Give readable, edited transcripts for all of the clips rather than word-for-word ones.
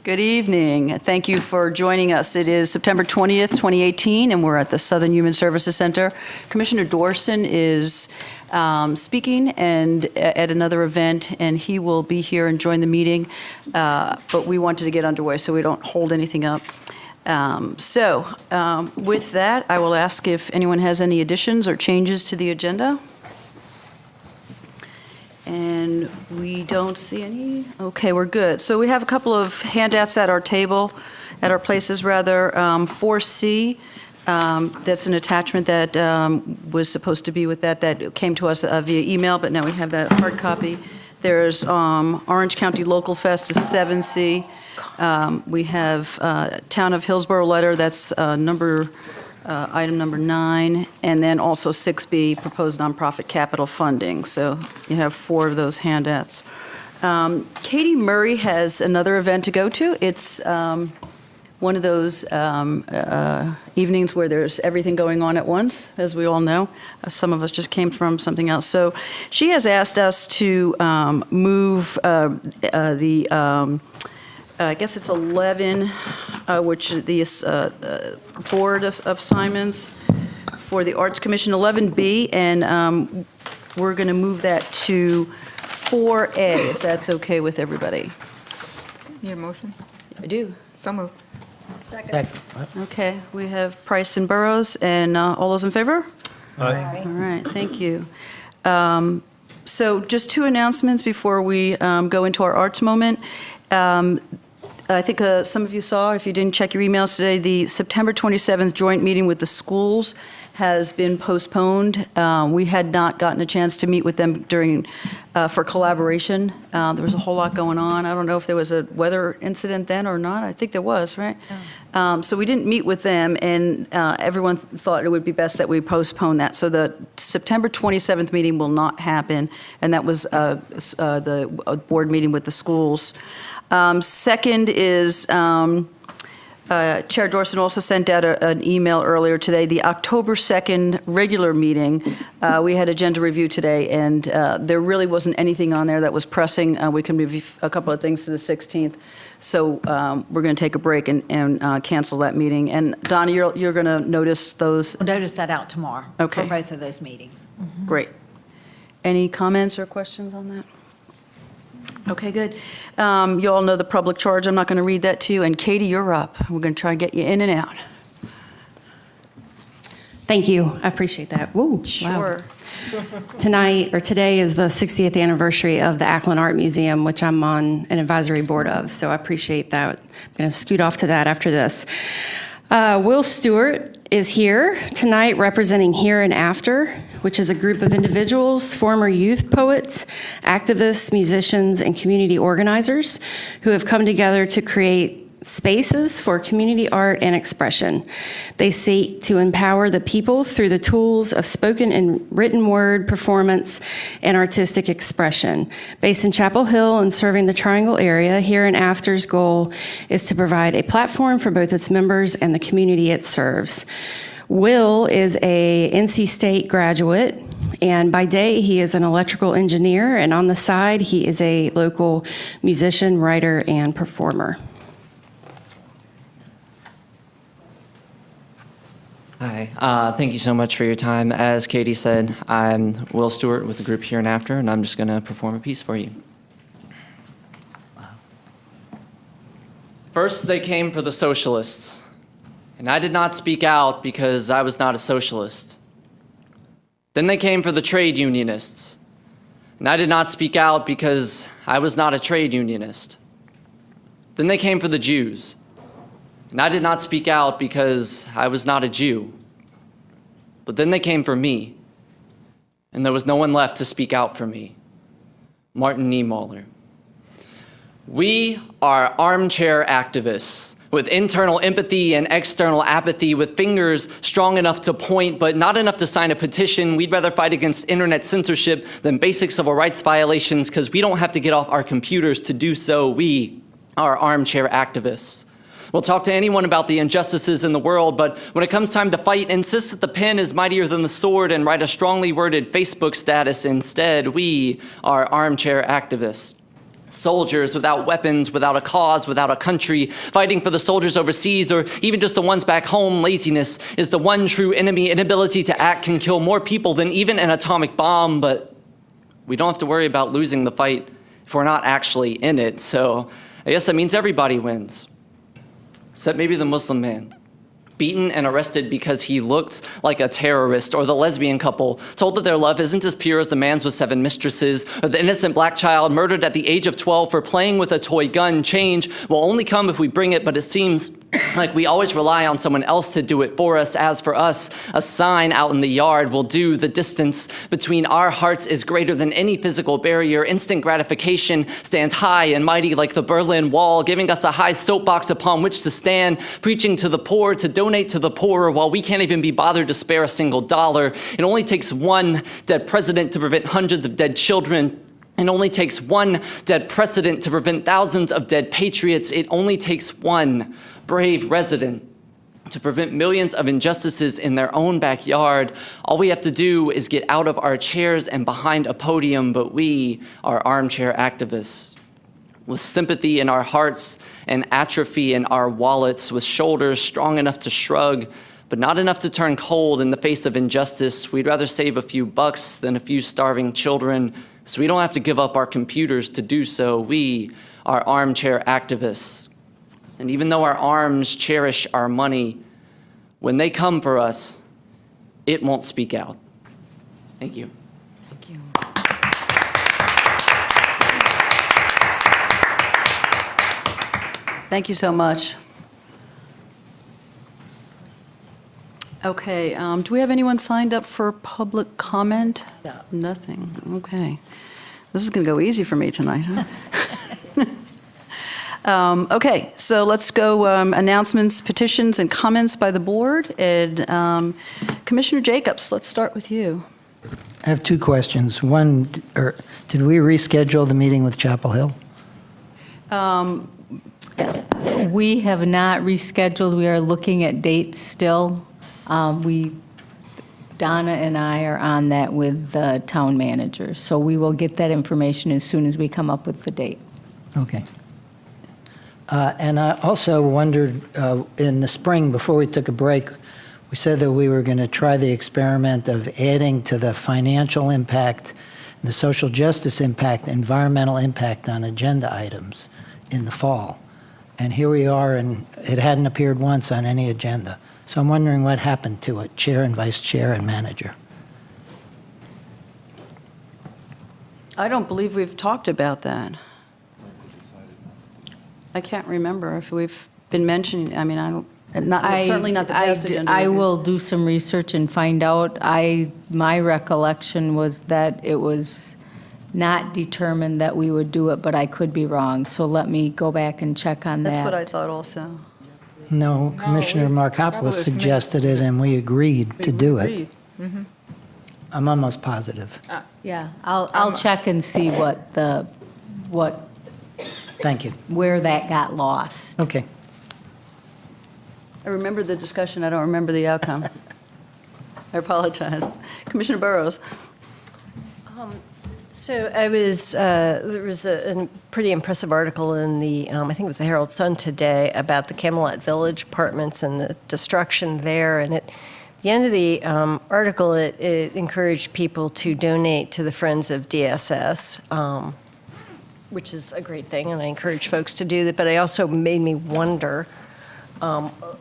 Good evening. Thank you for joining us. It is September 20th, 2018, and we're at the Southern Human Services Center. Commissioner Dorson is speaking and at another event, and he will be here and join the meeting. But we wanted to get underway so we don't hold anything up. With that, I will ask if anyone has any additions or changes to the agenda. And we don't see any. Okay, we're good. So we have a couple of handouts at our table, at our places rather. 4C, that's an attachment that was supposed to be with that came to us via email, but now we have that hard copy. There's Orange County Local Fest is 7C. We have Town of Hillsborough letter, that's item number 9, and then also 6B, proposed nonprofit capital funding. So you have 4 of those handouts. Katie Murray has another event to go to. It's one of those evenings where there's everything going on at once, as we all know. Some of us just came from something else. So she has asked us to move I guess it's 11, which the Board of Assignments for the Arts Commission, 11B, and we're going to move that to 4A, if that's okay with everybody. Need a motion? I do. So moved. Second. Okay, we have Price and Burrows, and all those in favor? Aye. All right, thank you. So just 2 announcements before we go into our arts moment. I think some of you saw, if you didn't check your emails today, the September 27th joint meeting with the schools has been postponed. We had not gotten a chance to meet with them for collaboration. There was a whole lot going on. I don't know if there was a weather incident then or not. I think there was, right? Oh. So we didn't meet with them, and everyone thought it would be best that we postpone that. So the September 27th meeting will not happen, and that was the board meeting with the schools. Second is, Chair Dorson also sent out an email earlier today. The October 2nd regular meeting, we had agenda review today, and there really wasn't anything on there that was pressing. We can move a couple of things to the 16th. So we're going to take a break and cancel that meeting. And Donna, you're going to notice those? We'll notice that out tomorrow. Okay. For both of those meetings. Mm-hmm. Great. Any comments or questions on that? Okay, good. You all know the public charge. I'm not going to read that to you. And Katie, you're up. We're going to try and get you in and out. Thank you. I appreciate that. Woo, Sure. wow. Today is the 60th anniversary of the Ackland Art Museum, which I'm on an advisory board of. So I appreciate that. I'm going to scoot off to that after this. Will Stewart is here tonight representing Here and After, which is a group of individuals, former youth poets, activists, musicians, and community organizers who have come together to create spaces for community art and expression. They seek to empower the people through the tools of spoken and written word performance and artistic expression. Based in Chapel Hill and serving the Triangle area, Here and After's goal is to provide a platform for both its members and the community it serves. Will is a NC State graduate, and by day he is an electrical engineer, and on the side he is a local musician, writer, and performer. Hi, thank you so much for your time. As Katie said, I'm Will Stewart with the group Here and After, and I'm just going to perform a piece for you. First, they came for the socialists, and I did not speak out because I was not a socialist. Then they came for the trade unionists, and I did not speak out because I was not a trade unionist. Then they came for the Jews, and I did not speak out because I was not a Jew. But then they came for me, and there was no one left to speak out for me. Martin Niemöller. We are armchair activists with internal empathy and external apathy, with fingers strong enough to point but not enough to sign a petition. We'd rather fight against internet censorship than basic civil rights violations because we don't have to get off our computers to do so. We are armchair activists. We'll talk to anyone about the injustices in the world, but when it comes time to fight, insist that the pen is mightier than the sword and write a strongly worded Facebook status instead. We are armchair activists. Soldiers without weapons, without a cause, without a country, fighting for the soldiers overseas or even just the ones back home. Laziness is the one true enemy. Inability to act can kill more people than even an atomic bomb, but we don't have to worry about losing the fight if we're not actually in it. So I guess that means everybody wins, except maybe the Muslim man, beaten and arrested because he looked like a terrorist, or the lesbian couple told that their love isn't as pure as the man's with 7 mistresses, or the innocent black child murdered at the age of 12 for playing with a toy gun. Change will only come if we bring it, but it seems like we always rely on someone else to do it for us. As for us, a sign out in the yard will do. The distance between our hearts is greater than any physical barrier. Instant gratification stands high and mighty like the Berlin Wall, giving us a high soapbox upon which to stand, preaching to the poor to donate to the poorer while we can't even be bothered to spare a single dollar. It only takes one dead president to prevent hundreds of dead children. It only takes one dead precedent to prevent thousands of dead patriots. It only takes one brave resident to prevent millions of injustices in their own backyard. All we have to do is get out of our chairs and behind a podium, but we are armchair activists. With sympathy in our hearts and atrophy in our wallets, with shoulders strong enough to shrug, but not enough to turn cold in the face of injustice, we'd rather save a few bucks than a few starving children, so we don't have to give up our computers to do so. We are armchair activists. And even though our arms cherish our money, when they come for us, it won't speak out. Thank you. Thank you. Thank you so much. Okay, do we have anyone signed up for public comment? No. Nothing, okay. This is going to go easy for me tonight, huh? Okay, so let's go announcements, petitions, and comments by the board. And Commissioner Jacobs, let's start with you. I have 2 questions. One, did we reschedule the meeting with Chapel Hill? We have not rescheduled. We are looking at dates still. Donna and I are on that with the town manager, so we will get that information as soon as we come up with the date. Okay. And I also wondered, in the spring, before we took a break, we said that we were going to try the experiment of adding to the financial impact, the social justice impact, environmental impact on agenda items in the fall. And here we are, and it hadn't appeared once on any agenda. So I'm wondering what happened to it, chair and vice chair and manager. I don't believe we've talked about that. I can't remember if we've been mentioning, I mean, I don't, certainly not the past agenda. I reviews. will do some research and find out. My recollection was that it was not determined that we would do it, but I could be wrong. So let me go back and check on that. That's what I thought also. No, Commissioner Markopoulos suggested it, and we agreed to do it. I'm almost positive. Yeah, I'll check and see Thank you. where that got lost. Okay. I remember the discussion, I don't remember the outcome. I apologize. Commissioner Burrows. So I was, there was a pretty impressive article in the, I think it was the Herald Sun today, about the Camelot Village apartments and the destruction there. And at the end of the article, it encouraged people to donate to the Friends of DSS, which is a great thing, and I encourage folks to do that. But it also made me wonder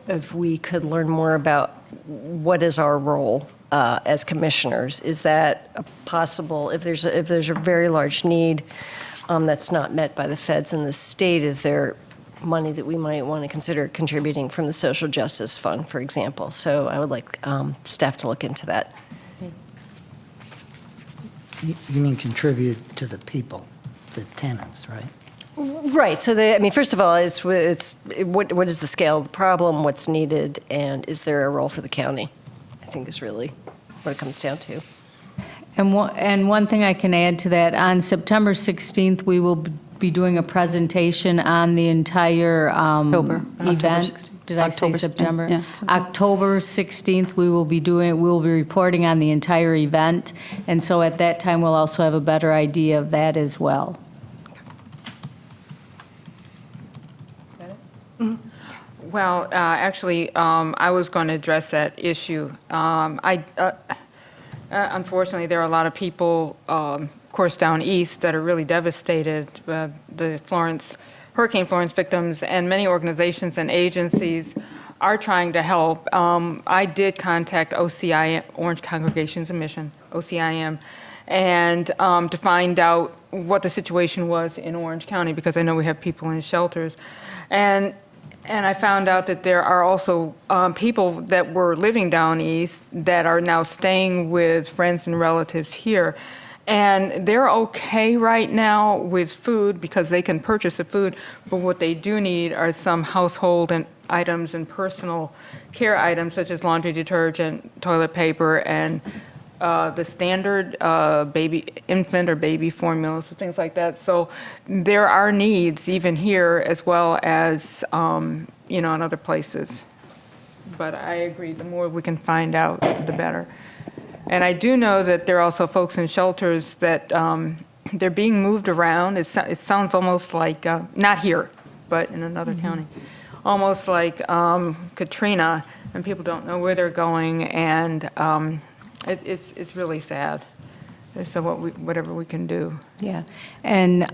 if we could learn more about what is our role as commissioners. Is that a possible, if there's a very large need that's not met by the feds and the state, is there money that we might want to consider contributing from the Social Justice Fund, for example? So I would like staff to look into that. You mean contribute to the people, the tenants, right? Right. So, first of all, it's what is the scale of the problem, what's needed, and is there a role for the county? I think is really what it comes down to. And one thing I can add to that, on September 16th, we will be doing a presentation on the entire October event. 16th. Did I say October 16th, September? yeah. October 16th, we will be reporting on the entire event. And so at that time, we'll also have a better idea of that as well. Actually, I was going to address that issue. Unfortunately, there are a lot of people, of course, down east that are really devastated. The Hurricane Florence victims, and many organizations and agencies are trying to help. I did contact OCIM, Orange Congregations and Mission, OCIM, and to find out what the situation was in Orange County, because I know we have people in shelters. And I found out that there are also people that were living down east that are now staying with friends and relatives here. And they're okay right now with food because they can purchase the food, but what they do need are some household items and personal care items such as laundry detergent, toilet paper, and the standard infant or baby formula, so things like that. So there are needs even here as well as, in other places. But I agree, the more we can find out, the better. And I do know that there are also folks in shelters that they're being moved around. It sounds almost like, not here, but in another county, almost like Katrina, and people don't know where they're going, and it's really sad. So whatever we can do. Yeah, and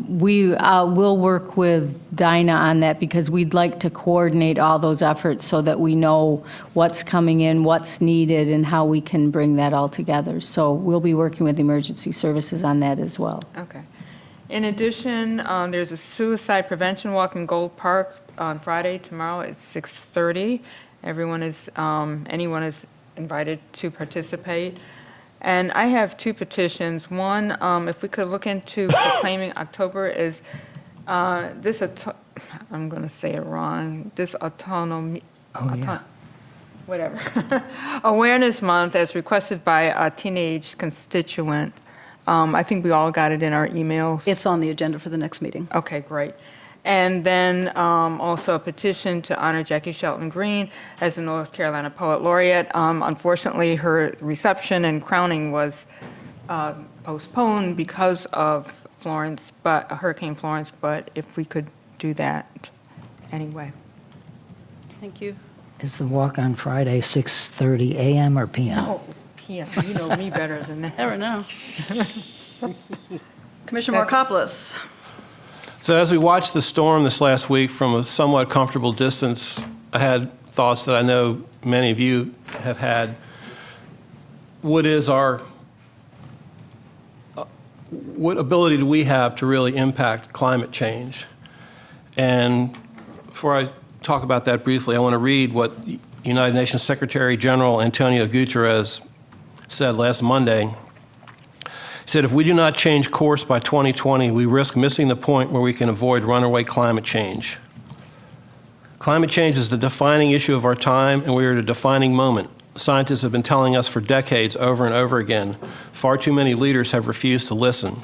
we'll work with Dinah on that because we'd like to coordinate all those efforts so that we know what's coming in, what's needed, and how we can bring that all together. So we'll be working with emergency services on that as well. Okay. In addition, there's a suicide prevention walk in Gold Park on Friday, tomorrow at 6:30. Anyone is invited to participate. And I have two petitions. One, if we could look into proclaiming October as I'm going to say it wrong, whatever, Awareness Month as requested by a teenage constituent. I think we all got it in our emails. It's on the agenda for the next meeting. Okay, great. And then also a petition to honor Jackie Shelton Green as the North Carolina Poet Laureate. Unfortunately, her reception and crowning was postponed because of Hurricane Florence, but if we could do that anyway. Thank you. Is the walk on Friday 6:30 a.m. or p.m.? Oh, PM, you know me better than that. Never know. Commissioner Markopoulos. So as we watched the storm this last week from a somewhat comfortable distance, I had thoughts that I know many of you have had. What ability do we have to really impact climate change? And before I talk about that briefly, I want to read what United Nations Secretary General Antonio Guterres said last Monday. He said, if we do not change course by 2020, we risk missing the point where we can avoid runaway climate change. Climate change is the defining issue of our time, and we are at a defining moment. Scientists have been telling us for decades over and over again. Far too many leaders have refused to listen.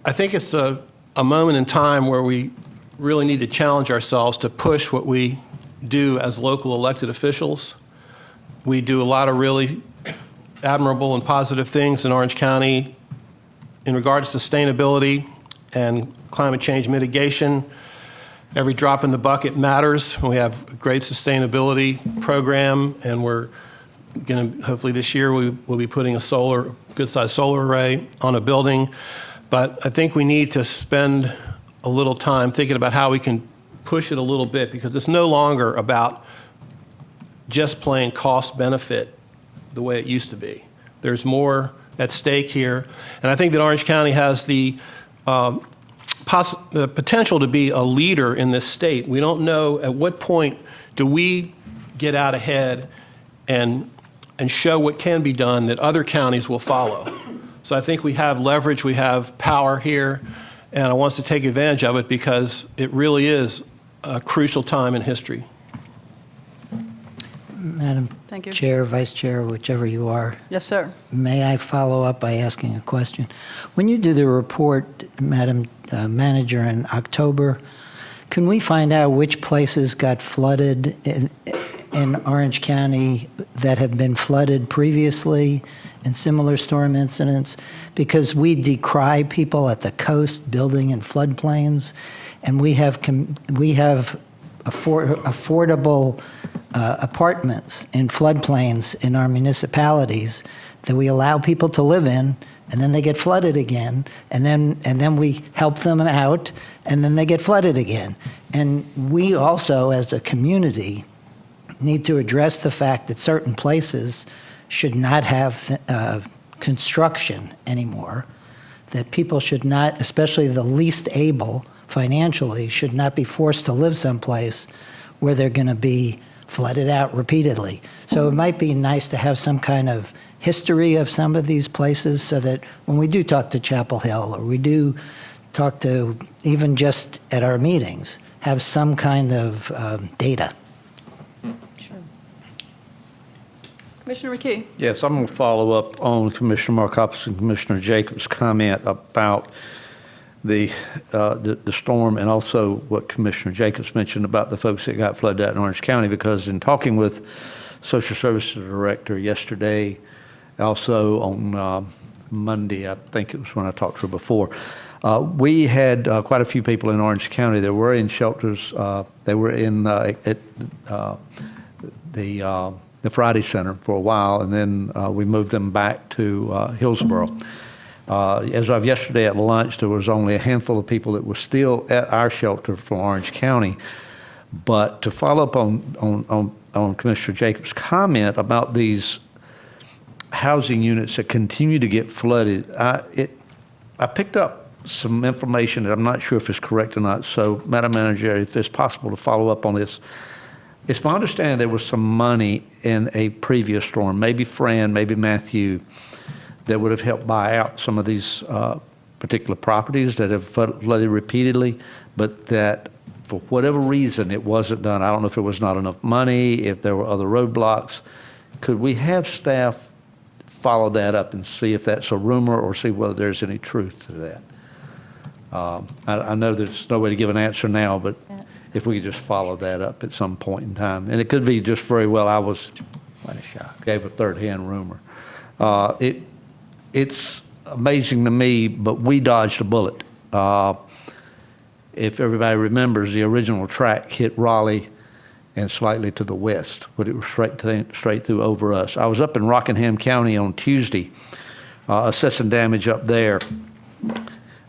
I think it's a moment in time where we really need to challenge ourselves to push what we do as local elected officials. We do a lot of really admirable and positive things in Orange County in regard to sustainability and climate change mitigation. Every drop in the bucket matters. We have a great sustainability program, and we're going to, hopefully this year, we'll be putting a good-sized solar array on a building. But I think we need to spend a little time thinking about how we can push it a little bit, because it's no longer about just plain cost-benefit the way it used to be. There's more at stake here. And I think that Orange County has the potential to be a leader in this state. We don't know at what point do we get out ahead and show what can be done that other counties will follow. So I think we have leverage, we have power here, and I want us to take advantage of it because it really is a crucial time in history. Madam Thank you. Chair, Vice Chair, whichever you are, Yes, sir. may I follow up by asking a question? When you do the report, Madam Manager, in October, can we find out which places got flooded in Orange County that have been flooded previously in similar storm incidents? Because we decry people at the coast building in floodplains, and we have affordable apartments in floodplains in our municipalities that we allow people to live in, and then they get flooded again, and then we help them out, and then they get flooded again. And we also, as a community, need to address the fact that certain places should not have construction anymore, that people should not, especially the least able financially, should not be forced to live someplace where they're going to be flooded out repeatedly. So it might be nice to have some kind of history of some of these places so that when we do talk to Chapel Hill, or we do talk to even just at our meetings, have some kind of data. Commissioner McKee? Yes, I'm going to follow up on Commissioner Markopoulos and Commissioner Jacobs' comment about the storm, and also what Commissioner Jacobs mentioned about the folks that got flooded out in Orange County, because in talking with Social Services Director yesterday, also on Monday, I think it was when I talked to her before, we had quite a few people in Orange County that were in shelters. They were in at the Friday Center for a while, and then we moved them back to Hillsborough. As of yesterday at lunch, there was only a handful of people that were still at our shelter from Orange County. But to follow up on Commissioner Jacobs' comment about these housing units that continue to get flooded, I picked up some information that I'm not sure if it's correct or not. So, Madam Manager, if it's possible to follow up on this. It's my understanding there was some money in a previous storm, maybe Fran, maybe Matthew, that would have helped buy out some of these particular properties that have flooded repeatedly, but that for whatever reason it wasn't done. I don't know if it was not enough money, if there were other roadblocks. Could we have staff follow that up and see if that's a rumor or see whether there's any truth to that? I know there's no way to give an answer now, but if we could just follow that up at some point in time. And it could be just very well I was, what a shock, gave a third-hand rumor. It's amazing to me, but we dodged a bullet. If everybody remembers, the original track hit Raleigh and slightly to the west, but it was straight through over us. I was up in Rockingham County on Tuesday, assessing damage up there.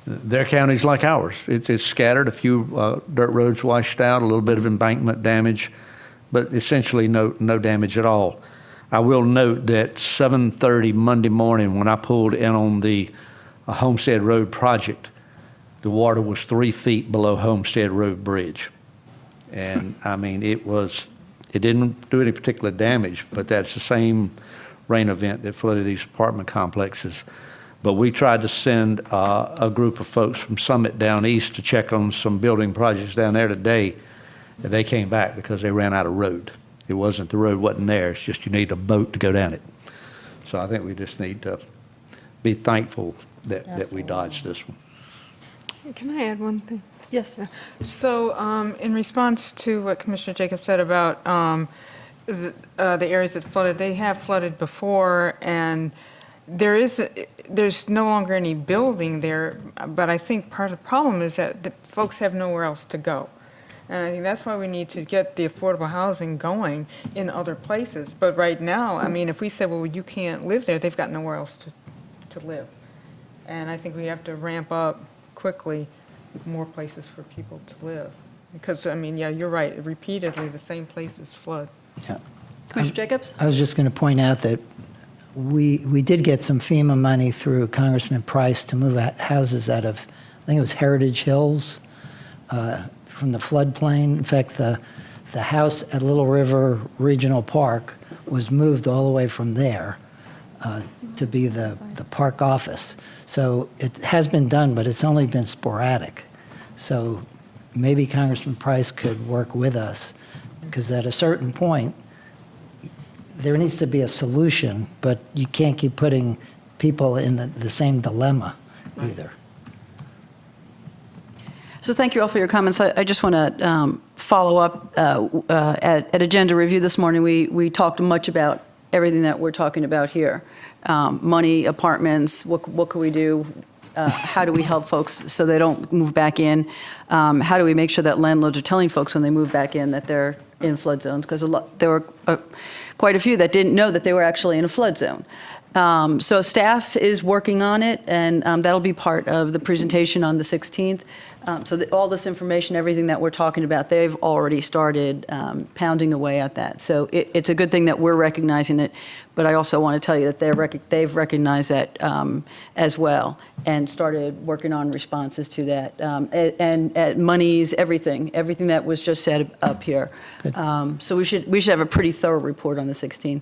Their county's like ours. It's scattered, a few dirt roads washed out, a little bit of embankment damage, but essentially no damage at all. I will note that 7:30 Monday morning, when I pulled in on the Homestead Road project, the water was 3 feet below Homestead Road Bridge. And I mean, it didn't do any particular damage, but that's the same rain event that flooded these apartment complexes. But we tried to send a group of folks from Summit down east to check on some building projects down there today, and they came back because they ran out of road. The road wasn't there, it's just you need a boat to go down it. So I think we just need to be thankful that we dodged this one. Can I add one thing? Yes. So in response to what Commissioner Jacobs said about the areas that flooded, they have flooded before, and there's no longer any building there, but I think part of the problem is that the folks have nowhere else to go. And I think that's why we need to get the affordable housing going in other places. But right now, I mean, if we say, well, you can't live there, they've got nowhere else to live. And I think we have to ramp up quickly with more places for people to live. Because, I mean, yeah, you're right, repeatedly the same places flood. Yeah. Commissioner Jacobs? I was just going to point out that we did get some FEMA money through Congressman Price to move houses out of, I think it was Heritage Hills, from the floodplain. In fact, the house at Little River Regional Park was moved all the way from there to be the park office. So it has been done, but it's only been sporadic. So maybe Congressman Price could work with us, because at a certain point, there needs to be a solution, but you can't keep putting people in the same dilemma either. So thank you all for your comments. I just want to follow-up, at agenda review this morning, we talked much about everything that we're talking about here. Money, apartments, what can we do? How do we help folks so they don't move back in? How do we make sure that landlords are telling folks when they move back in that they're in flood zones? Because there were quite a few that didn't know that they were actually in a flood zone. So staff is working on it, and that'll be part of the presentation on the 16th. So all this information, everything that we're talking about, they've already started pounding away at that. So it's a good thing that we're recognizing it, but I also want to tell you that they've recognized that as well and started working on responses to that. And monies, everything that was just said up here. So we should have a pretty thorough report on the 16th.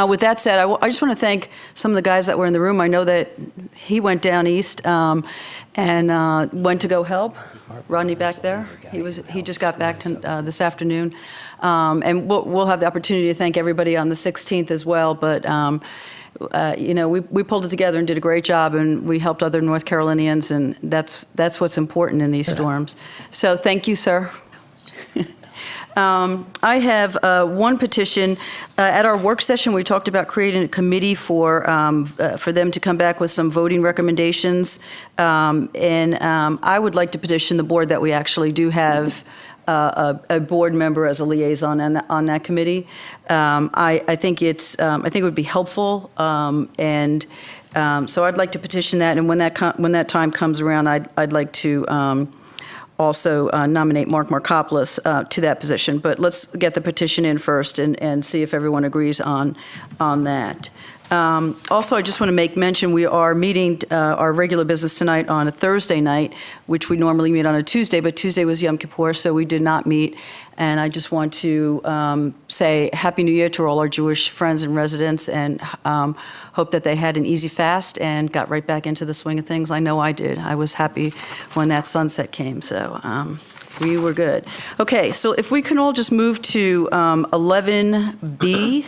With that said, I just want to thank some of the guys that were in the room. I know that he went down east and went to go help. Rodney back there. He just got back this afternoon, and we'll have the opportunity to thank everybody on the 16th as well. But we pulled it together and did a great job, and we helped other North Carolinians, and that's what's important in these storms. So thank you, sir. I have one petition. At our work session, we talked about creating a committee for them to come back with some voting recommendations. And I would like to petition the board that we actually do have a board member as a liaison on that committee. I think it would be helpful, and so I'd like to petition that. And when that time comes around, I'd like to also nominate Mark Markopoulos to that position. But let's get the petition in first and see if everyone agrees on that. Also, I just want to make mention, we are meeting our regular business tonight on a Thursday night, which we normally meet on a Tuesday, but Tuesday was Yom Kippur, so we did not meet. And I just want to say Happy New Year to all our Jewish friends and residents, and hope that they had an easy fast and got right back into the swing of things. I know I did. I was happy when that sunset came, so we were good. Okay, so if we can all just move to 11B.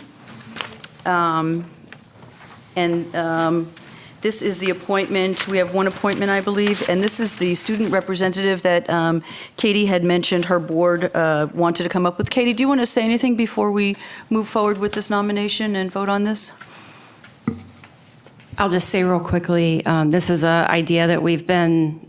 This is the appointment. We have one appointment, I believe, and this is the student representative that Katie had mentioned her board wanted to come up with. Katie, do you want to say anything before we move forward with this nomination and vote on this? I'll just say real quickly, this is an idea that we've been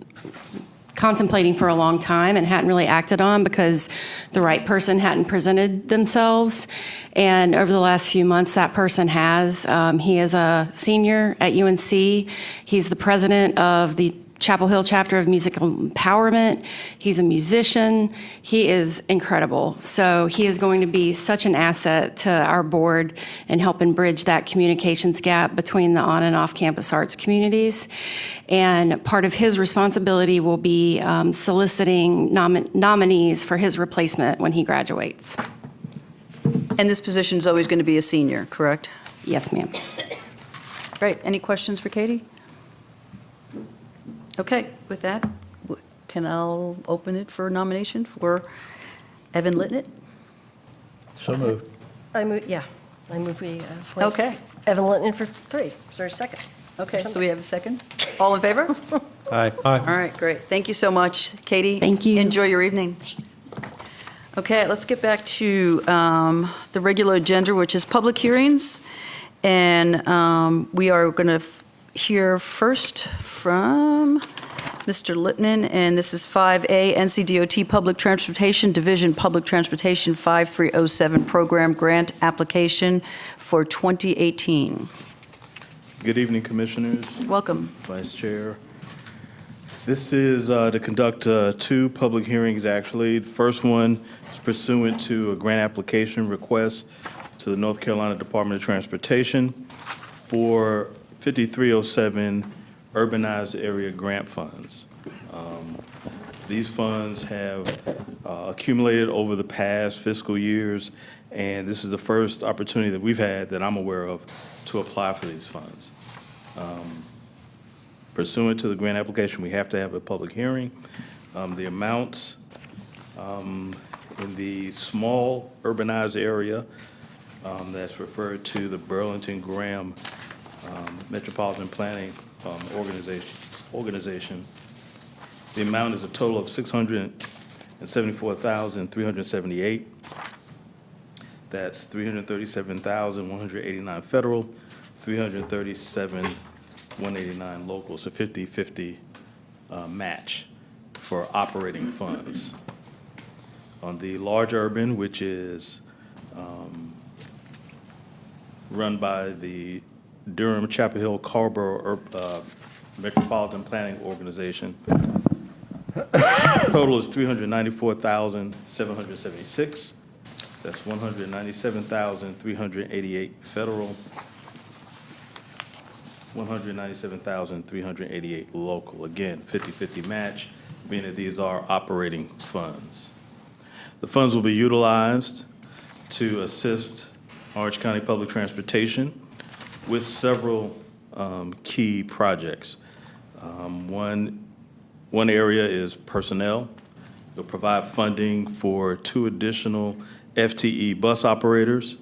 contemplating for a long time and hadn't really acted on because the right person hadn't presented themselves. And over the last few months, that person has. He is a senior at UNC. He's the president of the Chapel Hill chapter of Musical Empowerment. He's a musician. He is incredible. So he is going to be such an asset to our board in helping bridge that communications gap between the on and off campus arts communities. And part of his responsibility will be soliciting nominees for his replacement when he graduates. And this position is always going to be a senior, correct? Yes, ma'am. Great. Any questions for Katie? Okay, with that, can I open it for nomination for Evan Litnett? So moved. I move we appoint Okay. Evan Litton for 3. Is there a second? Okay, so we have a second. All in favor? Aye. All right, great. Thank you so much, Katie. Thank you. Enjoy your evening. Okay, let's get back to the regular agenda, which is public hearings. And we are going to hear first from Mr. Littman, and this is 5A, NCDOT Public Transportation Division Public Transportation 5307 Program Grant Application for 2018. Good evening, Commissioners. Welcome. Vice Chair. This is to conduct 2 public hearings, actually. The first one is pursuant to a grant application request to the North Carolina Department of Transportation for 5307 Urbanized Area Grant Funds. These funds have accumulated over the past fiscal years, and this is the first opportunity that we've had that I'm aware of to apply for these funds. Pursuant to the grant application, we have to have a public hearing. The amounts in the small urbanized area that's referred to the Burlington-Graham Metropolitan Planning Organization. The amount is a total of $650,000. $337,378. That's $337,189 federal, $337,189 local. It's a 50-50 match for operating funds. On the large urban, which is run by the Durham, Chapel Hill, Carrboro Metropolitan Planning Organization, total is $394,776. That's $197,388 federal, $197,388 local. Again, 50-50 match, meaning that these are operating funds. The funds will be utilized to assist Orange County Public Transportation with several key projects. One area is personnel. They'll provide funding for 2 additional FTE bus operators,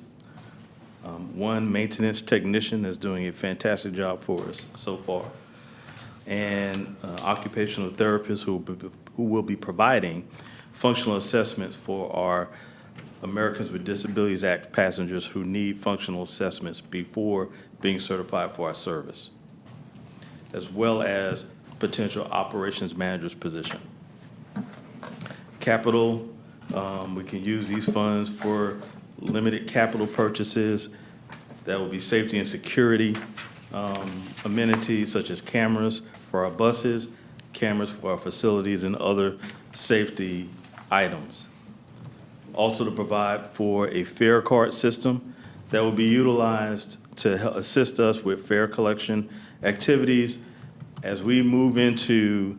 1 maintenance technician that's doing a fantastic job for us so far, and occupational therapists who will be providing functional assessments for our Americans with Disabilities Act passengers who need functional assessments before being certified for our service, as well as potential operations manager's position. Capital, we can use these funds for limited capital purchases. That will be safety and security amenities such as cameras for our buses, cameras for our facilities, and other safety items. Also to provide for a fare card system that will be utilized to assist us with fare collection activities as we move into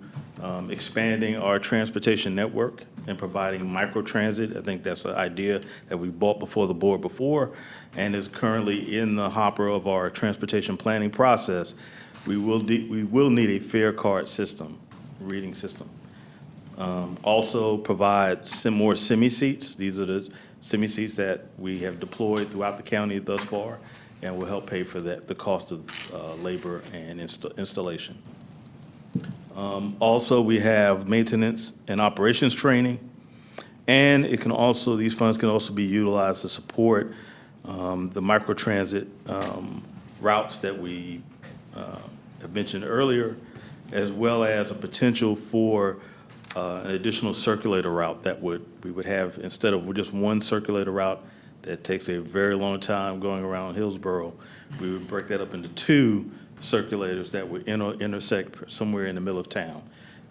expanding our transportation network and providing microtransit. I think that's an idea that we brought before the board before and is currently in the hopper of our transportation planning process. We will need a fare card system, reading system. Also provide some more semi-seats. These are the semi-seats that we have deployed throughout the county thus far and will help pay for the cost of labor and installation. Also, we have maintenance and operations training, and these funds can also be utilized to support the microtransit routes that we have mentioned earlier, as well as a potential for an additional circulator route that we would have, instead of just one circulator route that takes a very long time going around Hillsborough, we would break that up into 2 circulators that would intersect somewhere in the middle of town,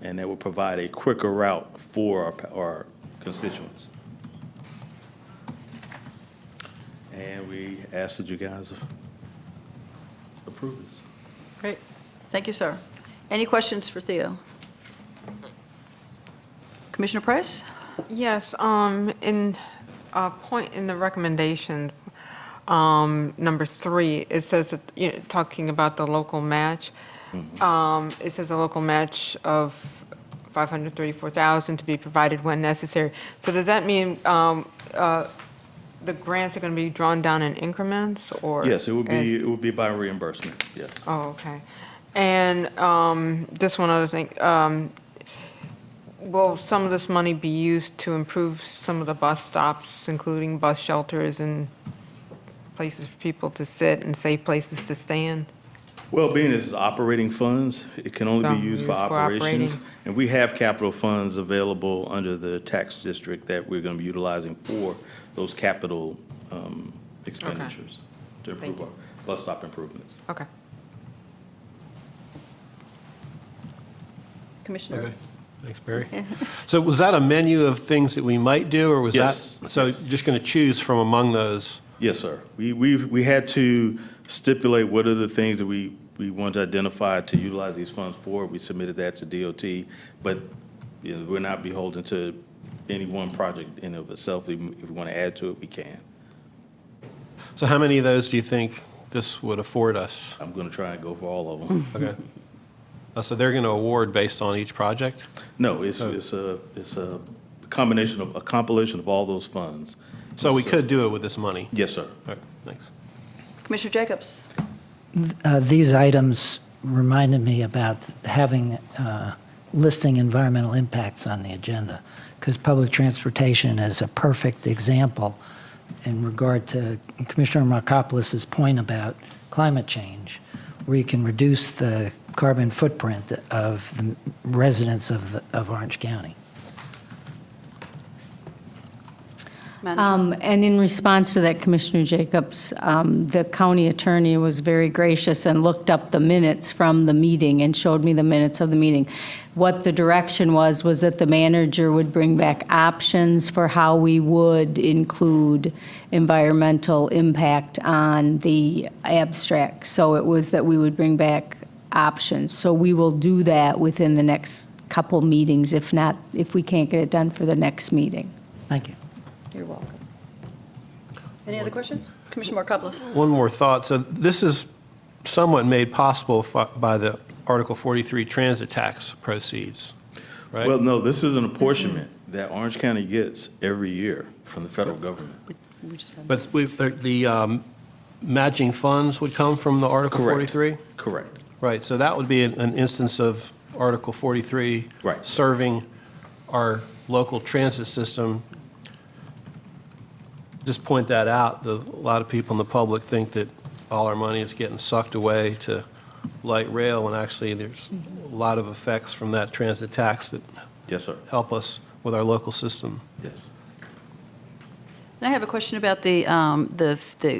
and that would provide a quicker route for our constituents. And we ask that you guys approve this. Great. Thank you, sir. Any questions for Theo? Commissioner Price? Yes, in point in the recommendation, number 3, it says that, talking about the local match, it says a local match of $534,000 to be provided when necessary. So does that mean the grants are going to be drawn down in increments, or? Yes, it would be by reimbursement, yes. Oh, okay. And just one other thing. Will some of this money be used to improve some of the bus stops, including bus shelters and places for people to sit and safe places to stand? Well, being as operating funds, it can only be used for operations. operating. And we have capital funds available under the tax district that we're going to be utilizing for those capital expenditures to Thank improve our bus stop improvements. Okay. Commissioner? Okay. Thanks, Barry. So was that a menu of things that we might do, or was Yes. that, so you're just going to choose from among those? Yes, sir. We had to stipulate what are the things that we want to identify to utilize these funds for. We submitted that to DOT, but we're not beholden to any one project in of itself. If we want to add to it, we can. So how many of those do you think this would afford us? I'm going to try and go for all of them. Okay. So they're going to award based on each project? No, it's a combination of, a compilation of all those funds. So we could do it with this money? Yes, sir. Okay, thanks. Commissioner Jacobs? These items reminded me about having listing environmental impacts on the agenda, because public transportation is a perfect example in regard to Commissioner Markopoulos's point about climate change, where you can reduce the carbon footprint of the residents of Orange County. And in response to that, Commissioner Jacobs, the county attorney was very gracious and looked up the minutes from the meeting and showed me the minutes of the meeting. What the direction was that the manager would bring back options for how we would include environmental impact on the abstract. So it was that we would bring back options. So we will do that within the next couple meetings, if we can't get it done for the next meeting. Thank you. You're welcome. Any other questions? Commissioner Markopoulos? One more thought. So this is somewhat made possible by the Article 43 transit tax proceeds, right? Well, no, this is an apportionment that Orange County gets every year from the federal government. But the matching funds would come from the Article Correct. 43? Correct. Right, so that would be an instance of Article 43 Right. serving our local transit system. Just point that out. A lot of people in the public think that all our money is getting sucked away to light rail, and actually there's a lot of effects from that transit tax that Yes, sir. help us with our local system. Yes. And I have a question about the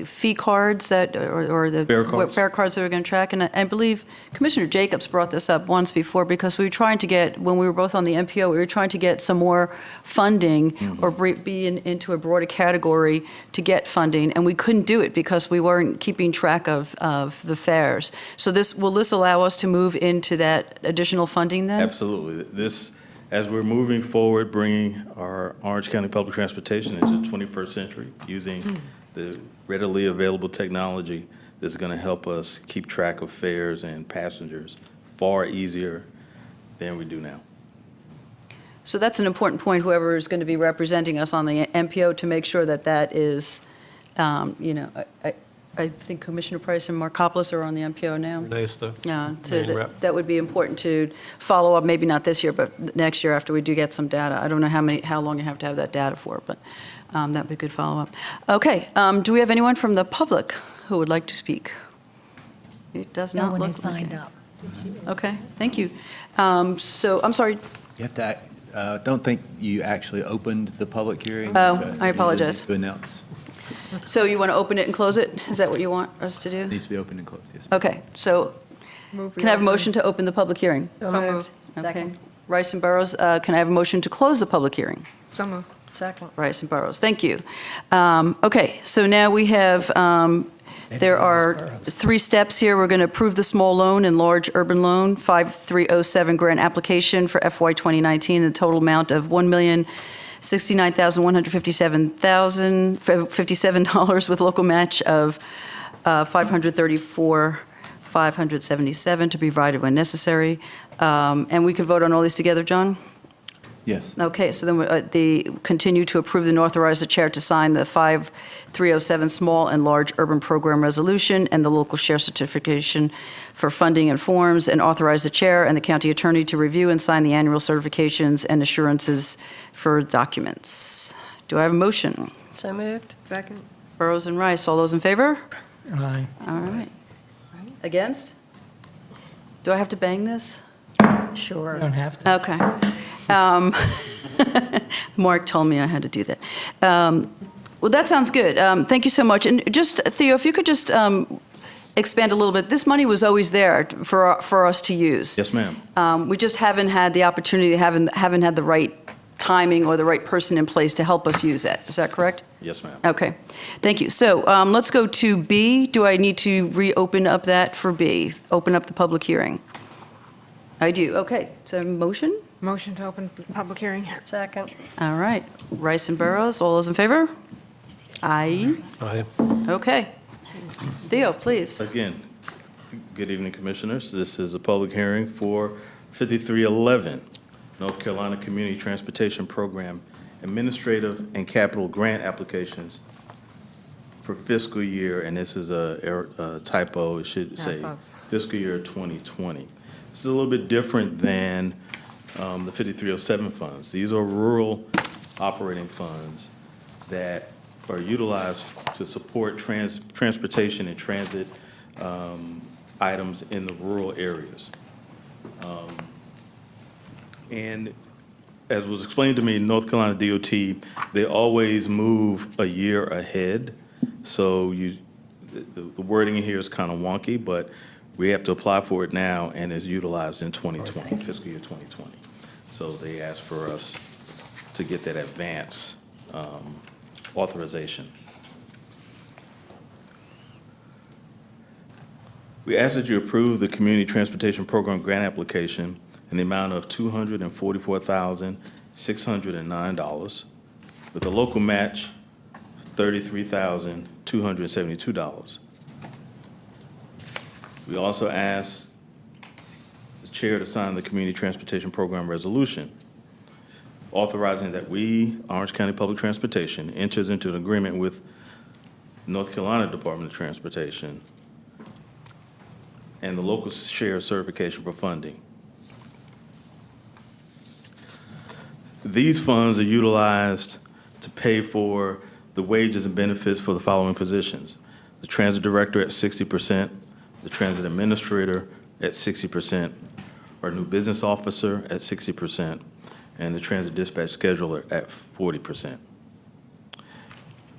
fee cards that, or the Fare cards. that we're going to track. And I believe Commissioner Jacobs brought this up once before, because we were trying to get, when we were both on the MPO, we were trying to get some more funding or be into a broader category to get funding, and we couldn't do it because we weren't keeping track of the fares. So will this allow us to move into that additional funding then? Absolutely. This, as we're moving forward, bringing our Orange County public transportation into the 21st century, using the readily available technology, this is going to help us keep track of fares and passengers far easier than we do now. So that's an important point, whoever is going to be representing us on the MPO, to make sure that that is, I think Commissioner Price and Markopoulos are on the MPO now. Renee's the Yeah, main rep. that would be important to follow up, maybe not this year, but next year after we do get some data. I don't know how long you have to have that data for, but that'd be a good follow-up. Okay, do we have anyone from the public who would like to speak? It does No not one look has like signed it. up. Okay, thank you. So, I'm sorry, You have to, don't think you actually opened the public hearing. Oh, I apologize. To announce. so you want to open it and close it? Is that what you want us to do? It needs to be opened and closed, yes. Okay, so can I have a motion to open the public hearing? So moved. Okay. Rice and Burrows, can I have a motion to close the public hearing? So moved. Second. Rice and Burrows, thank you. Okay, so now we have, there are three steps here. We're going to approve the small loan and large urban loan, 5307 grant application for FY 2019, the total amount of $1,069,157 with local match of $534,577 to be provided when necessary. And we could vote on all these together, John? Yes. Okay, so then continue to approve and authorize the chair to sign the 5307 small and large urban program resolution and the local share certification for funding and forms, and authorize the chair and the county attorney to review and sign the annual certifications and assurances for documents. Do I have a motion? So moved. Second. Burrows and Rice, all those in favor? Aye. All right. Against? Do I have to bang this? You Sure. don't have to. Okay. Mark told me I had to do that. Well, that sounds good. Thank you so much. And just, Theo, if you could just expand a little bit. This money was always there for us to use. Yes, ma'am. We just haven't had the opportunity, haven't had the right timing or the right person in place to help us use it. Is that correct? Yes, ma'am. Okay. Thank you. So let's go to B. Do I need to reopen up that for B? Open up the public hearing? I do. Okay. So motion? Motion to open public hearing. Second. All right. Rice and Burrows, all those in favor? Aye. Aye. Okay. Theo, please. Again, good evening, Commissioners. This is a public hearing for 5311, North Carolina Community Transportation Program Administrative and Capital Grant Applications for fiscal year, and this is a typo, it should say folks. fiscal year 2020. This is a little bit different than the 5307 funds. These are rural operating funds that are utilized to support transportation and transit items in the rural areas. And as was explained to me, North Carolina DOT, they always move a year ahead. So the wording in here is kind of wonky, but we have to apply for it now and is utilized in 2020, fiscal year 2020. So they asked for us to get that advance authorization. We ask that you approve the Community Transportation Program grant application in the amount of $244,609 with a local match of $33,272. We also ask the chair to sign the Community Transportation Program resolution authorizing that we, Orange County Public Transportation, enters into an agreement with North Carolina Department of Transportation and the local share certification for funding. These funds are utilized to pay for the wages and benefits for the following positions: the transit director at 60%, the transit administrator at 60%, our new business officer at 60%, and the transit dispatch scheduler at 40%.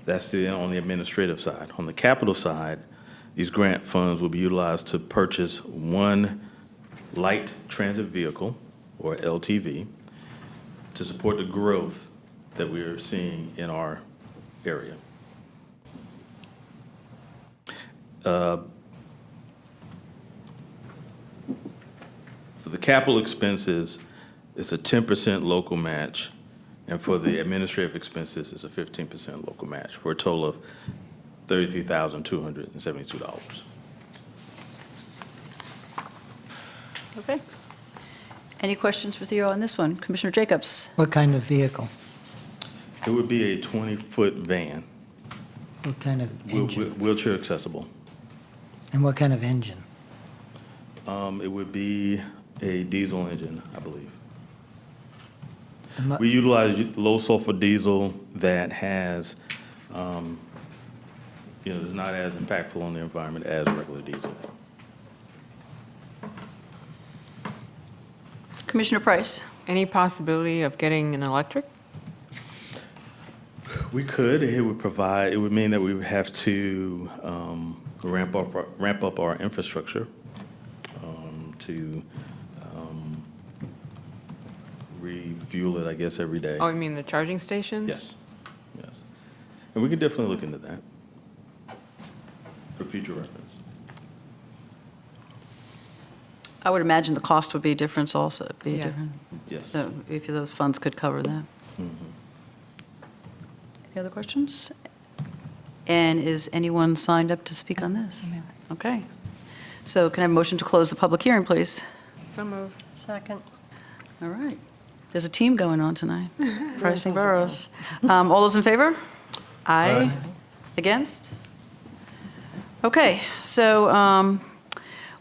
That's on the administrative side. On the capital side, these grant funds will be utilized to purchase one light transit vehicle, or LTV, to support the growth that we are seeing in our area. For the capital expenses, it's a 10% local match, and for the administrative expenses, it's a 15% local match, for a total of $33,272. Okay. Any questions for Theo on this one? Commissioner Jacobs? What kind of vehicle? It would be a 20-foot van, What kind of engine? wheelchair accessible. And what kind of engine? It would be a diesel engine, I believe. And what- We utilize low sulfur diesel that has, is not as impactful on the environment as regular diesel. Commissioner Price? Any possibility of getting an electric? We could. It would mean that we would have to ramp up our infrastructure to refuel it, I guess, every day. Oh, you mean the charging stations? Yes. And we could definitely look into that for future reference. I would imagine the cost would be different also, Yeah. different. Yes. So if those funds could cover that. Any other questions? And is anyone signed up to speak on this? Okay. So can I have a motion to close the public hearing, please? So move. Second. All right. There's a team going on tonight. Price and Burrows. All those in favor? Aye. Against? Okay, so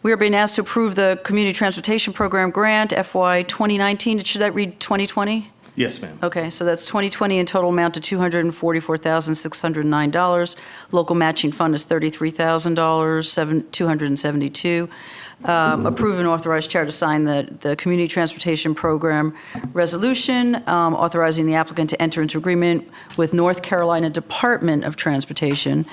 we are being asked to approve the Community Transportation Program grant FY 2019. Should that read 2020? Yes, ma'am. Okay, so that's 2020 in total amount to $244,609. Local matching fund is $33,000, $272. Approve and authorize chair to sign the Community Transportation Program resolution authorizing the applicant to enter into agreement with North Carolina Department of Transportation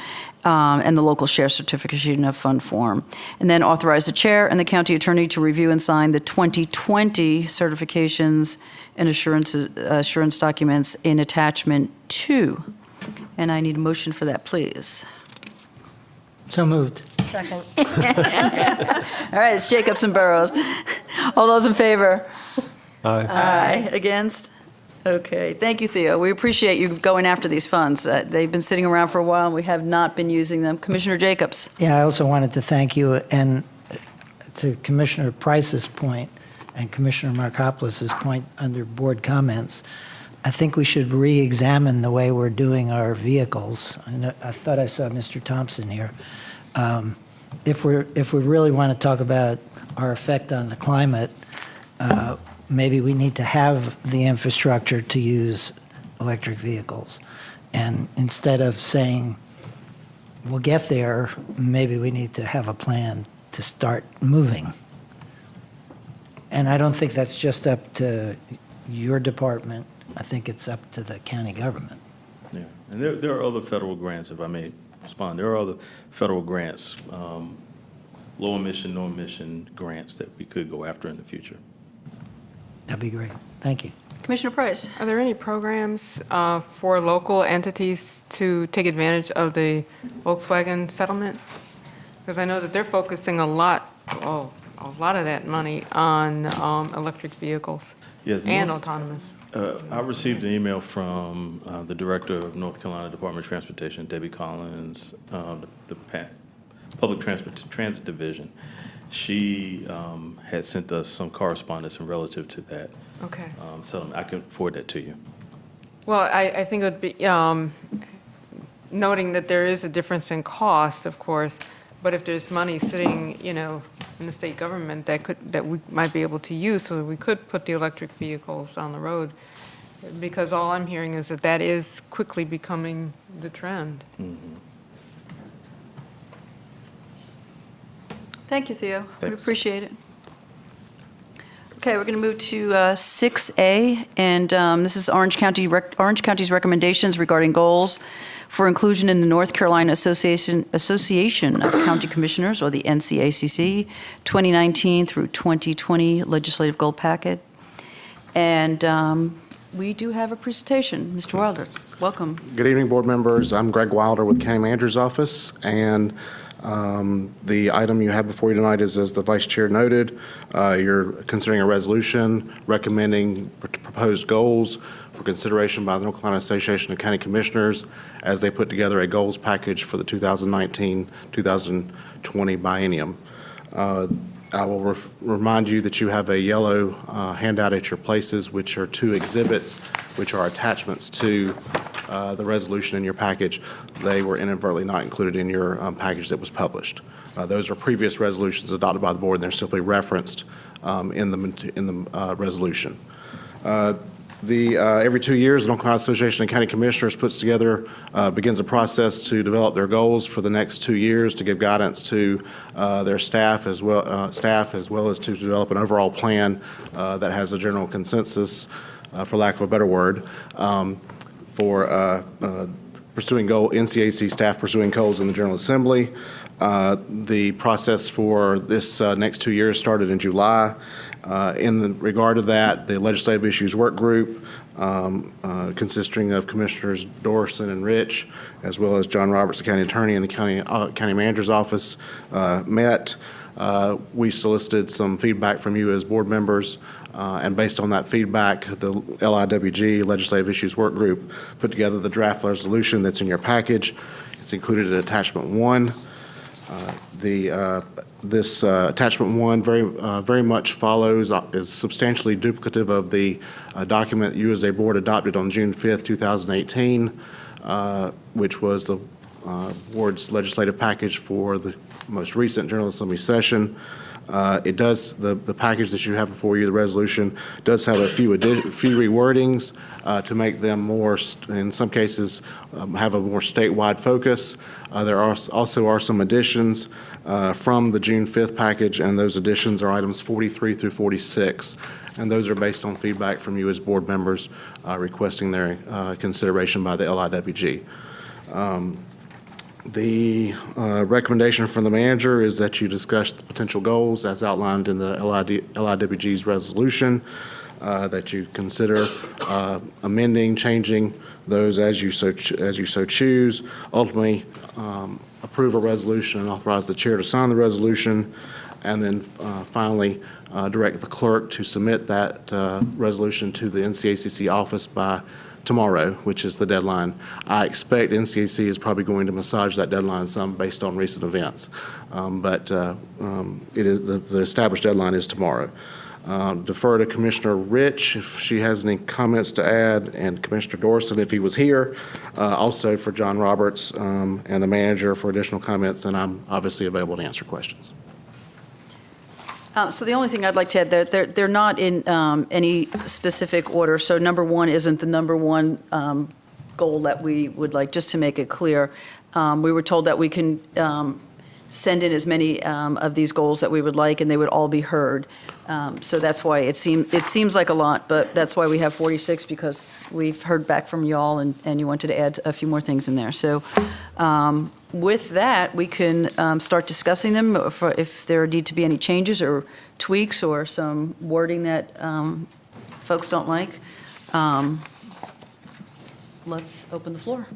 and the local share certification of fund form. And then authorize the chair and the county attorney to review and sign the 2020 certifications and assurance documents in attachment 2. And I need a motion for that, please. So moved. Second. All right, it's Jacobs and Burrows. All those in favor? Aye. Aye. Against? Okay, thank you, Theo. We appreciate you going after these funds. They've been sitting around for a while, and we have not been using them. Commissioner Jacobs? Yeah, I also wanted to thank you, and to Commissioner Price's point and Commissioner Markopolis's point under board comments, I think we should re-examine the way we're doing our vehicles. I thought I saw Mr. Thompson here. If we really want to talk about our effect on the climate, maybe we need to have the infrastructure to use electric vehicles. And instead of saying, we'll get there, maybe we need to have a plan to start moving. And I don't think that's just up to your department. I think it's up to the county government. Yeah, and there are other federal grants, if I may respond. There are other federal grants, low emission, no emission grants that we could go after in the future. That'd be great. Thank you. Commissioner Price? Are there any programs for local entities to take advantage of the Volkswagen settlement? Because I know that they're focusing a lot of that money on electric vehicles Yes, and North- autonomous. I received an email from the Director of North Carolina Department of Transportation, Debbie Collins, the Public Transit Division. She had sent us some correspondence relative to that Okay. settlement. I can forward that to you. Well, I think it would be, noting that there is a difference in cost, of course, but if there's money sitting, in the state government that we might be able to use so that we could put the electric vehicles on the road, because all I'm hearing is that is quickly becoming the trend. Thank you, Theo. We Thanks. appreciate it. Okay, we're going to move to 6A, and this is Orange County's recommendations regarding goals for inclusion in the North Carolina Association of County Commissioners, or the NCACC, 2019 through 2020 legislative goal packet. And we do have a presentation. Mr. Wilder, welcome. Good evening, board members. I'm Greg Wilder with County Manager's Office, and the item you have before you tonight is, as the Vice Chair noted, you're considering a resolution recommending proposed goals for consideration by the North Carolina Association of County Commissioners as they put together a goals package for the 2019-2020 biennium. I will remind you that you have a yellow handout at your places, which are two exhibits, which are attachments to the resolution in your package. They were inadvertently not included in your package that was published. Those are previous resolutions adopted by the board, and they're simply referenced in the resolution. Every 2 years, the North Carolina Association of County Commissioners begins a process to develop their goals for the next 2 years, to give guidance to their staff as well as to develop an overall plan that has a general consensus, for lack of a better word, for pursuing NCAC staff pursuing goals in the General Assembly. The process for this next 2 years started in July. In regard to that, the Legislative Issues Work Group, consisting of Commissioners Dorson and Rich, as well as John Roberts, the County Attorney, and the County Manager's Office, met. We solicited some feedback from you as board members, and based on that feedback, the LIWG, Legislative Issues Work Group, put together the draft resolution that's in your package. It's included in Attachment 1. This Attachment 1 very much follows, is substantially duplicative of the document you as a board adopted on June 5th, 2018, which was the board's legislative package for the most recent General Assembly session. The package that you have before you, the resolution, does have a few rewordings to make them more, in some cases, have a more statewide focus. There also are some additions from the June 5th package, and those additions are items 43 through 46. And those are based on feedback from you as board members requesting their consideration by the LIWG. The recommendation from the manager is that you discuss the potential goals as outlined in the LIWG's resolution, that you consider amending, changing those as you so choose. Ultimately, approve a resolution and authorize the chair to sign the resolution, and then finally direct the clerk to submit that resolution to the NCACC office by tomorrow, which is the deadline. I expect NCAC is probably going to massage that deadline some based on recent events, but it is the established deadline is tomorrow. Defer to Commissioner Rich if she has any comments to add, and Commissioner Dorson if he was here. Also for John Roberts and the manager for additional comments, and I'm obviously available to answer questions. So the only thing I'd like to add, they're not in any specific order. So number one isn't the number one goal that we would like, just to make it clear. We were told that we can send in as many of these goals that we would like, and they would all be heard. So that's why it seems like a lot, but that's why we have 46, because we've heard back from y'all, and you wanted to add a few more things in there. So with that, we can start discussing them if there need to be any changes or tweaks or some wording that folks don't like. Let's open the floor.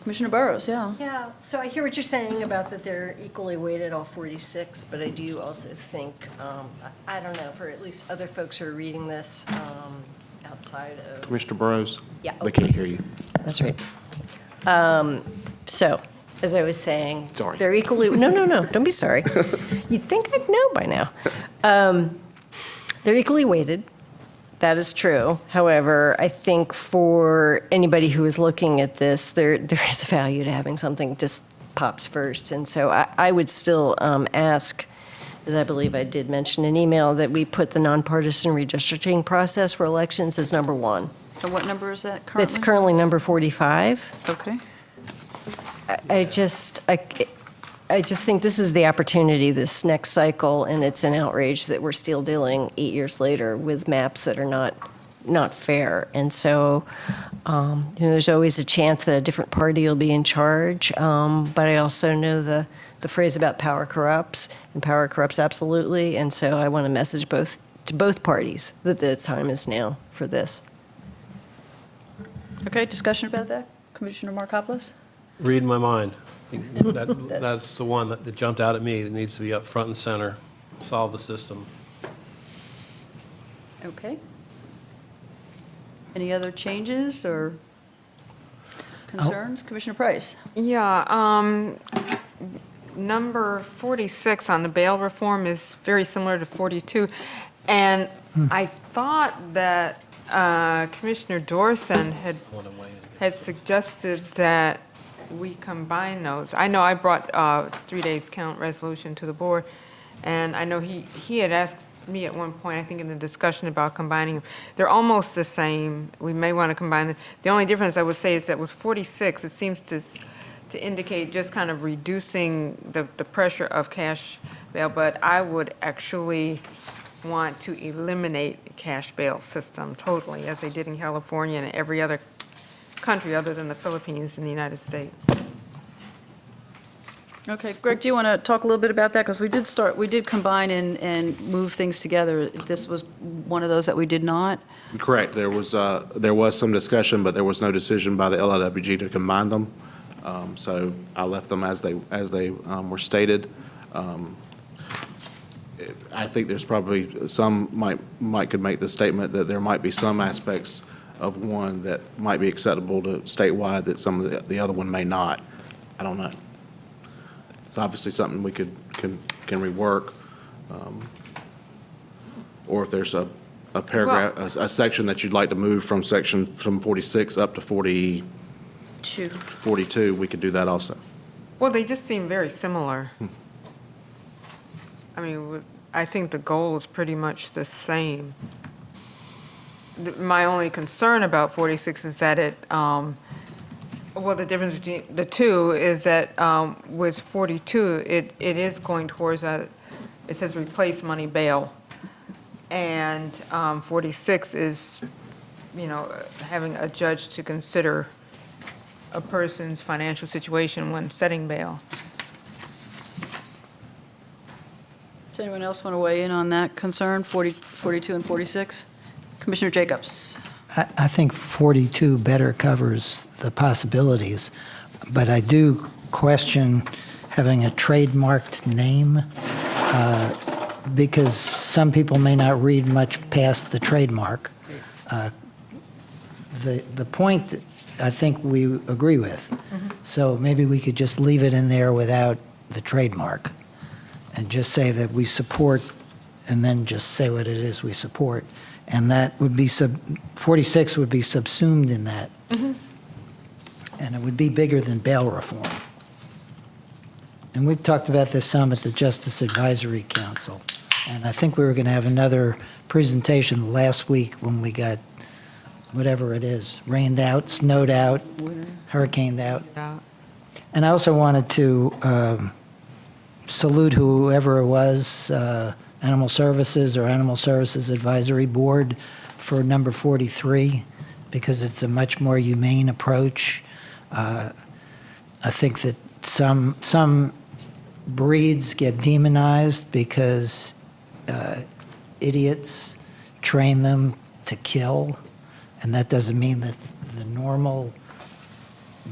Commissioner Burrows, yeah. Yeah, so I hear what you're saying about that they're equally weighted, all 46, but I do also think, I don't know, for at least other folks who are reading this outside of. Commissioner Burrows? Yeah. They can't hear you. That's right. So, as I was saying. Sorry. They're equally, no, don't be sorry. You'd think I'd know by now. They're equally weighted. That is true. However, I think for anybody who is looking at this, there is value to having something just pops first. And so I would still ask, as I believe I did mention in email, that we put the nonpartisan redistricting process for elections as number one. And what number is that currently? It's currently number 45. Okay. I just think this is the opportunity, this next cycle, and it's an outrage that we're still dealing 8 years later with maps that are not fair. And so, there's always a chance that a different party will be in charge. But I also know the phrase about power corrupts, and power corrupts absolutely. And so I want to message to both parties that the time is now for this. Okay, discussion about that? Commissioner Markopoulos? Read my mind. That's the one that jumped out at me, that needs to be up front and center, solve the system. Okay. Any other changes or concerns? Commissioner Price? Yeah, number 46 on the bail reform is very similar to 42. And I thought that Commissioner Dorson had suggested that we combine those. I know I brought 3 days count resolution to the board, and I know he had asked me at one point, I think in the discussion about combining them. They're almost the same. We may want to combine them. The only difference I would say is that with 46, it seems to indicate just kind of reducing the pressure of cash bail, but I would actually want to eliminate the cash bail system totally, as they did in California and every other country other than the Philippines and the United States. Okay, Greg, do you want to talk a little bit about that? Because we did combine and move things together. This was one of those that we did not. Correct. There was some discussion, but there was no decision by the LIWG to combine them. So I left them as they were stated. I think there's probably some could make the statement that there might be some aspects of one that might be acceptable to statewide that some of the other one may not. I don't know. It's obviously something we can rework. Or if there's a paragraph, a section that you'd like to move from 46 up to 42, we could do that also. Well, they just seem very similar. I mean, I think the goal is pretty much the same. My only concern about 46 is that the difference between the two is that with 42, it is going towards it says replace money bail. And 46 is, having a judge to consider a person's financial situation when setting bail. Does anyone else want to weigh in on that concern, 42 and 46? Commissioner Jacobs? I think 42 better covers the possibilities, but I do question having a trademarked name because some people may not read much past the trademark. The point that I think we agree with, so maybe we could just leave it in there without the trademark and just say that we support, and then just say what it is we support. And that would be 46 would be subsumed in that. And it would be bigger than bail reform. And we've talked about this some at the Justice Advisory Council. And I think we were going to have another presentation last week when we got whatever it is, rained out, snowed out, hurricaned out. Yeah. And I also wanted to salute whoever it was, Animal Services or Animal Services Advisory Board for number 43, because it's a much more humane approach. I think that some breeds get demonized because idiots train them to kill, and that doesn't mean that the normal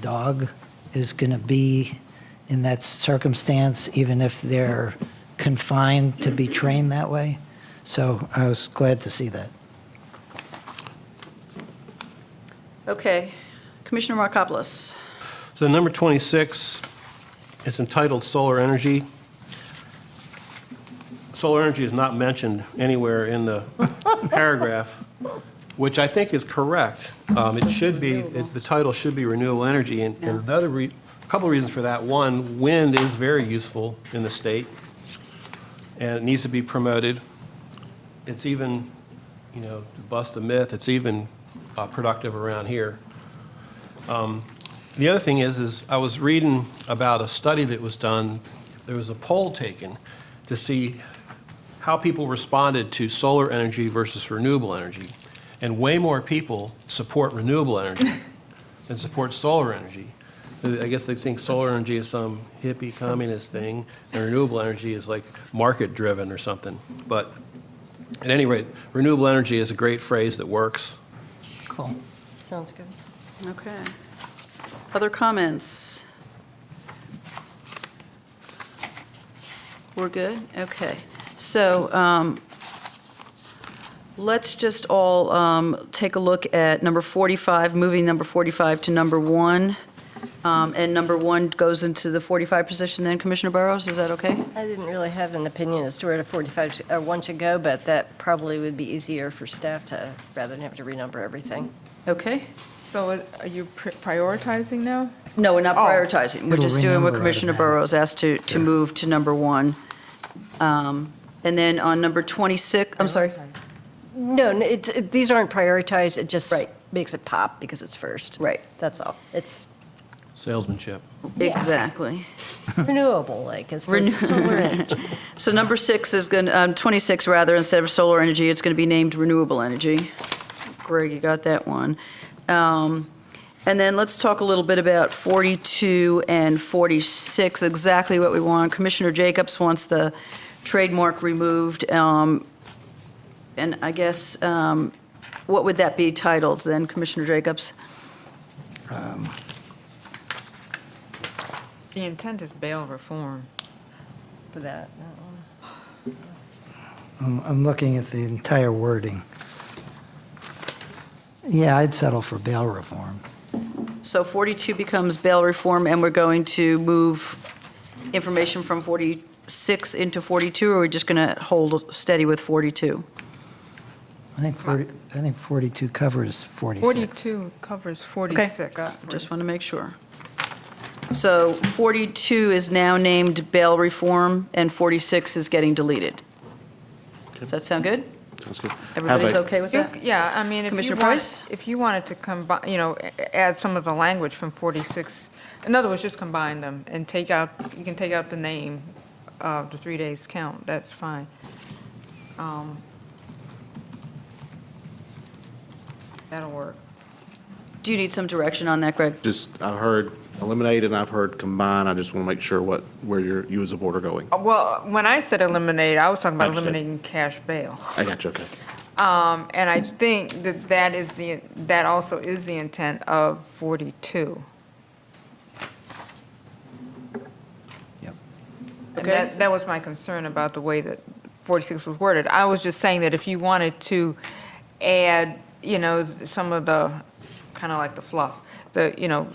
dog is going to be in that circumstance, even if they're confined to be trained that way. So I was glad to see that. Okay. Commissioner Markopoulos. So number 26, it's entitled Solar Energy. Solar energy is not mentioned anywhere in the paragraph, which I think is correct. It should be, the title should be renewable energy, and a couple of reasons for that. One, wind is very useful in the state, and it needs to be promoted. It's even, to bust a myth, it's even productive around here. The other thing is I was reading about a study that was done. There was a poll taken to see how people responded to solar energy versus renewable energy. And way more people support renewable energy than support solar energy. I guess they think solar energy is some hippie communist thing, and renewable energy is like market-driven or something. But at any rate, renewable energy is a great phrase that works. Cool. Sounds good. Okay. Other comments? We're good? Okay. So let's just all take a look at number 45, moving number 45 to number 1. And number 1 goes into the 45 position then, Commissioner Burrows, is that okay? I didn't really have an opinion as to where the 45 1 should go, but that probably would be easier for staff to, rather than have to renumber everything. Okay. So are you prioritizing now? No, we're not Oh. prioritizing. We're It'll just doing what renumber Commissioner automatic. Burrows asked to move to number 1. And then on number 26, I'm sorry? No, these aren't prioritized, it just Right. makes it pop because it's first. Right. That's all. It's Salesmanship. Exactly. renewable, like, as opposed to solar energy. So number 6 is going to, 26 rather, instead of solar energy, it's going to be named renewable energy. Greg, you got that one. And then let's talk a little bit about 42 and 46, exactly what we want. Commissioner Jacobs wants the trademark removed. And I guess, what would that be titled then, Commissioner Jacobs? The intent is bail reform. For that. I'm looking at the entire wording. Yeah, I'd settle for bail reform. So 42 becomes bail reform, and we're going to move information from 46 into 42, or are we just going to hold steady with 42? I think 42 covers 46. 42 covers 46. Okay, just want to make sure. So 42 is now named bail reform, and 46 is getting deleted. Does that sound good? Sounds good. Everybody's okay with that? Yeah, I mean, Commissioner Price? if you wanted to combine, add some of the language from 46, in other words, just combine them and you can take out the name of the 3 days count, that's fine. That'll work. Do you need some direction on that, Greg? Just, I've heard eliminate and I've heard combine. I just want to make sure where you as a board are going. Well, when I said eliminate, I was talking about Understood. eliminating cash bail. I got you, okay. And I think that also is the intent of 42. Yep. And Okay. that was my concern about the way that 46 was worded. I was just saying that if you wanted to add, some of the, kind of like the fluff,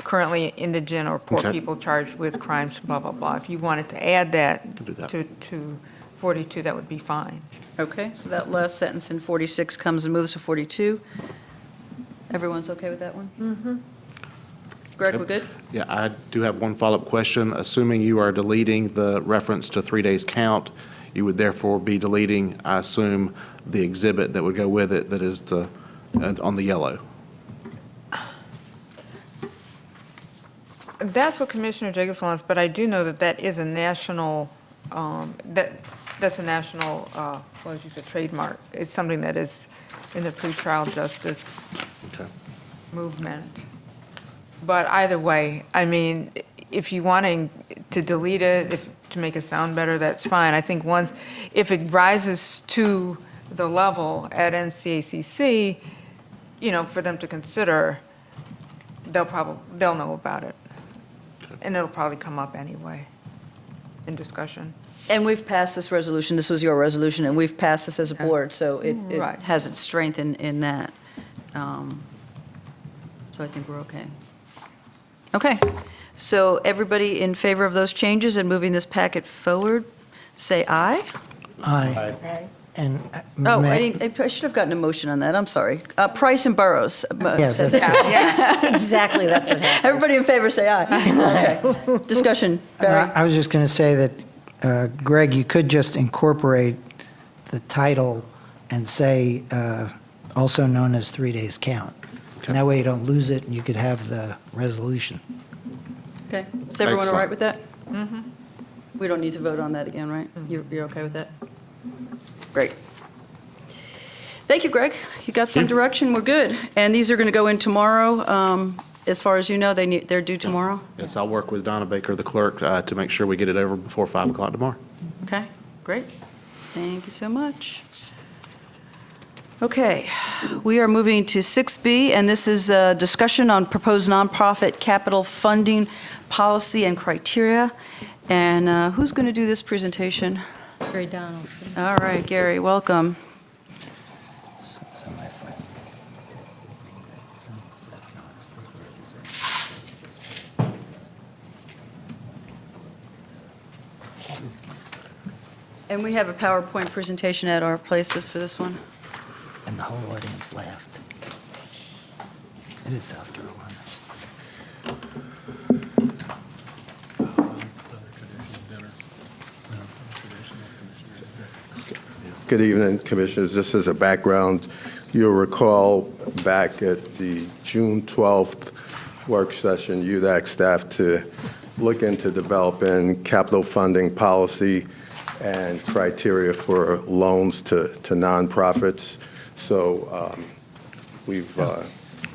currently indigent or poor Okay. people charged with crimes, blah, blah, blah. If you wanted to add that Can do that. to 42, that would be fine. Okay, so that last sentence in 46 comes and moves to 42. Everyone's okay with that one? Mm-hmm. Greg, we're good? Yeah, I do have one follow-up question. Assuming you are deleting the reference to 3 days count, You would therefore be deleting, I assume, the exhibit that would go with it that is on the yellow. That's what Commissioner Jacobs wants, but I do know that that is a national, that's a national, what did you say, trademark. It's something that is in the pretrial justice movement. But either way, I mean, if you wanting to delete it, to make it sound better, that's fine. I think if it rises to the level at NCACC, for them to consider, they'll know about it. And it'll probably come up anyway in discussion. And we've passed this resolution, this was your resolution, and we've passed this as a board, so it Right. has its strength in that. So I think we're okay. Okay, so everybody in favor of those changes and moving this packet forward, say aye. Aye. And Oh, may- I should have gotten a motion on that, I'm sorry. Price and Burrows. Yes, says- that's- Exactly, that's what happened. Everybody in favor, say aye. Okay, discussion, Barry. I was just going to say that, Greg, you could just incorporate the title and say, also known as 3 days count. And that way you don't lose it, and you could have the resolution. Okay, is everyone all Excellent. right with that? Mm-hmm. We don't need to vote on that again, right? You're okay with that? Great. Thank you, Greg. You got some direction, we're good. And these are going to go in tomorrow. As far as you know, they're due tomorrow? Yes, I'll work with Donna Baker, the clerk, to make sure we get it over before 5 o'clock tomorrow. Okay, great. Thank you so much. Okay, we are moving to 6B, and this is a discussion on proposed nonprofit capital funding policy and criteria. And who's going to do this presentation? Gary Donaldson. All right, Gary, welcome. And we have a PowerPoint presentation at our places for this one. And the whole audience laughed. It is South Carolina. Good evening, Commissioners. Just as a background, you'll recall back at the June 12th work session, you'd asked staff to look into developing capital funding policy and criteria for loans to nonprofits. So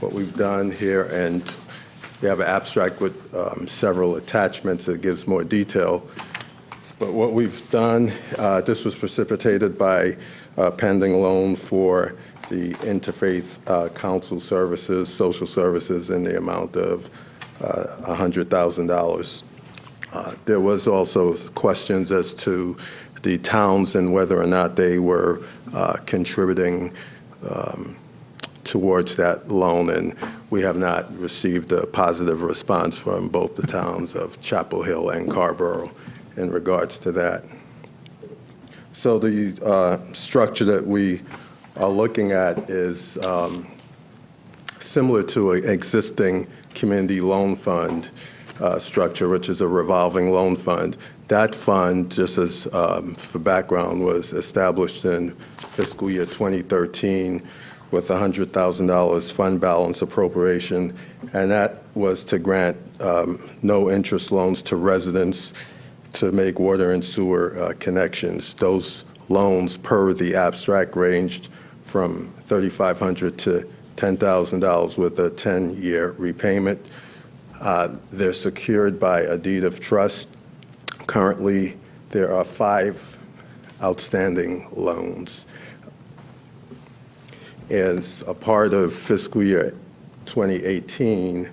what we've done here, and we have an abstract with several attachments that gives more detail. But what we've done, this was precipitated by a pending loan for the Interfaith Council Services, Social Services, in the amount of $100,000. There was also questions as to the towns and whether or not they were contributing towards that loan, and we have not received a positive response from both the towns of Chapel Hill and Carrboro in regards to that. So the structure that we are looking at is similar to an existing community loan fund structure, which is a revolving loan fund. That fund, just as for background, was established in fiscal year 2013 with $100,000 fund balance appropriation, and that was to grant no interest loans to residents to make water and sewer connections. Those loans, per the abstract, ranged from $3,500 to $10,000 with a 10-year repayment. They're secured by a deed of trust. Currently, there are 5 outstanding loans. As a part of fiscal year 2018,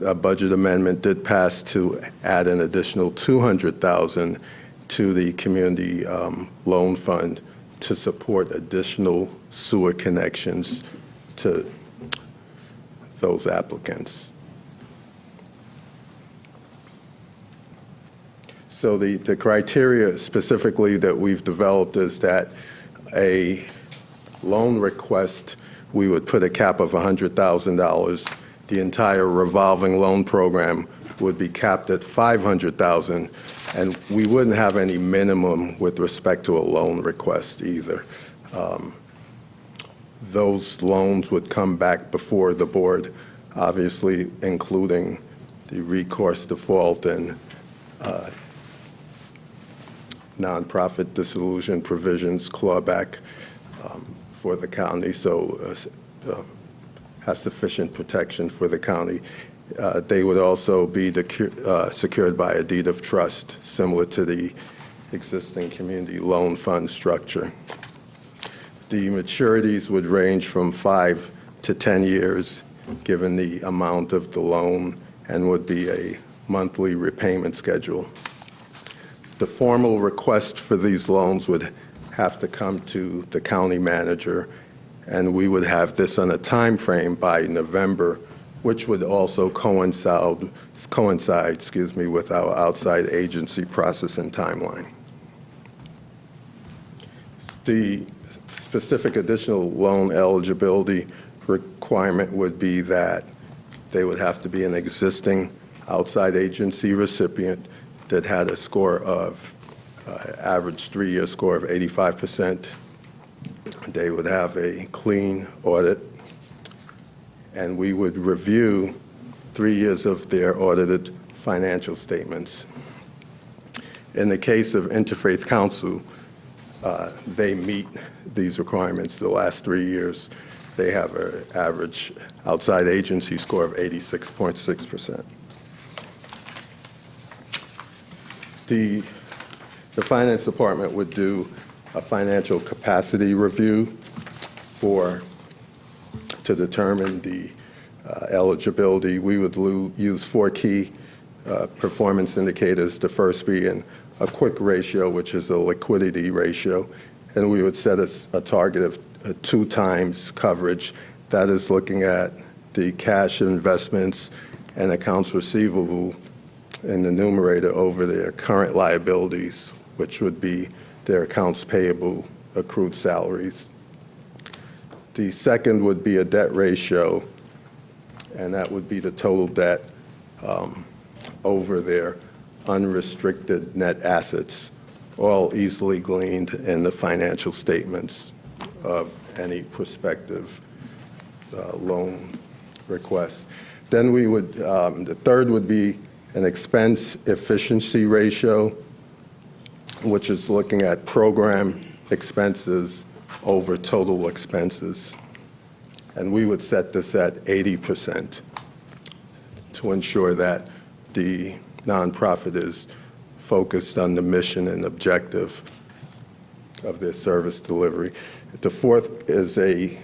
a budget amendment did pass to add an additional $200,000 to the community loan fund to support additional sewer connections to those applicants. So the criteria specifically that we've developed is that a loan request, we would put a cap of $100,000. The entire revolving loan program would be capped at $500,000, and we wouldn't have any minimum with respect to a loan request either. Those loans would come back before the board, obviously including the recourse default and nonprofit dissolution provisions clawback for the county, so have sufficient protection for the county. They would also be secured by a deed of trust, similar to the existing community loan fund structure. The maturities would range from 5 to 10 years, given the amount of the loan, and would be a monthly repayment schedule. The formal request for these loans would have to come to the county manager, and we would have this on a time frame by November, which would also coincide, with our outside agency processing timeline. The specific additional loan eligibility requirement would be that they would have to be an existing outside agency recipient that had a score of, average 3-year score of 85%. They would have a clean audit, and we would review 3 years of their audited financial statements. In the case of Interfaith Council, they meet these requirements the last 3 years. They have an average outside agency score of 86.6%. The Finance Department would do a financial capacity review to determine the eligibility. We would use 4 key performance indicators, the first being a quick ratio, which is a liquidity ratio, and we would set a target of 2 times coverage. That is looking at the cash investments and accounts receivable in the numerator over their current liabilities, which would be their accounts payable, accrued salaries. The second would be a debt ratio, and that would be the total debt over their unrestricted net assets, all easily gleaned in the financial statements of any prospective loan request. Then we would, the third would be an expense efficiency ratio, which is looking at program expenses over total expenses. And we would set this at 80% to ensure that the nonprofit is focused on the mission and objective of their service delivery. The fourth is a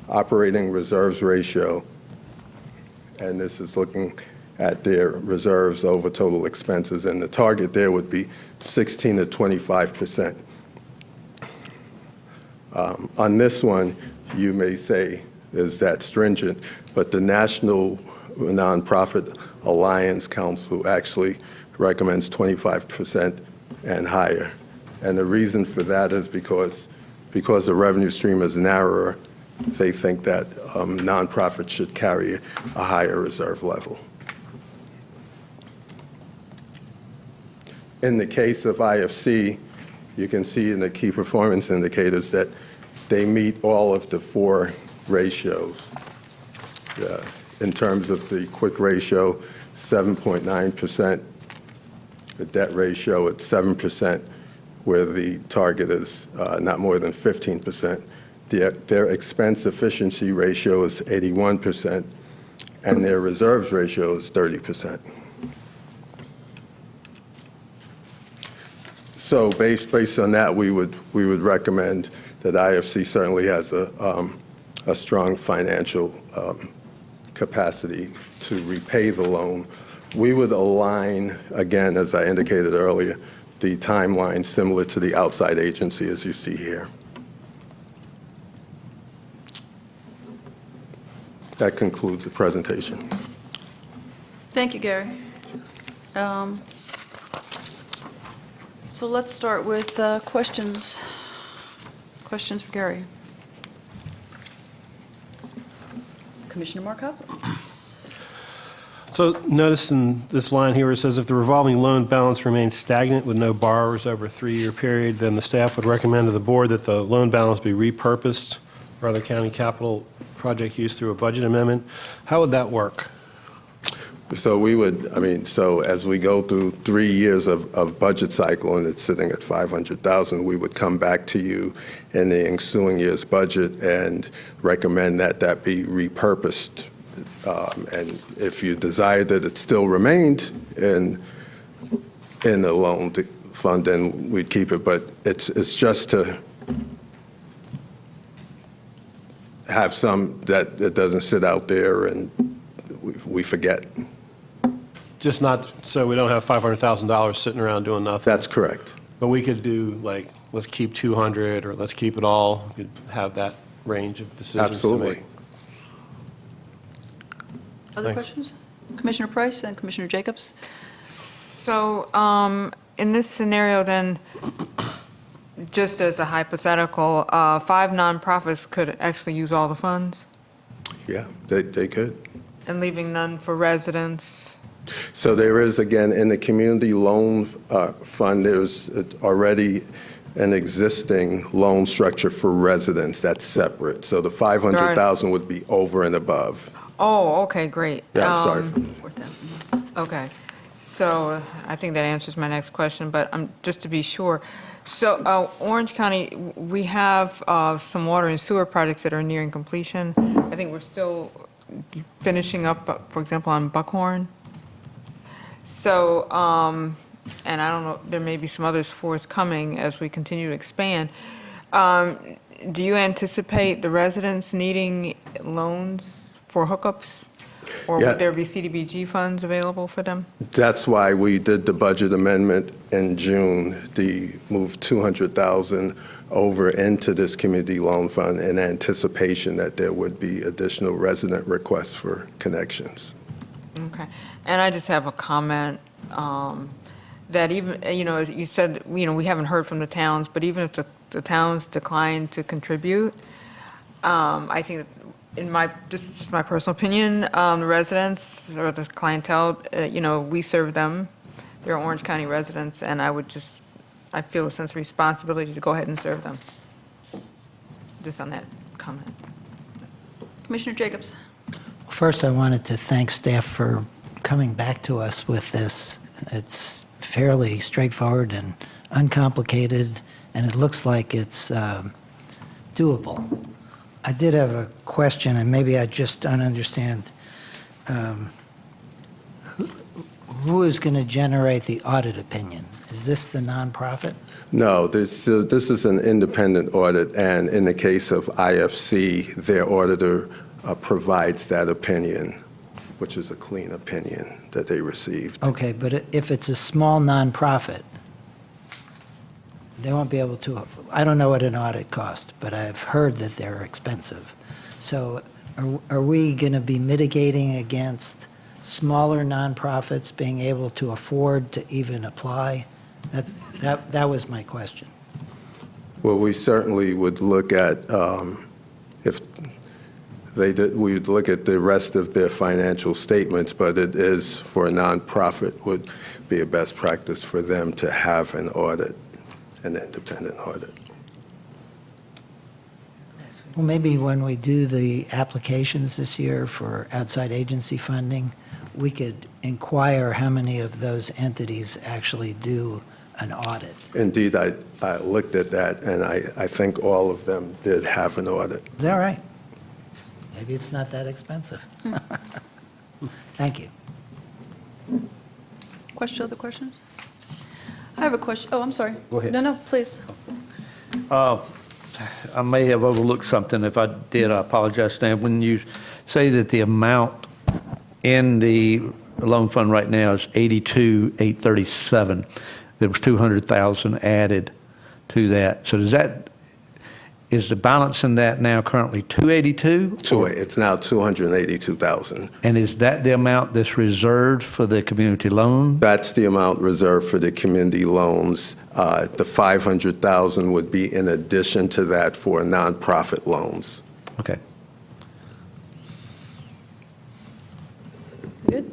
operating reserves ratio, and this is looking at their reserves over total expenses, and the target there would be 16 to 25%. On this one, you may say, is that stringent? But the National Nonprofit Alliance Council actually recommends 25% and higher. And the reason for that is because the revenue stream is narrower, they think that nonprofits should carry a higher reserve level. In the case of IFC, you can see in the key performance indicators that they meet all of the 4 ratios. In terms of the quick ratio, 7.9%, the debt ratio at 7%, where the target is not more than 15%. Their expense efficiency ratio is 81%, and their reserves ratio is 30%. So based on that, we would recommend that IFC certainly has a strong financial capacity to repay the loan. We would align, again, as I indicated earlier, the timeline similar to the outside agency as you see here. That concludes the presentation. Thank you, Gary. So let's start with questions. Questions for Gary. Commissioner Markov? So notice in this line here where it says, if the revolving loan balance remains stagnant with no borrowers over a 3-year period, then the staff would recommend to the board that the loan balance be repurposed for other county capital project use through a budget amendment. How would that work? So so as we go through 3 years of budget cycle and it's sitting at 500,000, we would come back to you in the ensuing year's budget and recommend that that be repurposed. And if you desire that it still remained in the loan fund, then we'd keep it. But it's just to have some that it doesn't sit out there and we forget. Just not, so we don't have $500,000 sitting around doing nothing? That's correct. But we could do, like, let's keep 200, or let's keep it all. We could have that range of decisions Absolutely. to make. Other Thanks. questions? Commissioner Price and Commissioner Jacobs? So in this scenario, then, just as a hypothetical, 5 nonprofits could actually use all the funds Yeah, they could. and leaving none for residents. So there is, again, in the community loan fund, there's already an existing loan structure for residents that's separate. So the 500,000 would be over and above. Oh, okay, great. Yeah, I'm sorry. 4,000. Okay, so I think that answers my next question, but just to be sure. So Orange County, we have some water and sewer projects that are nearing completion. I think we're still finishing up, for example, on Buckhorn. So, and I don't know, there may be some others forthcoming as we continue to expand. Do you anticipate the residents needing loans for hookups? Or Yeah. would there be CDBG funds available for them? That's why we did the budget amendment in June, to move 200,000 over into this community loan fund in anticipation that there would be additional resident requests for connections. Okay, and I just have a comment that even, as you said, we haven't heard from the towns, but even if the towns decline to contribute, I think that this is just my personal opinion, the residents or the clientele, we serve them. They're Orange County residents, and I feel a sense of responsibility to go ahead and serve them. Just on that comment. Commissioner Jacobs? First, I wanted to thank staff for coming back to us with this. It's fairly straightforward and uncomplicated, and it looks like it's doable. I did have a question, and maybe I just don't understand. Who is going to generate the audit opinion? Is this the nonprofit? No, this is an independent audit, and in the case of IFC, their auditor provides that opinion, which is a clean opinion that they received. Okay, but if it's a small nonprofit, they won't be able to, I don't know what an audit costs, but I've heard that they're expensive. So are we going to be mitigating against smaller nonprofits being able to afford to even apply? That was my question. Well, we certainly would look at, if they did, we would look at the rest of their financial statements, but it is, for a nonprofit, would be a best practice for them to have an audit, an independent audit. Well, maybe when we do the applications this year for outside agency funding, we could inquire how many of those entities actually do an audit. Indeed, I looked at that, and I think all of them did have an audit. Is that right? Maybe it's not that expensive. Thank you. Other questions? I have a question. Oh, I'm sorry. Go ahead. No, please. I may have overlooked something. If I did, I apologize, Stan. When you say that the amount in the loan fund right now is 82,837, there was 200,000 added to that. So is the balance in that now currently 282? It's now 282,000. And is that the amount that's reserved for the community loan? That's the amount reserved for the community loans. The 500,000 would be in addition to that for nonprofit loans. Okay. Good.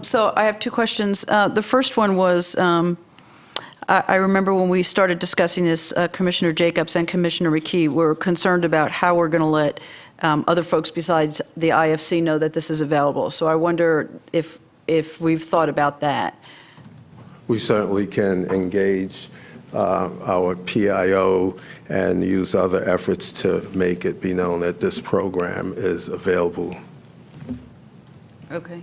So I have two questions. The first one was, I remember when we started discussing this, Commissioner Jacobs and Commissioner McKee were concerned about how we're going to let other folks besides the IFC know that this is available. So I wonder if we've thought about that. We certainly can engage our PIO and use other efforts to make it be known that this program is available. Okay.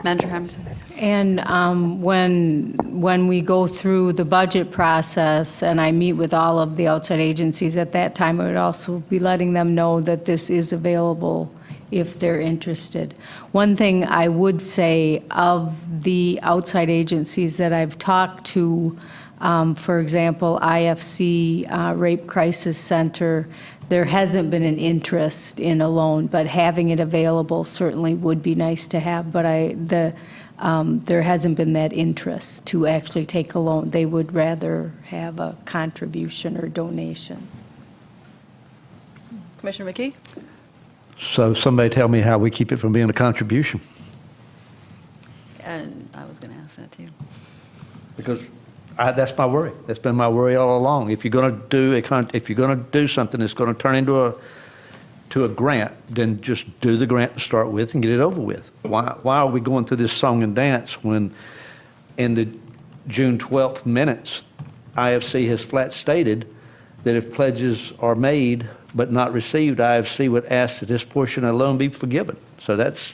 Manager Hamilton? And when we go through the budget process and I meet with all of the outside agencies at that time, I would also be letting them know that this is available if they're interested. One thing I would say of the outside agencies that I've talked to, for example, IFC, Rape Crisis Center, there hasn't been an interest in a loan, but having it available certainly would be nice to have. But there hasn't been that interest to actually take a loan. They would rather have a contribution or donation. Commissioner McKee? So somebody tell me how we keep it from being a contribution. And I was going to ask that too. Because that's my worry. That's been my worry all along. If you're going to do something that's going to turn into a grant, then just do the grant to start with and get it over with. Why are we going through this song and dance when in the June 12th minutes, IFC has flat stated that if pledges are made but not received, IFC would ask that this portion of the loan be forgiven. So that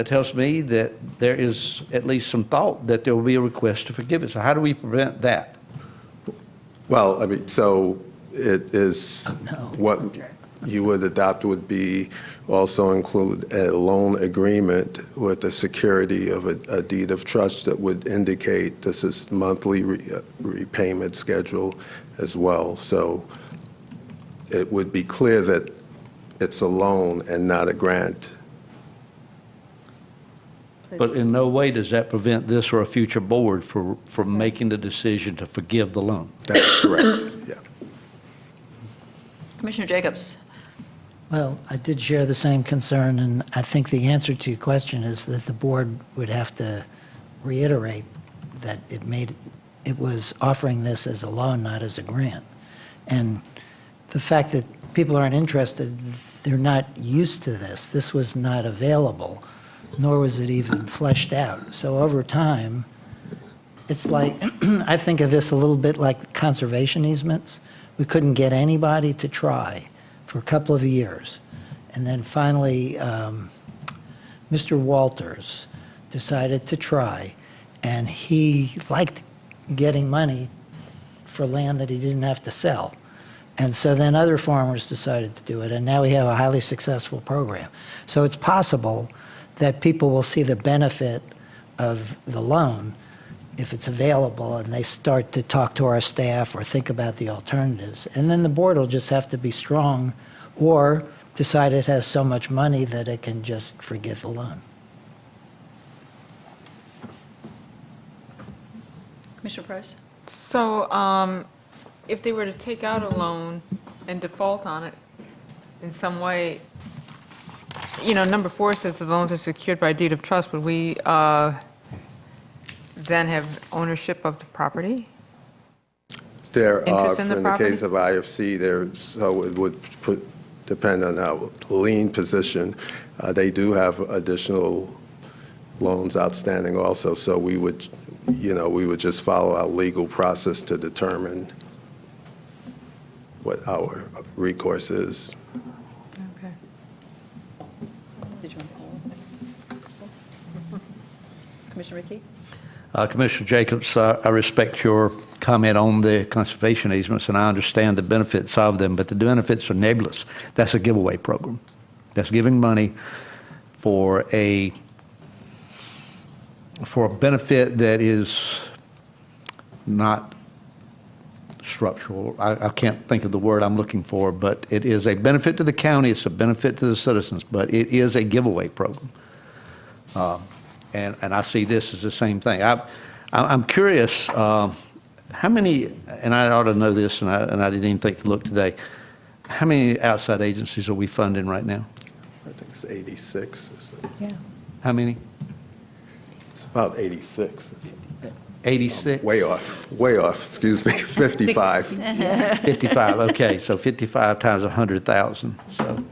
tells me that there is at least some thought that there will be a request to forgive it. So how do we prevent that? Well, I mean, so it is what you would adopt would be also include a loan agreement with the security of a deed of trust that would indicate this is monthly repayment schedule as well. So it would be clear that it's a loan and not a grant. But in no way does that prevent this or a future board from making the decision to forgive the loan. That's correct, yeah. Commissioner Jacobs? Well, I did share the same concern, and I think the answer to your question is that the board would have to reiterate that it was offering this as a loan, not as a grant. And the fact that people aren't interested, they're not used to this. This was not available, nor was it even fleshed out. So over time, it's like, I think of this a little bit like conservation easements. We couldn't get anybody to try for a couple of years. And then finally, Mr. Walters decided to try, and he liked getting money for land that he didn't have to sell. And so then other farmers decided to do it, and now we have a highly successful program. So it's possible that people will see the benefit of the loan if it's available, and they start to talk to our staff or think about the alternatives. And then the board will just have to be strong or decide it has so much money that it can just forgive the loan. Commissioner Price? So if they were to take out a loan and default on it in some way, number 4 says the loans are secured by deed of trust. Would we then have ownership of the property? There are, Interest in the in the property? case of IFC, so it would depend on our lien position. They do have additional loans outstanding also, so we would just follow our legal process to determine what our recourse is. Okay. Did you want to Commissioner McKee? Commissioner Jacobs, I respect your comment on the conservation easements, and I understand the benefits of them, but the benefits are nebulous. That's a giveaway program. That's giving money for a benefit that is not structural. I can't think of the word I'm looking for, but it is a benefit to the county, it's a benefit to the citizens, but it is a giveaway program. And I see this as the same thing. I'm curious, how many, and I ought to know this, and I didn't even think to look today, how many outside agencies are we funding right now? I think it's 86. Yeah. How many? It's about 86. 86? Way off, excuse me, 55. 55, okay, so 55 times 100,000, so.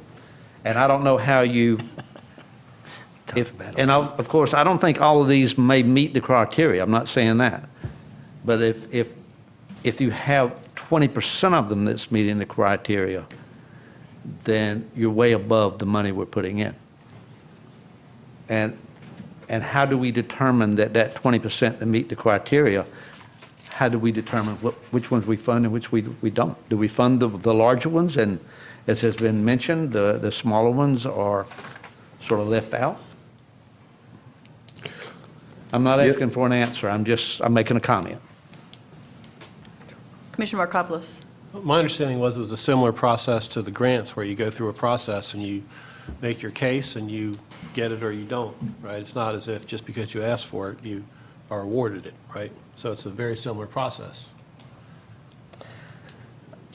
And I don't know how you, of course, I don't think all of these may meet the criteria, I'm not saying that. But if you have 20% of them that's meeting the criteria, then you're way above the money we're putting in. And how do we determine that 20% that meet the criteria, how do we determine which ones we fund and which we don't? Do we fund the larger ones, and as has been mentioned, the smaller ones are sort of left out? I'm not asking for an answer, I'm making a comment. Commissioner Markopoulos. My understanding was it was a similar process to the grants, where you go through a process and you make your case and you get it or you don't, right? It's not as if just because you ask for it, you are awarded it, right? So it's a very similar process.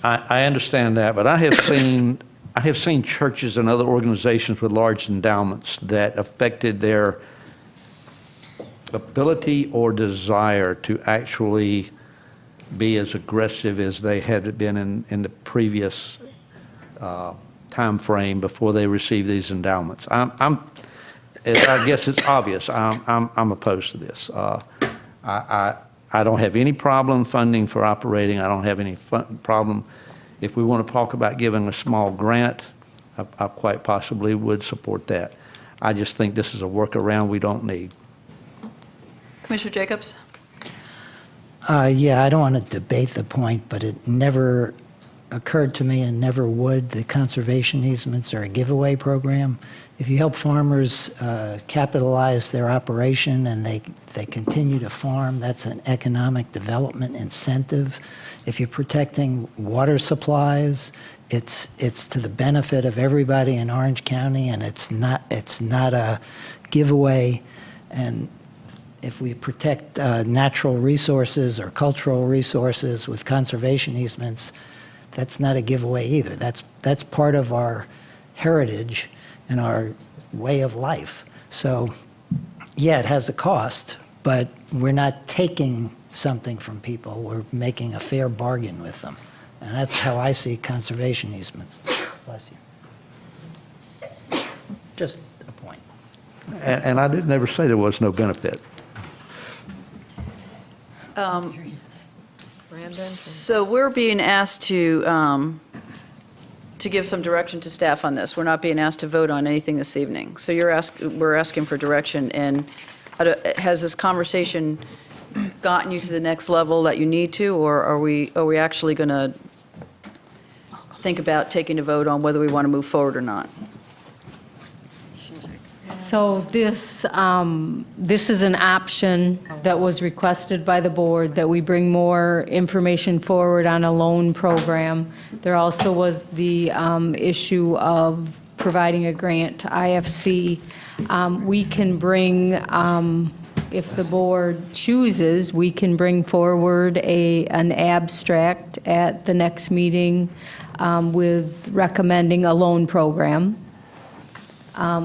I understand that, but I have seen churches and other organizations with large endowments that affected their ability or desire to actually be as aggressive as they had been in the previous time frame before they received these endowments. I guess it's obvious. I'm opposed to this. I don't have any problem funding for operating. I don't have any problem. If we want to talk about giving a small grant, I quite possibly would support that. I just think this is a workaround we don't need. Commissioner Jacobs? Yeah, I don't want to debate the point, but it never occurred to me, and never would, that conservation easements are a giveaway program. If you help farmers capitalize their operation and they continue to farm, that's an economic development incentive. If you're protecting water supplies, it's to the benefit of everybody in Orange County, and it's not a giveaway. And if we protect natural resources or cultural resources with conservation easements, that's not a giveaway either. That's part of our heritage and our way of life. So, yeah, it has a cost, but we're not taking something from people. We're making a fair bargain with them. And that's how I see conservation easements. Bless you. Just a point. And I didn't ever say there was no benefit. So we're being asked to give some direction to staff on this. We're not being asked to vote on anything this evening. So we're asking for direction, and has this conversation gotten you to the next level that you need to, or are we actually going to think about taking a vote on whether we want to move forward or not? So this is an option that was requested by the board, that we bring more information forward on a loan program. There also was the issue of providing a grant to IFC. We can bring, if the board chooses, we can bring forward an abstract at the next meeting with recommending a loan program.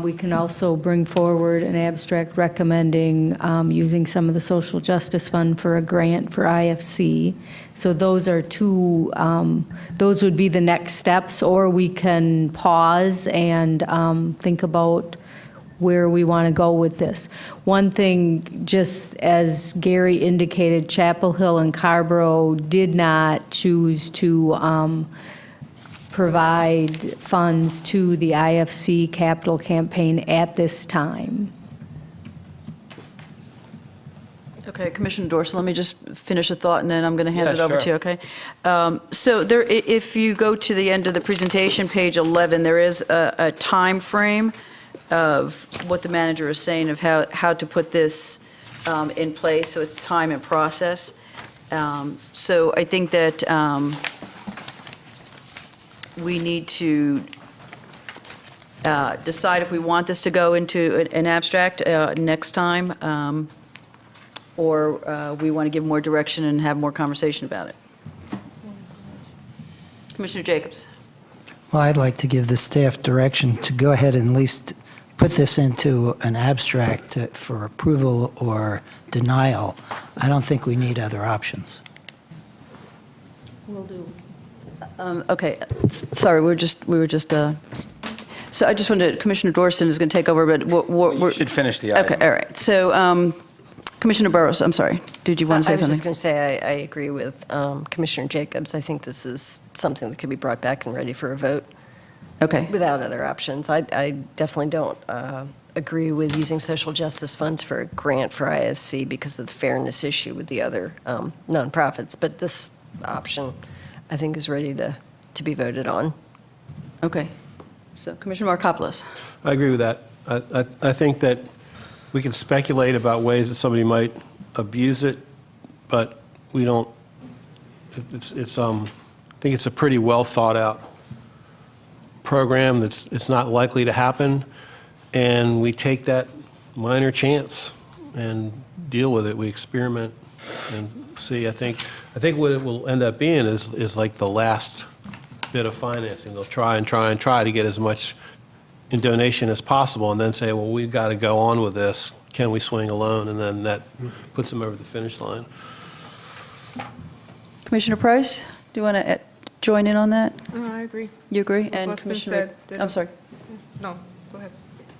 We can also bring forward an abstract recommending using some of the social justice fund for a grant for IFC. So those are two, those would be the next steps, or we can pause and think about where we want to go with this. One thing, just as Gary indicated, Chapel Hill and Carborough did not choose to provide funds to the IFC capital campaign at this time. Okay, Commissioner Dorsey, let me just finish a thought, and then I'm going to hand it over to you, sure. okay? So there, if you go to the end of the presentation, page 11, there is a time frame of what the manager is saying of how to put this in place, so it's time and process. So I think that we need to decide if we want this to go into an abstract next time, or we want to give more direction and have more conversation about it. Commissioner Jacobs. Well, I'd like to give the staff direction to go ahead and at least put this into an abstract for approval or denial, I don't think we need other options. Will do. Okay, sorry, we were just, so I just wanted, Commissioner Dorson is going to take over, but You should finish the item. Okay, all right. So Commissioner Burrows, I'm sorry, did you want to say I was something? just going to say, I agree with Commissioner Jacobs. I think this is something that could be brought back and ready for a vote Okay, without other options. I definitely don't agree with using social justice funds for a grant for IFC because of the fairness issue with the other nonprofits. But this option, I think, is ready to be voted on. okay. So Commissioner Markopoulos. I agree with that. I think that we can speculate about ways that somebody might abuse it, but we don't, I think it's a pretty well thought out program it's not likely to happen, and we take that minor chance and deal with it. We experiment and see. I think what it will end up being is like the last bit of financing. They'll try to get as much in donation as possible, and then say, well, we've got to go on with this. Can we swing a loan? And then that puts them over the finish line. Commissioner Price, do you want to join in on that? No, I agree. You agree? With And what's been Commissioner, said. I'm sorry, No, go ahead.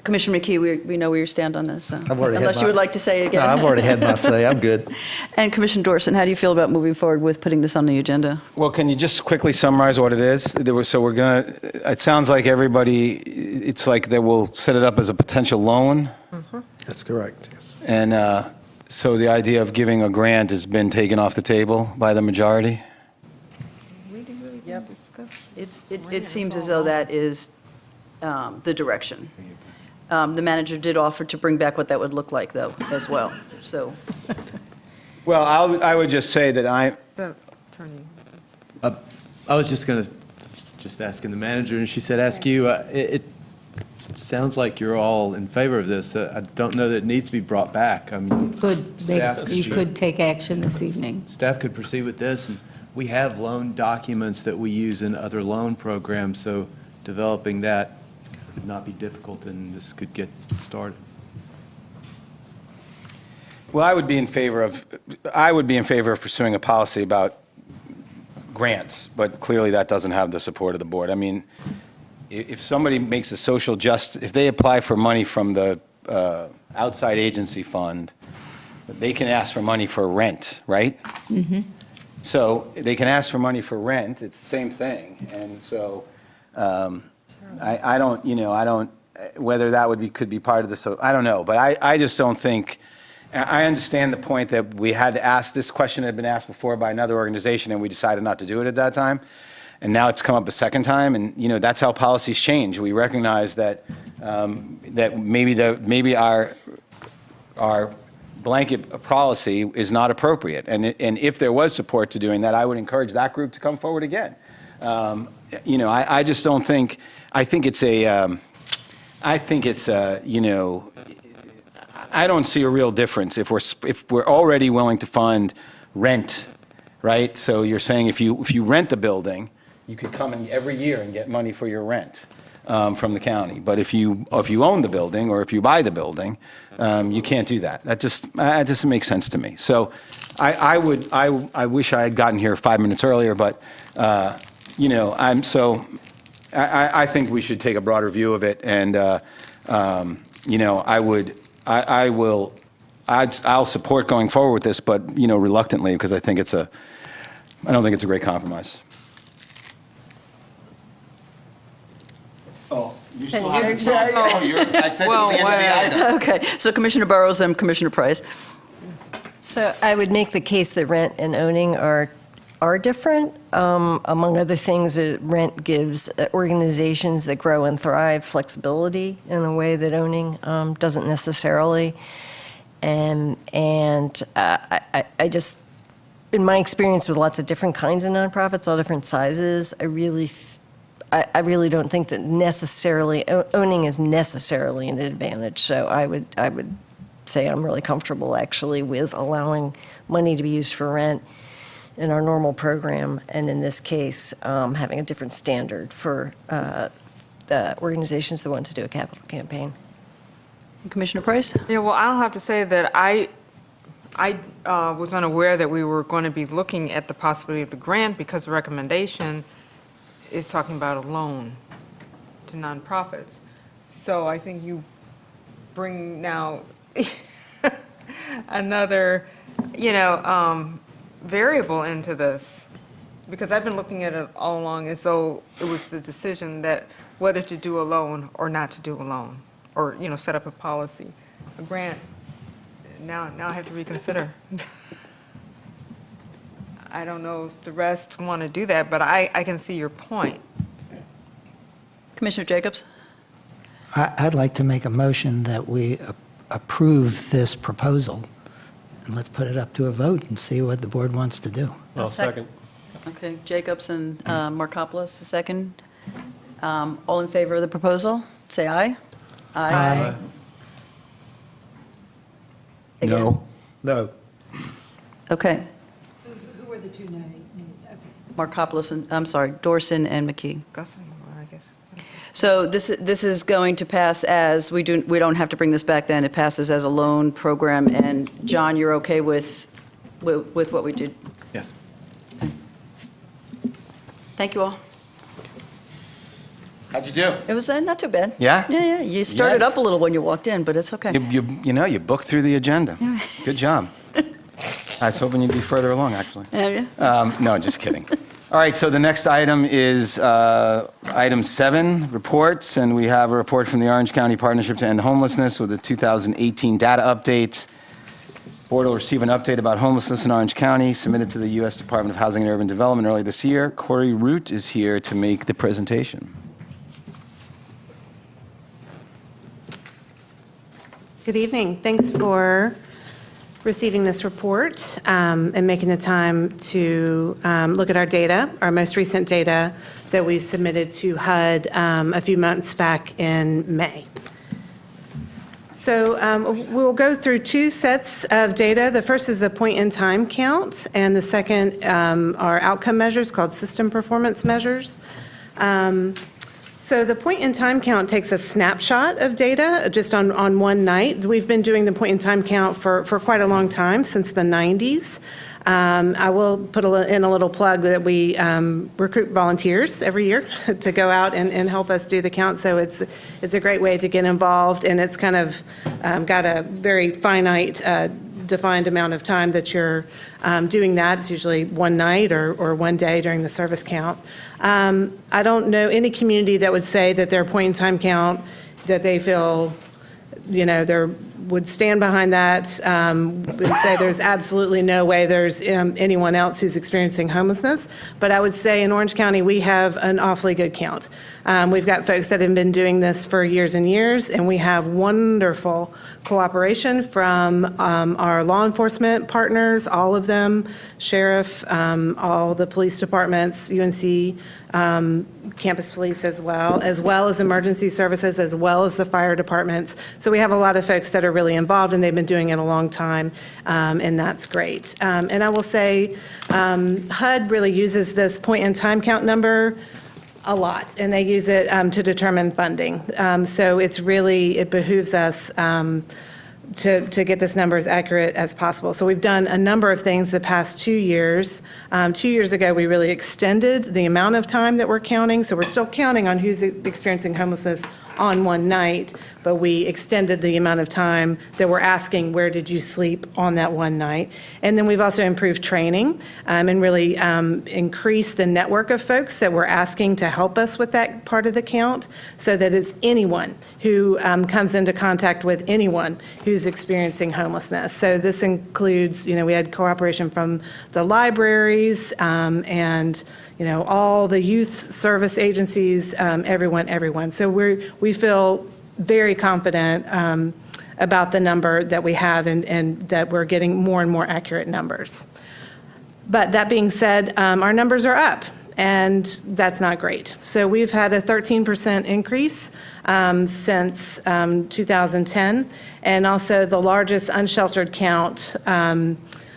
Commissioner McKee, we know where you stand on this, so. I've already had Unless you my- would like to say it again. No, I've already had my say. I'm good. And Commissioner Dorson, how do you feel about moving forward with putting this on the agenda? Well, can you just quickly summarize what it is? So we're going to, it sounds like everybody, it's like they will set it up as a potential loan. That's correct, yes. And so the idea of giving a grant has been taken off the table by the majority? It seems as though that is the direction. The manager did offer to bring back what that would look like, though, as well, so. Well, I would just say that The attorney. I was just going to, just asking the manager, and she said, ask you, it sounds like you're all in favor of this. I don't know that it needs to be brought back. I mean, You could take action this evening. staff could proceed with this, and we have loan documents that we use in other loan programs, so developing that would not be difficult, and this could get started. Well, I would be in favor of pursuing a policy about grants, but clearly that doesn't have the support of the board. I mean, if somebody makes a social justice, if they apply for money from the outside agency fund, they can ask for money for rent, right? Mm-hmm. So they can ask for money for rent. It's the same thing, and so I don't, whether that could be part of the, so I don't know, but I just don't think. I understand the point that we had to ask, this question had been asked before by another organization, and we decided not to do it at that time. And now it's come up a second time, and that's how policies change. We recognize that that maybe our blanket policy is not appropriate. And if there was support to doing that, I would encourage that group to come forward again. I just don't think. I think it's I don't see a real difference if we're already willing to fund rent, right? So you're saying if you rent the building, you could come in every year and get money for your rent from the county. But if you own the building or if you buy the building, you can't do that. That doesn't make sense to me. So I wish I had gotten here 5 minutes earlier, but I think we should take a broader view of it, and I'll support going forward with this, but reluctantly, because I don't think it's a great compromise. Oh, you still have I said Well, to the end of the item. Okay, so Commissioner Burrows and Commissioner Price. So I would make the case that rent and owning are different. Among other things, rent gives organizations that grow and thrive flexibility in a way that owning doesn't necessarily. And I just, in my experience with lots of different kinds of nonprofits, all different sizes, I really don't think that necessarily owning is necessarily an advantage. So I would say I'm really comfortable actually with allowing money to be used for rent in our normal program, and in this case, having a different standard for the organizations that want to do a capital campaign. Commissioner Price? Yeah, well, I'll have to say that I was unaware that we were going to be looking at the possibility of the grant because the recommendation is talking about a loan to nonprofits. So I think you bring now another, variable into this. Because I've been looking at it all along as though it was the decision that whether to do a loan or not to do a loan, or, set up a policy. A grant, now I have to reconsider. I don't know if the rest want to do that, but I can see your point. Commissioner Jacobs? I'd like to make a motion that we approve this proposal, and let's put it up to a vote and see what the board wants to do. I'll second. Okay, Jacobs and Markopoulos, the second. All in favor of the proposal, say aye. Aye. Again? No. Okay, Who were the two nays? Okay. Markopoulos and, I'm sorry, Dorson and McKee. Gus, I guess. So this is going to pass as, we don't have to bring this back then, it passes as a loan program, and John, you're okay with what we did? Yes. Thank you all. How'd you do? It was not too bad. Yeah? Yeah, you started Yeah. up a little when you walked in, but it's okay. You booked through the agenda. Good job. I was hoping you'd be further along, actually. Yeah. No, just kidding. All right, so the next item is item 7, reports, and we have a report from the Orange County Partnership to End Homelessness with a 2018 data update. Board will receive an update about homelessness in Orange County submitted to the U.S. Department of Housing and Urban Development early this year. Corey Root is here to make the presentation. Good evening. Thanks for receiving this report and making the time to look at our data, our most recent data that we submitted to HUD a few months back in May. So we'll go through 2 sets of data. The first is the point-in-time count, and the second are outcome measures called system performance measures. So the point-in-time count takes a snapshot of data just on one night. We've been doing the point-in-time count for quite a long time, since the 90s. I will put in a little plug that we recruit volunteers every year to go out and help us do the count. So it's a great way to get involved, and it's kind of got a very finite defined amount of time that you're doing that. It's usually one night or one day during the service count. I don't know any community that would say that their point-in-time count, that they feel, they would stand behind that, and say there's absolutely no way there's anyone else who's experiencing homelessness. But I would say in Orange County, we have an awfully good count. We've got folks that have been doing this for years and years, and we have wonderful cooperation from our law enforcement partners, all of them, sheriff, all the police departments, UNC, campus police as well as emergency services, as well as the fire departments. So we have a lot of folks that are really involved, and they've been doing it a long time, and that's great. And I will say HUD really uses this point-in-time count number a lot, and they use it to determine funding. So it behooves us to get this number as accurate as possible. So we've done a number of things the past 2 years. 2 years ago, we really extended the amount of time that we're counting. So we're still counting on who's experiencing homelessness on one night, but we extended the amount of time that we're asking, where did you sleep on that one night? And then we've also improved training and really increased the network of folks that we're asking to help us with that part of the count, so that it's anyone who comes into contact with anyone who's experiencing homelessness. So this includes, we had cooperation from the libraries and all the youth service agencies, everyone. So we feel very confident about the number that we have, and that we're getting more and more accurate numbers. But that being said, our numbers are up, and that's not great. So we've had a 13% increase since 2010, and also the largest unsheltered count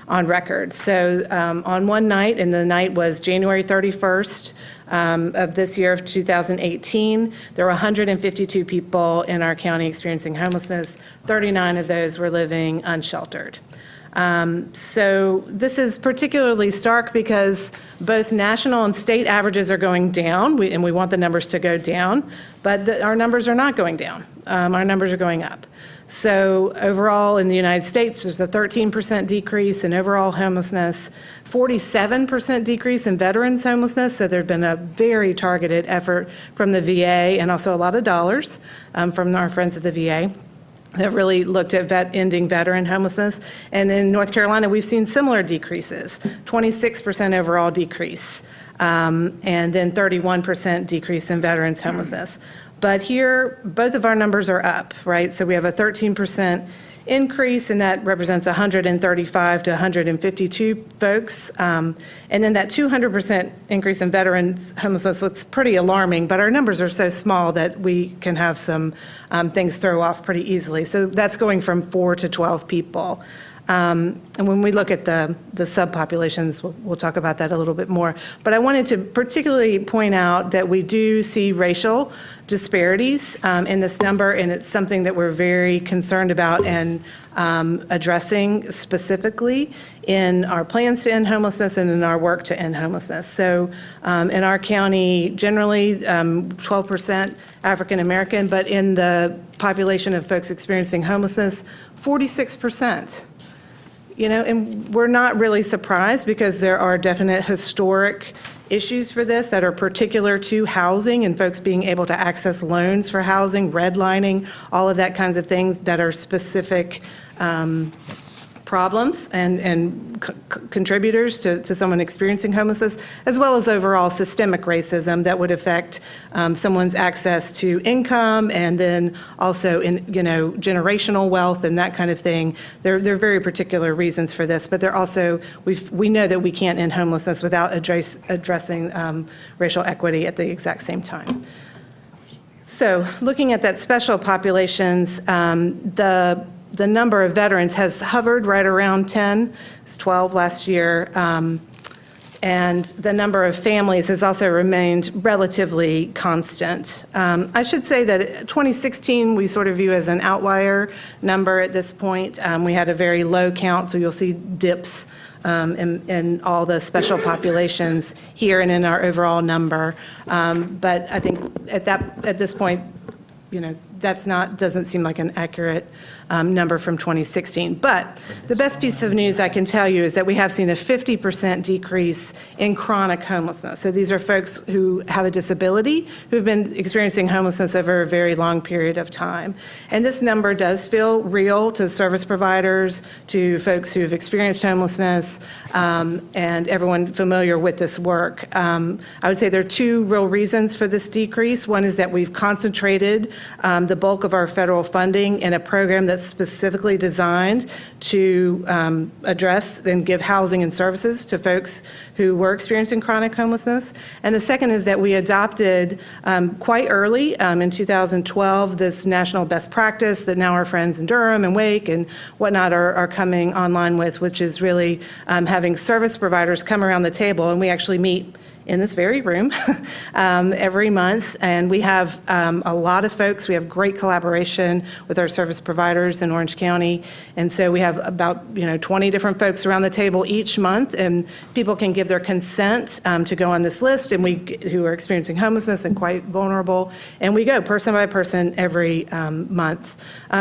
on record. So on one night, and the night was January 31st of this year of 2018, there were 152 people in our county experiencing homelessness. 39 of those were living unsheltered. So this is particularly stark because both national and state averages are going down, and we want the numbers to go down, but our numbers are not going down. Our numbers are going up. So overall in the United States, there's a 13% decrease in overall homelessness, 47% decrease in veterans homelessness. So there's been a very targeted effort from the VA and also a lot of dollars from our friends at the VA that really looked at ending veteran homelessness. And in North Carolina, we've seen similar decreases, 26% overall decrease, and then 31% decrease in veterans homelessness. But here, both of our numbers are up, right? So we have a 13% increase, and that represents 135 to 152 folks. And then that 200% increase in veterans homelessness looks pretty alarming, but our numbers are so small that we can have some things throw off pretty easily. So that's going from 4 to 12 people. And when we look at the subpopulations, we'll talk about that a little bit more. But I wanted to particularly point out that we do see racial disparities in this number, and it's something that we're very concerned about and addressing specifically in our plans to end homelessness and in our work to end homelessness. So in our county, generally 12% African American, but in the population of folks experiencing homelessness, 46%. You know, and we're not really surprised because there are definite historic issues for this that are particular to housing and folks being able to access loans for housing, redlining, all of that kinds of things that are specific problems and contributors to someone experiencing homelessness, as well as overall systemic racism that would affect someone's access to income and then also in, you know, generational wealth and that kind of thing. There are very particular reasons for this, but they're also, we know that we can't end homelessness without addressing racial equity at the exact same time. So looking at that special populations, the number of veterans has hovered right around 10. It's 12 last year. And the number of families has also remained relatively constant. I should say that 2016 we sort of view as an outlier number at this point. We had a very low count, so you'll see dips in all the special populations here and in our overall number. But I think at this point, you know, doesn't seem like an accurate number from 2016. But the best piece of news I can tell you is that we have seen a 50% decrease in chronic homelessness. So these are folks who have a disability who've been experiencing homelessness over a very long period of time. And this number does feel real to service providers, to folks who've experienced homelessness, and everyone familiar with this work. I would say there are two real reasons for this decrease. One is that we've concentrated the bulk of our federal funding in a program that's specifically designed to address and give housing and services to folks who were experiencing chronic homelessness. And the second is that we adopted quite early in 2012 this national best practice that now our friends in Durham and Wake and whatnot are coming online with, which is really having service providers come around the table, and we actually meet in this very room every month. And we have a lot of folks. We have great collaboration with our service providers in Orange County. And so we have about 20 different folks around the table each month, and people can give their consent to go on this list, and who are experiencing homelessness and quite vulnerable. And we go person by person every month.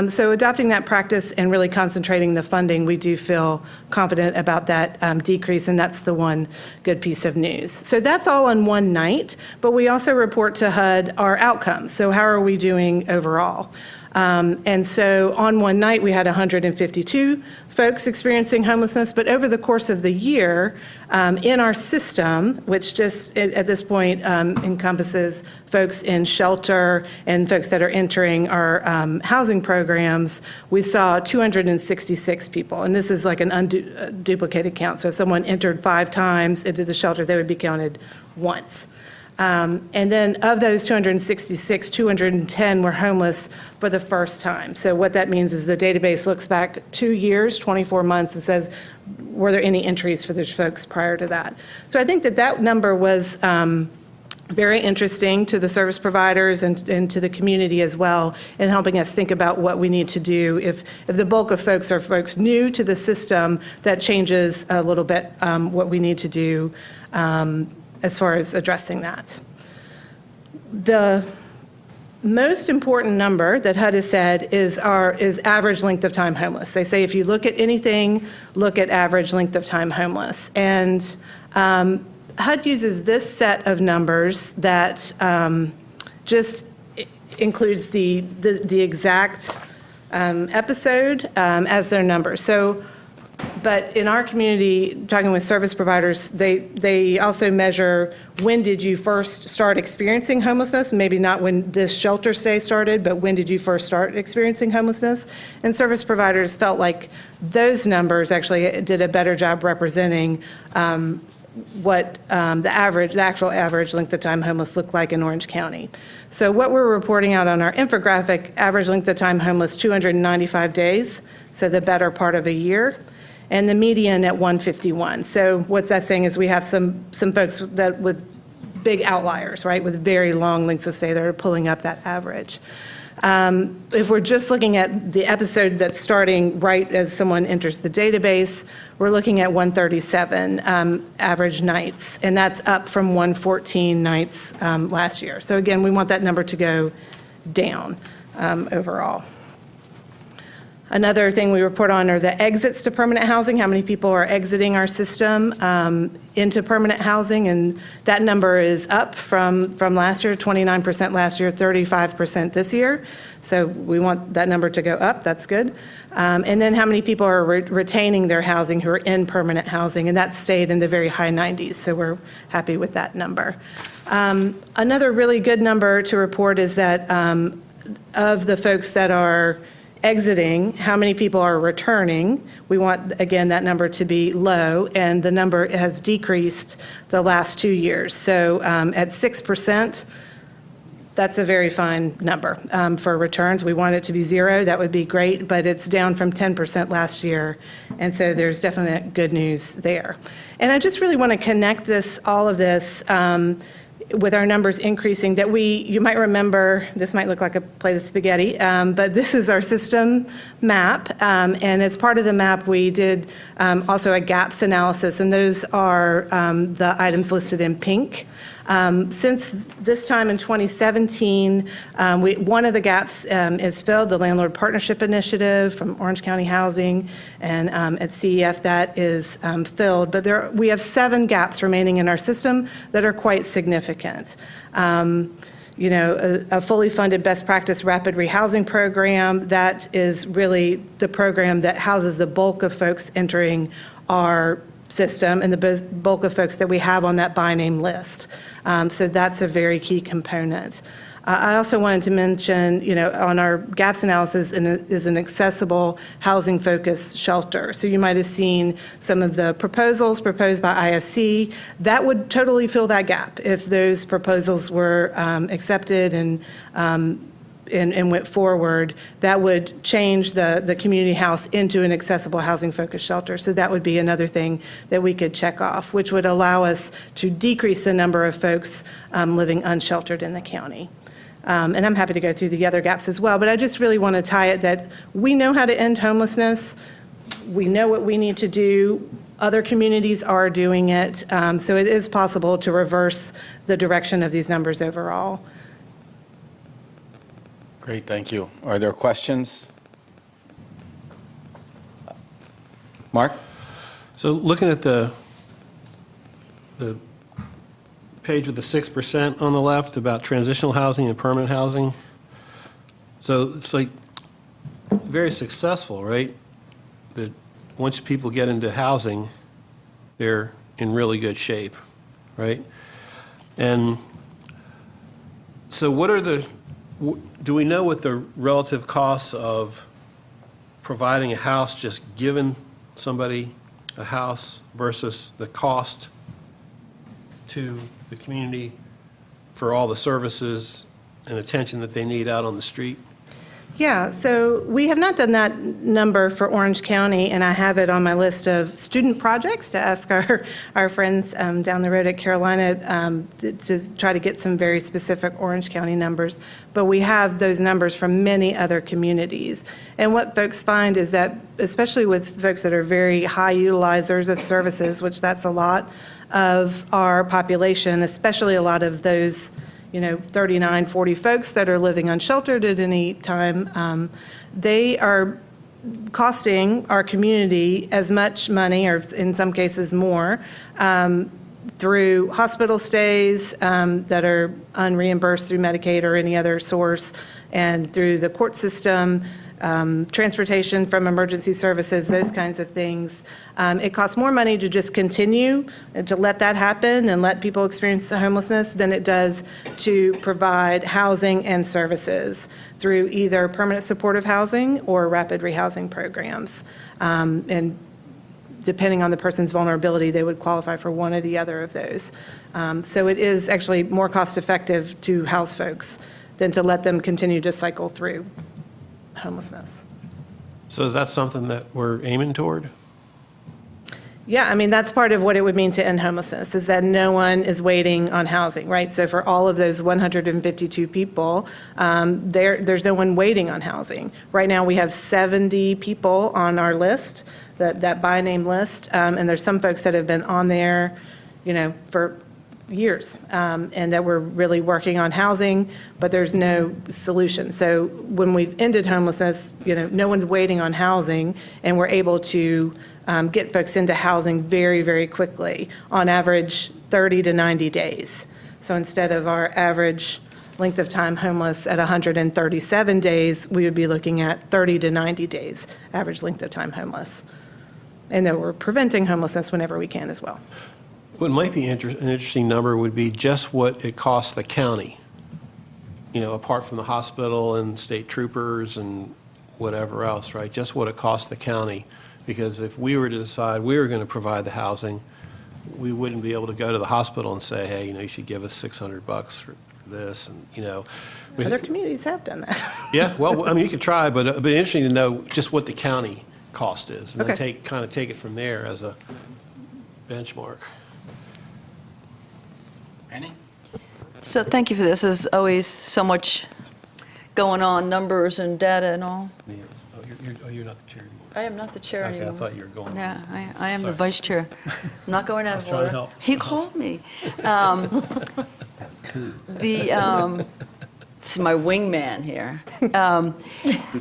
So adopting that practice and really concentrating the funding, we do feel confident about that decrease, and that's the one good piece of news. So that's all on one night, but we also report to HUD our outcomes. So how are we doing overall? And so on one night, we had 152 folks experiencing homelessness, but over the course of the year, in our system, which just at this point encompasses folks in shelter and folks that are entering our housing programs, we saw 266 people. And this is like an unduplicated count. So if someone entered 5 times into the shelter, they would be counted once. And then of those 266, 210 were homeless for the first time. So what that means is the database looks back 2 years, 24 months, and says, were there any entries for those folks prior to that? So I think that that number was very interesting to the service providers and to the community as well, in helping us think about what we need to do. If the bulk of folks are folks new to the system, that changes a little bit what we need to do as far as addressing that. The most important number that HUD has said is average length of time homeless. They say if you look at anything, look at average length of time homeless. And HUD uses this set of numbers that just includes the exact episode as their number. So, but in our community, talking with service providers, they also measure when did you first start experiencing homelessness, maybe not when this shelter stay started, but when did you first start experiencing homelessness? And service providers felt like those numbers actually did a better job representing what the actual average length of time homeless looked like in Orange County. So what we're reporting out on our infographic, average length of time homeless, 295 days, so the better part of a year, and the median at 151. So what that's saying is we have some folks that with big outliers, right, with very long lengths of stay that are pulling up that average. If we're just looking at the episode that's starting right as someone enters the database, we're looking at 137 average nights, and that's up from 114 nights last year. So again, we want that number to go down overall. Another thing we report on are the exits to permanent housing, how many people are exiting our system into permanent housing, and that number is up from last year, 29% last year, 35% this year. So we want that number to go up, that's good. And then how many people are retaining their housing who are in permanent housing, and that stayed in the very high 90s, so we're happy with that number. Another really good number to report is that of the folks that are exiting, how many people are returning. We want, again, that number to be low, and the number has decreased the last 2 years. So at 6%, that's a very fine number for returns. We want it to be 0, that would be great, but it's down from 10% last year, and so there's definite good news there. And I just really want to connect all of this with our numbers increasing, that you might remember, this might look like a plate of spaghetti, but this is our system map, and as part of the map, we did also a gaps analysis, and those are the items listed in pink. Since this time in 2017, one of the gaps is filled, the Landlord Partnership Initiative from Orange County Housing, and at CEF that is filled. But we have 7 gaps remaining in our system that are quite significant. A fully funded best practice rapid rehousing program, that is really the program that houses the bulk of folks entering our system and the bulk of folks that we have on that by name list. So that's a very key component. I also wanted to mention, on our gaps analysis is an accessible housing-focused shelter. So you might have seen some of the proposals proposed by IFC. That would totally fill that gap if those proposals were accepted and went forward. That would change the community house into an accessible housing-focused shelter. So that would be another thing that we could check off, which would allow us to decrease the number of folks living unsheltered in the county. And I'm happy to go through the other gaps as well, but I just really want to tie it that we know how to end homelessness. We know what we need to do. Other communities are doing it. So it is possible to reverse the direction of these numbers overall. Great, thank you. Are there questions? Mark? So looking at the page with the 6% on the left about transitional housing and permanent housing, so it's like very successful, right? That once people get into housing, they're in really good shape, right? And so do we know what the relative costs of providing a house, just giving somebody a house versus the cost to the community for all the services and attention that they need out on the street? Yeah, so we have not done that number for Orange County, and I have it on my list of student projects to ask our friends down the road at Carolina to try to get some very specific Orange County numbers. But we have those numbers from many other communities. And what folks find is that, especially with folks that are very high utilizers of services, which that's a lot of our population, especially a lot of those 39, 40 folks that are living unsheltered at any time, they are costing our community as much money, or in some cases more, through hospital stays that are unreimbursed through Medicaid or any other source, and through the court system, transportation from emergency services, those kinds of things. It costs more money to just continue to let that happen and let people experience homelessness than it does to provide housing and services through either permanent supportive housing or rapid rehousing programs. And depending on the person's vulnerability, they would qualify for one or the other of those. So it is actually more cost effective to house folks than to let them continue to cycle through homelessness. So is that something that we're aiming toward? Yeah, I mean, that's part of what it would mean to end homelessness, is that no one is waiting on housing, right? So for all of those 152 people, there's no one waiting on housing. Right now, we have 70 people on our list, that by name list, and there's some folks that have been on there, for years, and that we're really working on housing, but there's no solution. So when we've ended homelessness, no one's waiting on housing, and we're able to get folks into housing very, very quickly, on average 30 to 90 days. So instead of our average length of time homeless at 137 days, we would be looking at 30 to 90 days average length of time homeless. And then we're preventing homelessness whenever we can as well. What might be an interesting number would be just what it costs the county, apart from the hospital and state troopers and whatever else, right? Just what it costs the county. Because if we were to decide we were going to provide the housing, we wouldn't be able to go to the hospital and say, hey, you should give us $600 for this, and Other communities have done that. Yeah, well, I mean, you could try, but it'd be interesting to know just what the county cost is, and Okay. then take it from there as a benchmark. Penny? So thank you for this. There's always so much going on, numbers and data and all. You're not the chair anymore. I am not the chair Okay, anymore. I thought you were going. Yeah, I am the Sorry. vice chair. I'm not going out I was of trying to order. help. He called me. This is my wingman here. I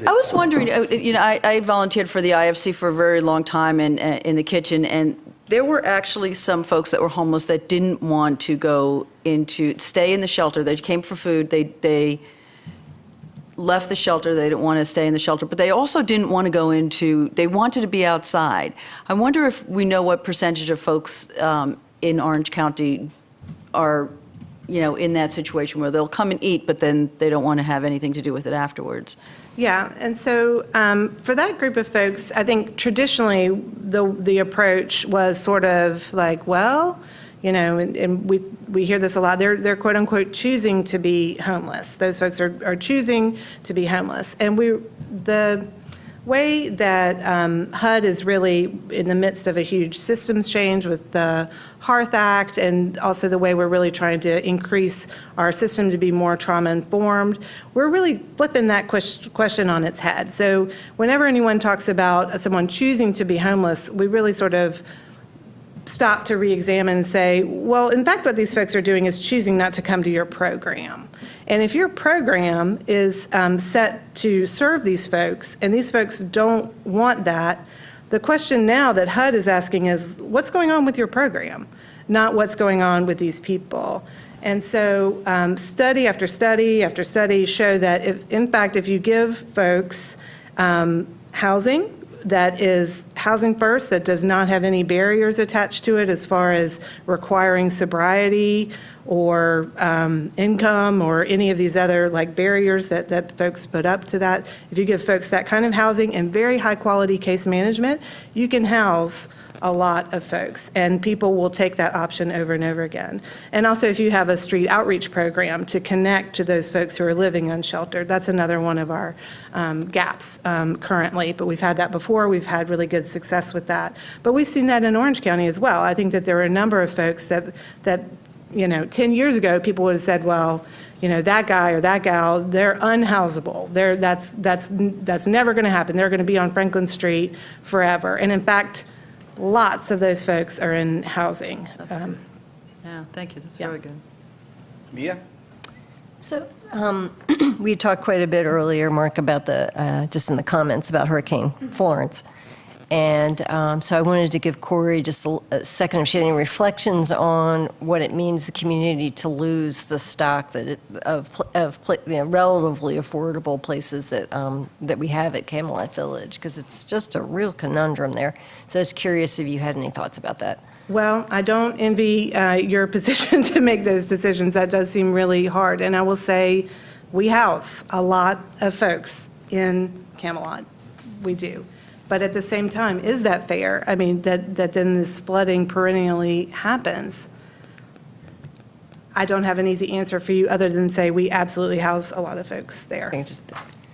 was wondering, I volunteered for the IFC for a very long time in the kitchen, and there were actually some folks that were homeless that didn't want to stay in the shelter. They came for food. They left the shelter. They didn't want to stay in the shelter, but they also didn't want to they wanted to be outside. I wonder if we know what percentage of folks in Orange County are, in that situation where they'll come and eat, but then they don't want to have anything to do with it afterwards. Yeah, and so for that group of folks, I think traditionally the approach was sort of like, well, and we hear this a lot, they're quote unquote choosing to be homeless. Those folks are choosing to be homeless. And the way that HUD is really in the midst of a huge systems change with the Hearth Act, and also the way we're really trying to increase our system to be more trauma-informed, we're really flipping that question on its head. So whenever anyone talks about someone choosing to be homeless, we really sort of stop to re-examine and say, well, in fact, what these folks are doing is choosing not to come to your program. And if your program is set to serve these folks, and these folks don't want that, the question now that HUD is asking is, what's going on with your program, not what's going on with these people. And so study after study after study show that, if you give folks housing, that is housing first, that does not have any barriers attached to it as far as requiring sobriety or income or any of these other barriers that folks put up to that. If you give folks that kind of housing and very high quality case management, you can house a lot of folks, and people will take that option over and over again. And also, if you have a street outreach program to connect to those folks who are living unsheltered, that's another one of our gaps currently, but we've had that before. We've had really good success with that. But we've seen that in Orange County as well. I think that there are a number of folks that 10 years ago, people would have said, well, that guy or that gal, they're unhousable. That's never going to happen. They're going to be on Franklin Street forever. And in fact, lots of those folks are in housing. Yeah, thank you. That's very good. Mia? So we talked quite a bit earlier, Mark, about just in the comments about Hurricane Florence. And so I wanted to give Corey just a second of sharing reflections on what it means the community to lose the stock of relatively affordable places that we have at Camelot Village, because it's just a real conundrum there. So I was curious if you had any thoughts about that. Well, I don't envy your position to make those decisions. That does seem really hard. And I will say, we house a lot of folks in Camelot. We do. But at the same time, is that fair? I mean, that then this flooding perennially happens. I don't have an easy answer for you other than say we absolutely house a lot of folks there.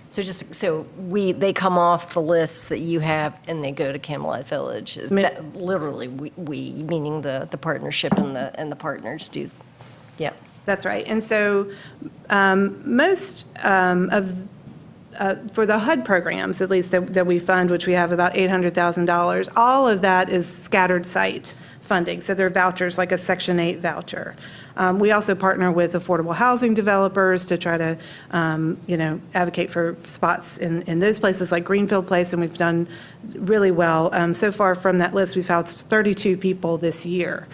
So they come off the lists that you have and they go to Camelot Village. Is that literally we, meaning the partnership and the partners do? Yeah. That's right. And so most for the HUD programs, at least that we fund, which we have about $800,000, all of that is scattered site funding. So they're vouchers, like a Section 8 voucher. We also partner with affordable housing developers to try to, advocate for spots in those places like Greenfield Place, and we've done really well. So far from that list, we've housed 32 people this year.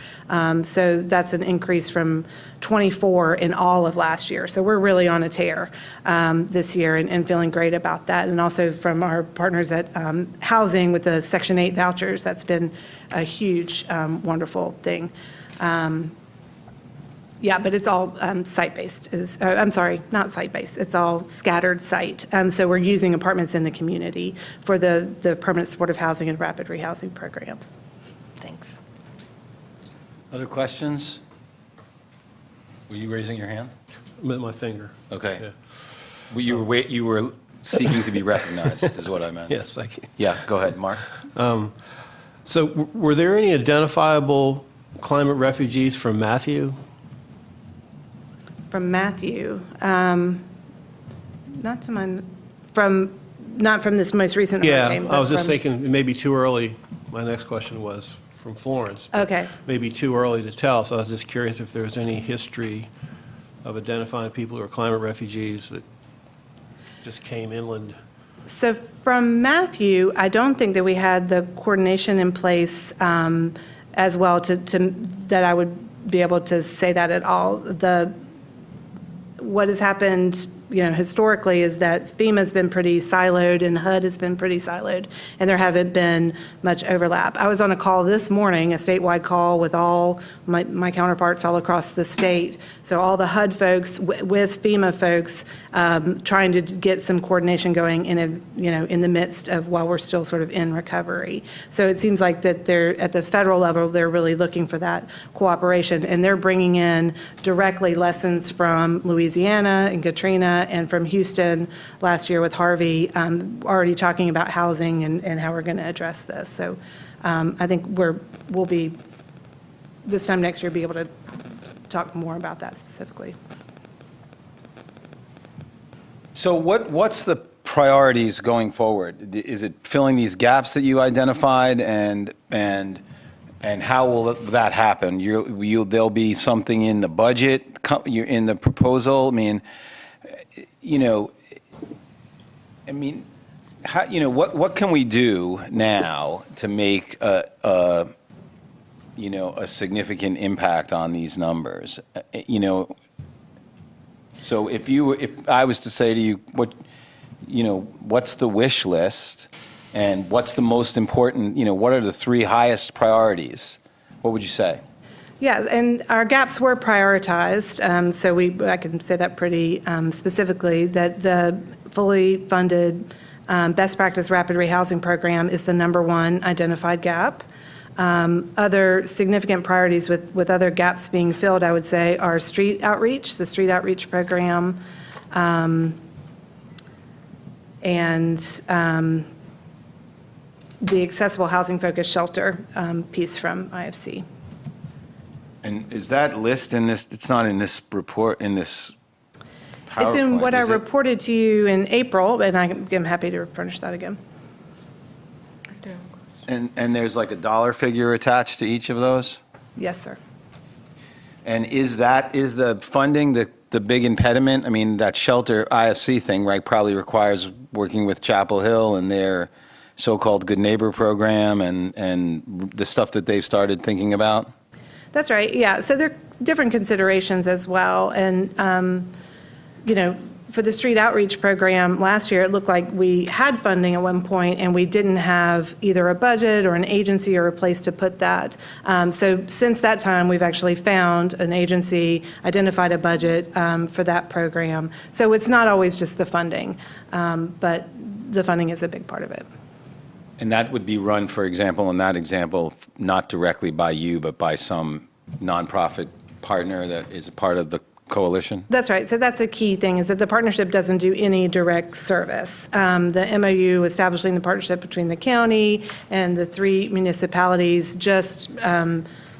So that's an increase from 24 in all of last year. So we're really on a tear this year and feeling great about that. And also from our partners at Housing with the Section 8 vouchers, that's been a huge, wonderful thing. Yeah, but it's all site-based. I'm sorry, not site-based. It's all scattered site. So we're using apartments in the community for the permanent supportive housing and rapid rehousing programs. Thanks. Other questions? Were you raising your hand? My finger. Okay. Yeah. Well, you were seeking to be recognized, is what I meant. Yes, thank you. Yeah, go ahead, Mark. So were there any identifiable climate refugees from Matthew? From Matthew, not from this most recent hurricane. Yeah, but I was just from- thinking maybe too early. My next question was from Florence. Okay. Maybe too early to tell, so I was just curious if there was any history of identifying people who are climate refugees that just came inland. So from Matthew, I don't think that we had the coordination in place as well to that I would be able to say that at all. What has happened, historically is that FEMA's been pretty siloed and HUD has been pretty siloed, and there haven't been much overlap. I was on a call this morning, a statewide call with all my counterparts all across the state. So all the HUD folks with FEMA folks trying to get some coordination going in the midst of while we're still sort of in recovery. So it seems like that they're at the federal level, they're really looking for that cooperation, and they're bringing in directly lessons from Louisiana and Katrina and from Houston last year with Harvey, already talking about housing and how we're going to address this. So I think we'll be, this time next year, be able to talk more about that specifically. So what's the priorities going forward? Is it filling these gaps that you identified, and how will that happen? There'll be something in the budget, in the proposal? What can we do now to make a significant impact on these numbers? So if I was to say to you, what's the wish list, and what's the most important? What are the 3 highest priorities? What would you say? Yeah, and our gaps were prioritized, so I can say that pretty specifically, that the fully funded best practice rapid rehousing program is the #1 identified gap. Other significant priorities with other gaps being filled, I would say, are street outreach, the street outreach program, and the accessible housing focused shelter piece from IFC. And is that list in this, it's not in this report, in this PowerPoint? It's in what I is it? reported to you in April, and I'm happy to furnish that again. And there's like a dollar figure attached to each of those? Yes, sir. And is the funding the big impediment? I mean, that shelter IFC thing, right, probably requires working with Chapel Hill and their so-called Good Neighbor program and the stuff that they've started thinking about? That's right, yeah. So there are different considerations as well. And, for the street outreach program last year, it looked like we had funding at one point and we didn't have either a budget or an agency or a place to put that. So since that time, we've actually found an agency, identified a budget for that program. So it's not always just the funding, but the funding is a big part of it. And that would be run, for example, in that example, not directly by you, but by some nonprofit partner that is a part of the coalition? That's right. So that's a key thing, is that the partnership doesn't do any direct service. The MOU establishing the partnership between the county and the 3 municipalities just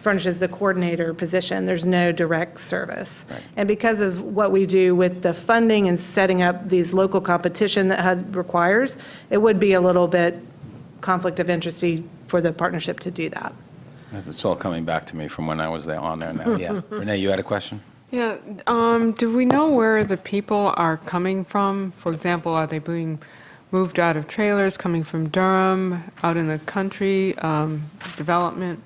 furnishes the coordinator position. There's no direct service. Right. And because of what we do with the funding and setting up these local competition that HUD requires, it would be a little bit conflict of interest for the partnership to do that. It's all coming back to me from when I was there on there now. Yeah. Renee, you had a question? Yeah, do we know where the people are coming from? For example, are they being moved out of trailers, coming from Durham, out in the country, development?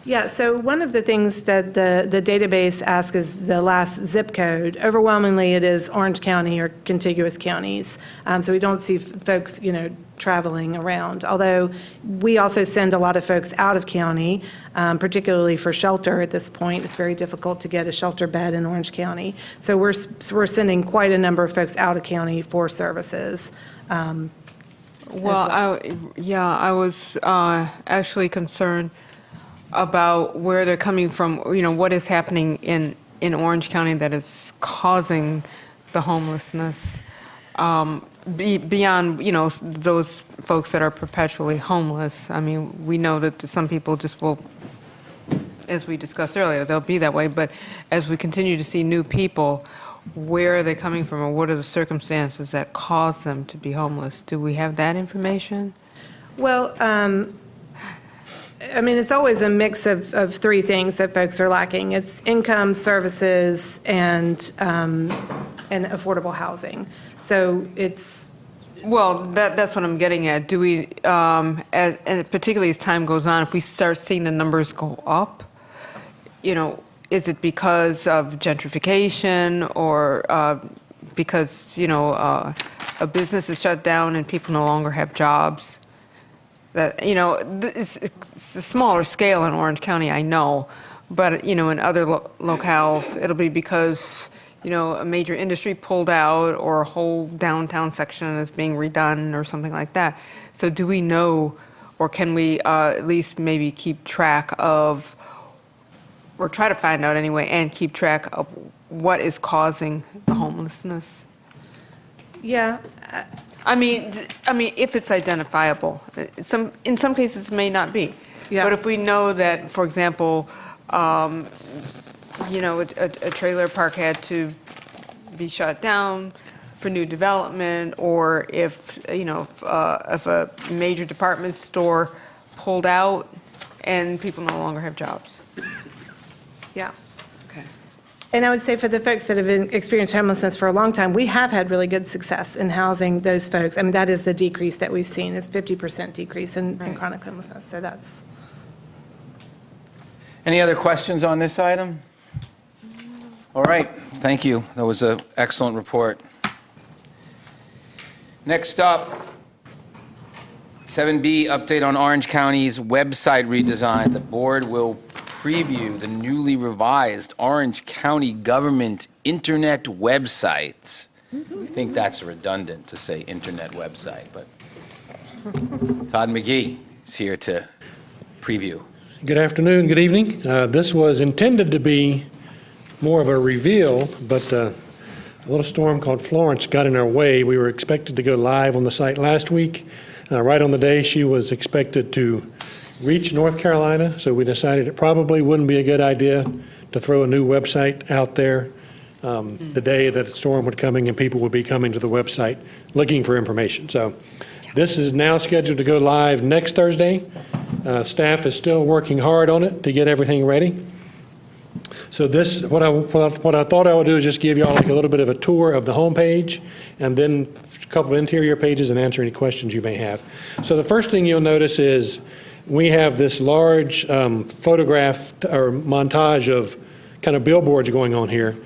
Yeah, so one of the things that the database asks is the last zip code. Overwhelmingly, it is Orange County or contiguous counties. So we don't see folks, traveling around. Although we also send a lot of folks out of county, particularly for shelter at this point. It's very difficult to get a shelter bed in Orange County. So we're sending quite a number of folks out of county for services. I was actually concerned about where they're coming from, what is happening in Orange County that is causing the homelessness, beyond, those folks that are perpetually homeless. I mean, we know that some people just will, as we discussed earlier, they'll be that way, but as we continue to see new people, where are they coming from, or what are the circumstances that cause them to be homeless? Do we have that information? Well, it's always a mix of 3 things that folks are lacking. It's income, services, and affordable housing. So it's... Well, that's what I'm getting at. Do we, and particularly as time goes on, if we start seeing the numbers go up, is it because of gentrification or because, a business is shut down and people no longer have jobs? That, it's a smaller scale in Orange County, I know, but, in other locales, it'll be because, a major industry pulled out or a whole downtown section is being redone or something like that. So do we know, or can we at least maybe keep track of, or try to find out anyway, and keep track of what is causing the homelessness? Yeah. I mean, if it's identifiable. In some cases, it may not be. Yeah. But if we know that, for example, a trailer park had to be shut down for new development, or if a major department store pulled out and people no longer have jobs. Yeah. Okay. And I would say for the folks that have experienced homelessness for a long time, we have had really good success in housing those folks. I mean, that is the decrease that we've seen, is 50% decrease in chronic homelessness. So that's... Any other questions on this item? All right, thank you. That was an excellent report. Next up, 7B, update on Orange County's website redesign. The board will preview the newly revised Orange County government internet website. I think that's redundant to say internet website, but Todd McGee is here to preview. Good afternoon, good evening. This was intended to be more of a reveal, but a little storm called Florence got in our way. We were expected to go live on the site last week. Right on the day she was expected to reach North Carolina, so we decided it probably wouldn't be a good idea to throw a new website out there the day that a storm would coming and people would be coming to the website looking for information. So this is now scheduled to go live next Thursday. Staff is still working hard on it to get everything ready. So this, what I thought I would do is just give y'all like a little bit of a tour of the homepage and then a couple of interior pages and answer any questions you may have. So the first thing you'll notice is we have this large photograph or montage of kind of billboards going on here.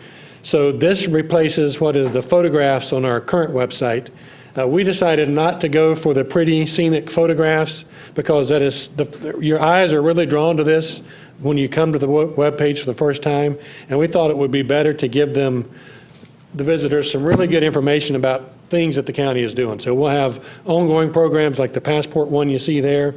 So this replaces what is the photographs on our current website. We decided not to go for the pretty scenic photographs because that is your eyes are really drawn to this when you come to the web page for the first time, and we thought it would be better to give them, the visitors, some really good information about things that the county is doing. So we'll have ongoing programs like the passport one you see there.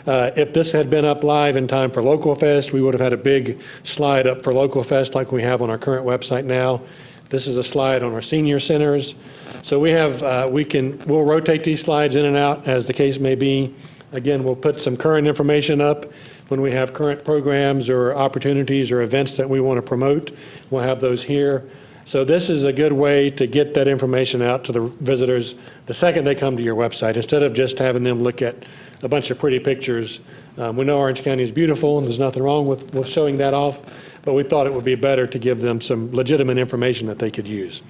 If this had been up live in time for Local Fest, we would have had a big slide up for Local Fest like we have on our current website now. This is a slide on our senior centers. So we have, we'll rotate these slides in and out as the case may be. Again, we'll put some current information up when we have current programs or opportunities or events that we want to promote. We'll have those here. So this is a good way to get that information out to the visitors the second they come to your website, instead of just having them look at a bunch of pretty pictures. We know Orange County is beautiful, and there's nothing wrong with showing that off, but we thought it would be better to give them some legitimate information that they could use.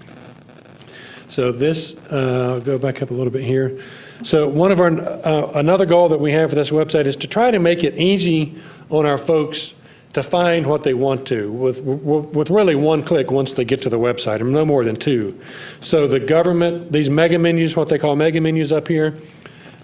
So this, I'll go back up a little bit here. So one of our, another goal that we have for this website is to try to make it easy on our folks to find what they want to with really one click once they get to the website, and no more than two. So the government, these mega menus, what they call mega menus up here,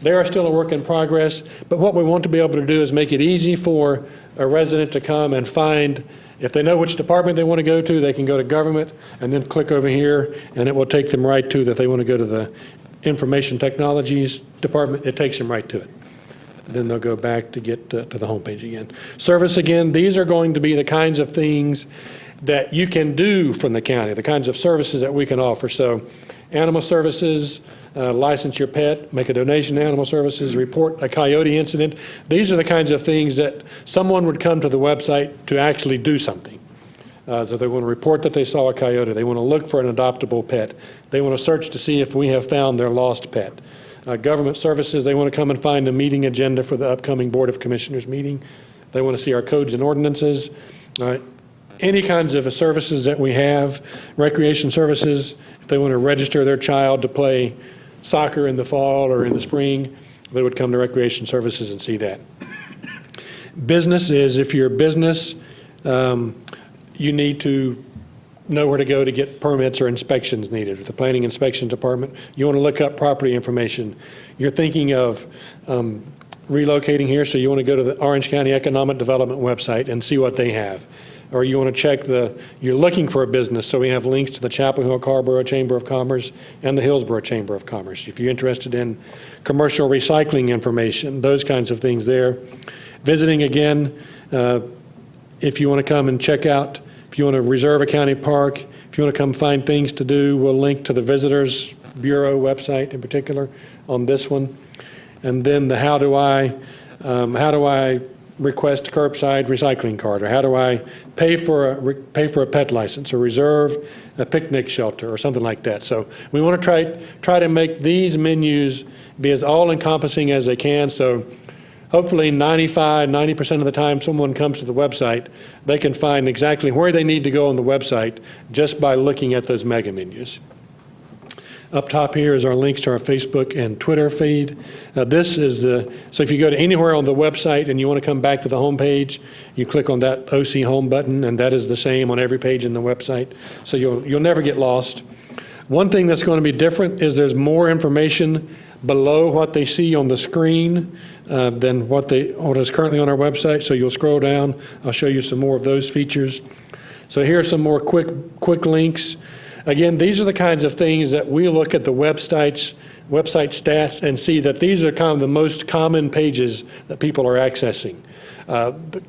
they are still a work in progress, but what we want to be able to do is make it easy for a resident to come and find, if they know which department they want to go to, they can go to government and then click over here, and it will take them right to that they want to go to the information technologies department. It takes them right to it. Then they'll go back to get to the homepage again. Service again, these are going to be the kinds of things that you can do from the county, the kinds of services that we can offer. So animal services, license your pet, make a donation to animal services, report a coyote incident. These are the kinds of things that someone would come to the website to actually do something. So they want to report that they saw a coyote. They want to look for an adoptable pet. They want to search to see if we have found their lost pet. Government services, they want to come and find a meeting agenda for the upcoming Board of Commissioners meeting. They want to see our codes and ordinances. Any kinds of services that we have, recreation services, if they want to register their child to play soccer in the fall or in the spring, they would come to recreation services and see that. Business is, if you're a business, you need to know where to go to get permits or inspections needed. With the Planning Inspection Department, you want to look up property information. You're thinking of relocating here, so you want to go to the Orange County Economic Development website and see what they have. Or you want to check you're looking for a business, so we have links to the Chapel Hill Carborough Chamber of Commerce and the Hillsborough Chamber of Commerce. If you're interested in commercial recycling information, those kinds of things there. Visiting again, if you want to come and check out, if you want to reserve a county park, if you want to come find things to do, we'll link to the Visitors Bureau website in particular on this one. And then the how do I request a curbside recycling card, or how do I pay for a pet license or reserve a picnic shelter or something like that. So we want to try to make these menus be as all-encompassing as they can. So hopefully 90% of the time someone comes to the website, they can find exactly where they need to go on the website just by looking at those mega menus. Up top here is our links to our Facebook and Twitter feed. So if you go to anywhere on the website and you want to come back to the home page, you click on that OC Home button, and that is the same on every page in the website. So you'll never get lost. One thing that's going to be different is there's more information below what they see on the screen than what is currently on our website. So you'll scroll down. I'll show you some more of those features. So here are some more quick links. Again, these are the kinds of things that we look at the website stats and see that these are kind of the most common pages that people are accessing.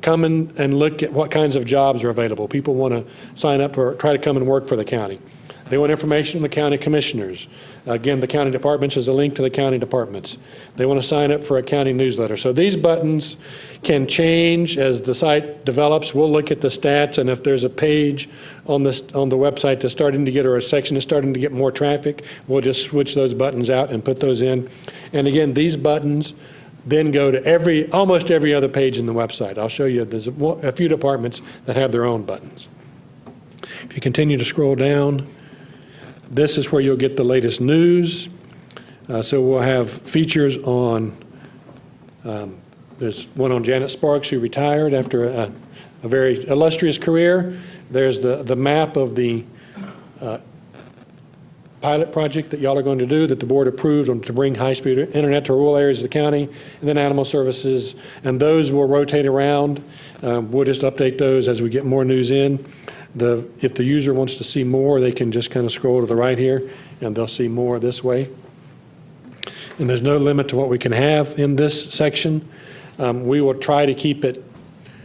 come in and look at what kinds of jobs are available. People want to sign up for, try to come and work for the county. They want information on the county commissioners. Again, the county departments is a link to the county departments. They want to sign up for a county newsletter. So these buttons can change as the site develops. We'll look at the stats, and if there's a page on the website that's starting to get, or a section is starting to get more traffic, we'll just switch those buttons out and put those in. And again, these buttons then go to almost every other page in the website. I'll show you, there's a few departments that have their own buttons. If you continue to scroll down, this is where you'll get the latest news. So we'll have features on, there's one on Janet Sparks, who retired after a very illustrious career. There's the map of the pilot project that y'all are going to do, that the board approved to bring high-speed internet to rural areas of the county, and then animal services, and those will rotate around. We'll just update those as we get more news in. If the user wants to see more, they can just kind of scroll to the right here, and they'll see more this way. And there's no limit to what we can have in this section. We will try to keep it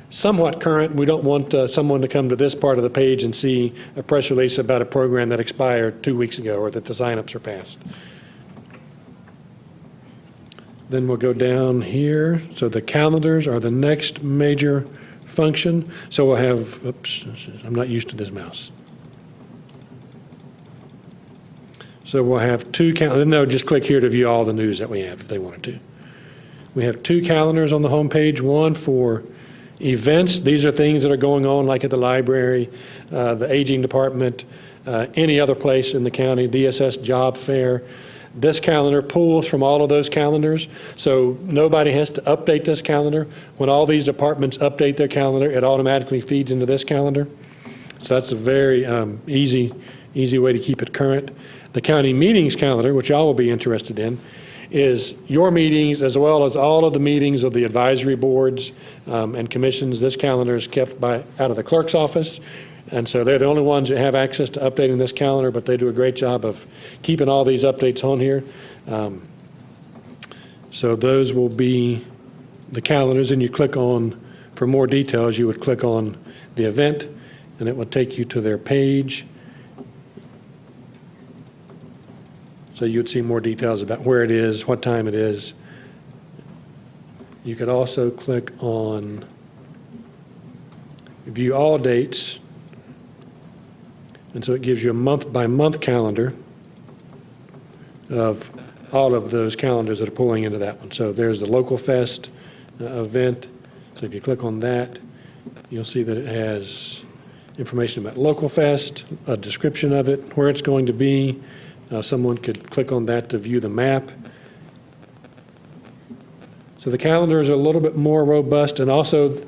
somewhat current. We don't want someone to come to this part of the page and see a press release about a program that expired 2 weeks ago or that the signups are passed. Then we'll go down here. So the calendars are the next major function. So we'll have, oops, I'm not used to this mouse. So we'll have two calendars, and they'll just click here to view all the news that we have if they wanted to. We have two calendars on the home page, one for events. These are things that are going on, like at the library, the aging department, any other place in the county, DSS job fair. This calendar pulls from all of those calendars, so nobody has to update this calendar. When all these departments update their calendar, it automatically feeds into this calendar. So that's a very easy way to keep it current. The county meetings calendar, which y'all will be interested in, is your meetings as well as all of the meetings of the advisory boards and commissions. This calendar is kept out of the clerk's office. And so they're the only ones that have access to updating this calendar, but they do a great job of keeping all these updates on here. So those will be the calendars, and you click on, for more details, you would click on the event, and it will take you to their page. So you would see more details about where it is, what time it is. You could also click on View All Dates. And so it gives you a month-by-month calendar of all of those calendars that are pulling into that one. So there's the Local Fest event. So if you click on that, you'll see that it has information about Local Fest, a description of it, where it's going to be. Someone could click on that to view the map. So the calendars are a little bit more robust, and also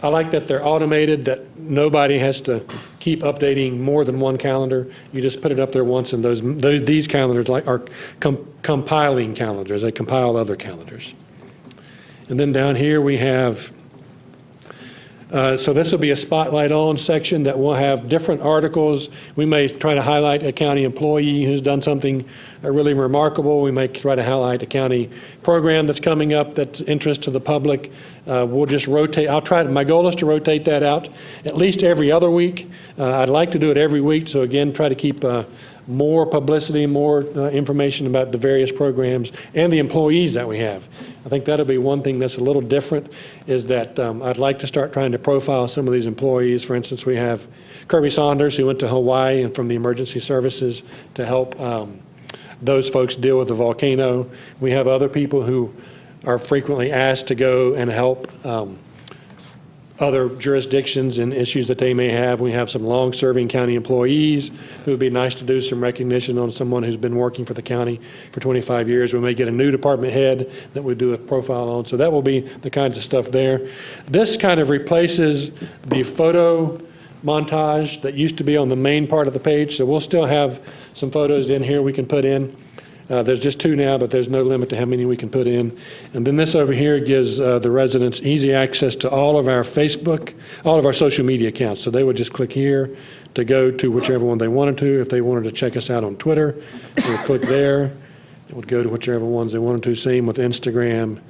I like that they're automated, that nobody has to keep updating more than one calendar. You just put it up there once, and these calendars are compiling calendars. They compile other calendars. And then down here we have, so this will be a spotlight on section that will have different articles. We may try to highlight a county employee who's done something really remarkable. We may try to highlight a county program that's coming up that's interest to the public. We'll just rotate. My goal is to rotate that out at least every other week. I'd like to do it every week. So again, try to keep more publicity, more information about the various programs and the employees that we have. I think that'll be one thing that's a little different, is that I'd like to start trying to profile some of these employees. For instance, we have Kirby Saunders, who went to Hawaii and from the emergency services to help those folks deal with the volcano. We have other people who are frequently asked to go and help other jurisdictions and issues that they may have. We have some long-serving county employees who would be nice to do some recognition on someone who's been working for the county for 25 years. We may get a new department head that we do a profile on. So that will be the kinds of stuff there. This kind of replaces the photo montage that used to be on the main part of the page. So we'll still have some photos in here we can put in. There's just 2 now, but there's no limit to how many we can put in. And then this over here gives the residents easy access to all of our Facebook, all of our social media accounts. So they would just click here to go to whichever one they wanted to. If they wanted to check us out on Twitter, they would click there. It would go to whichever ones they wanted to. Same with Instagram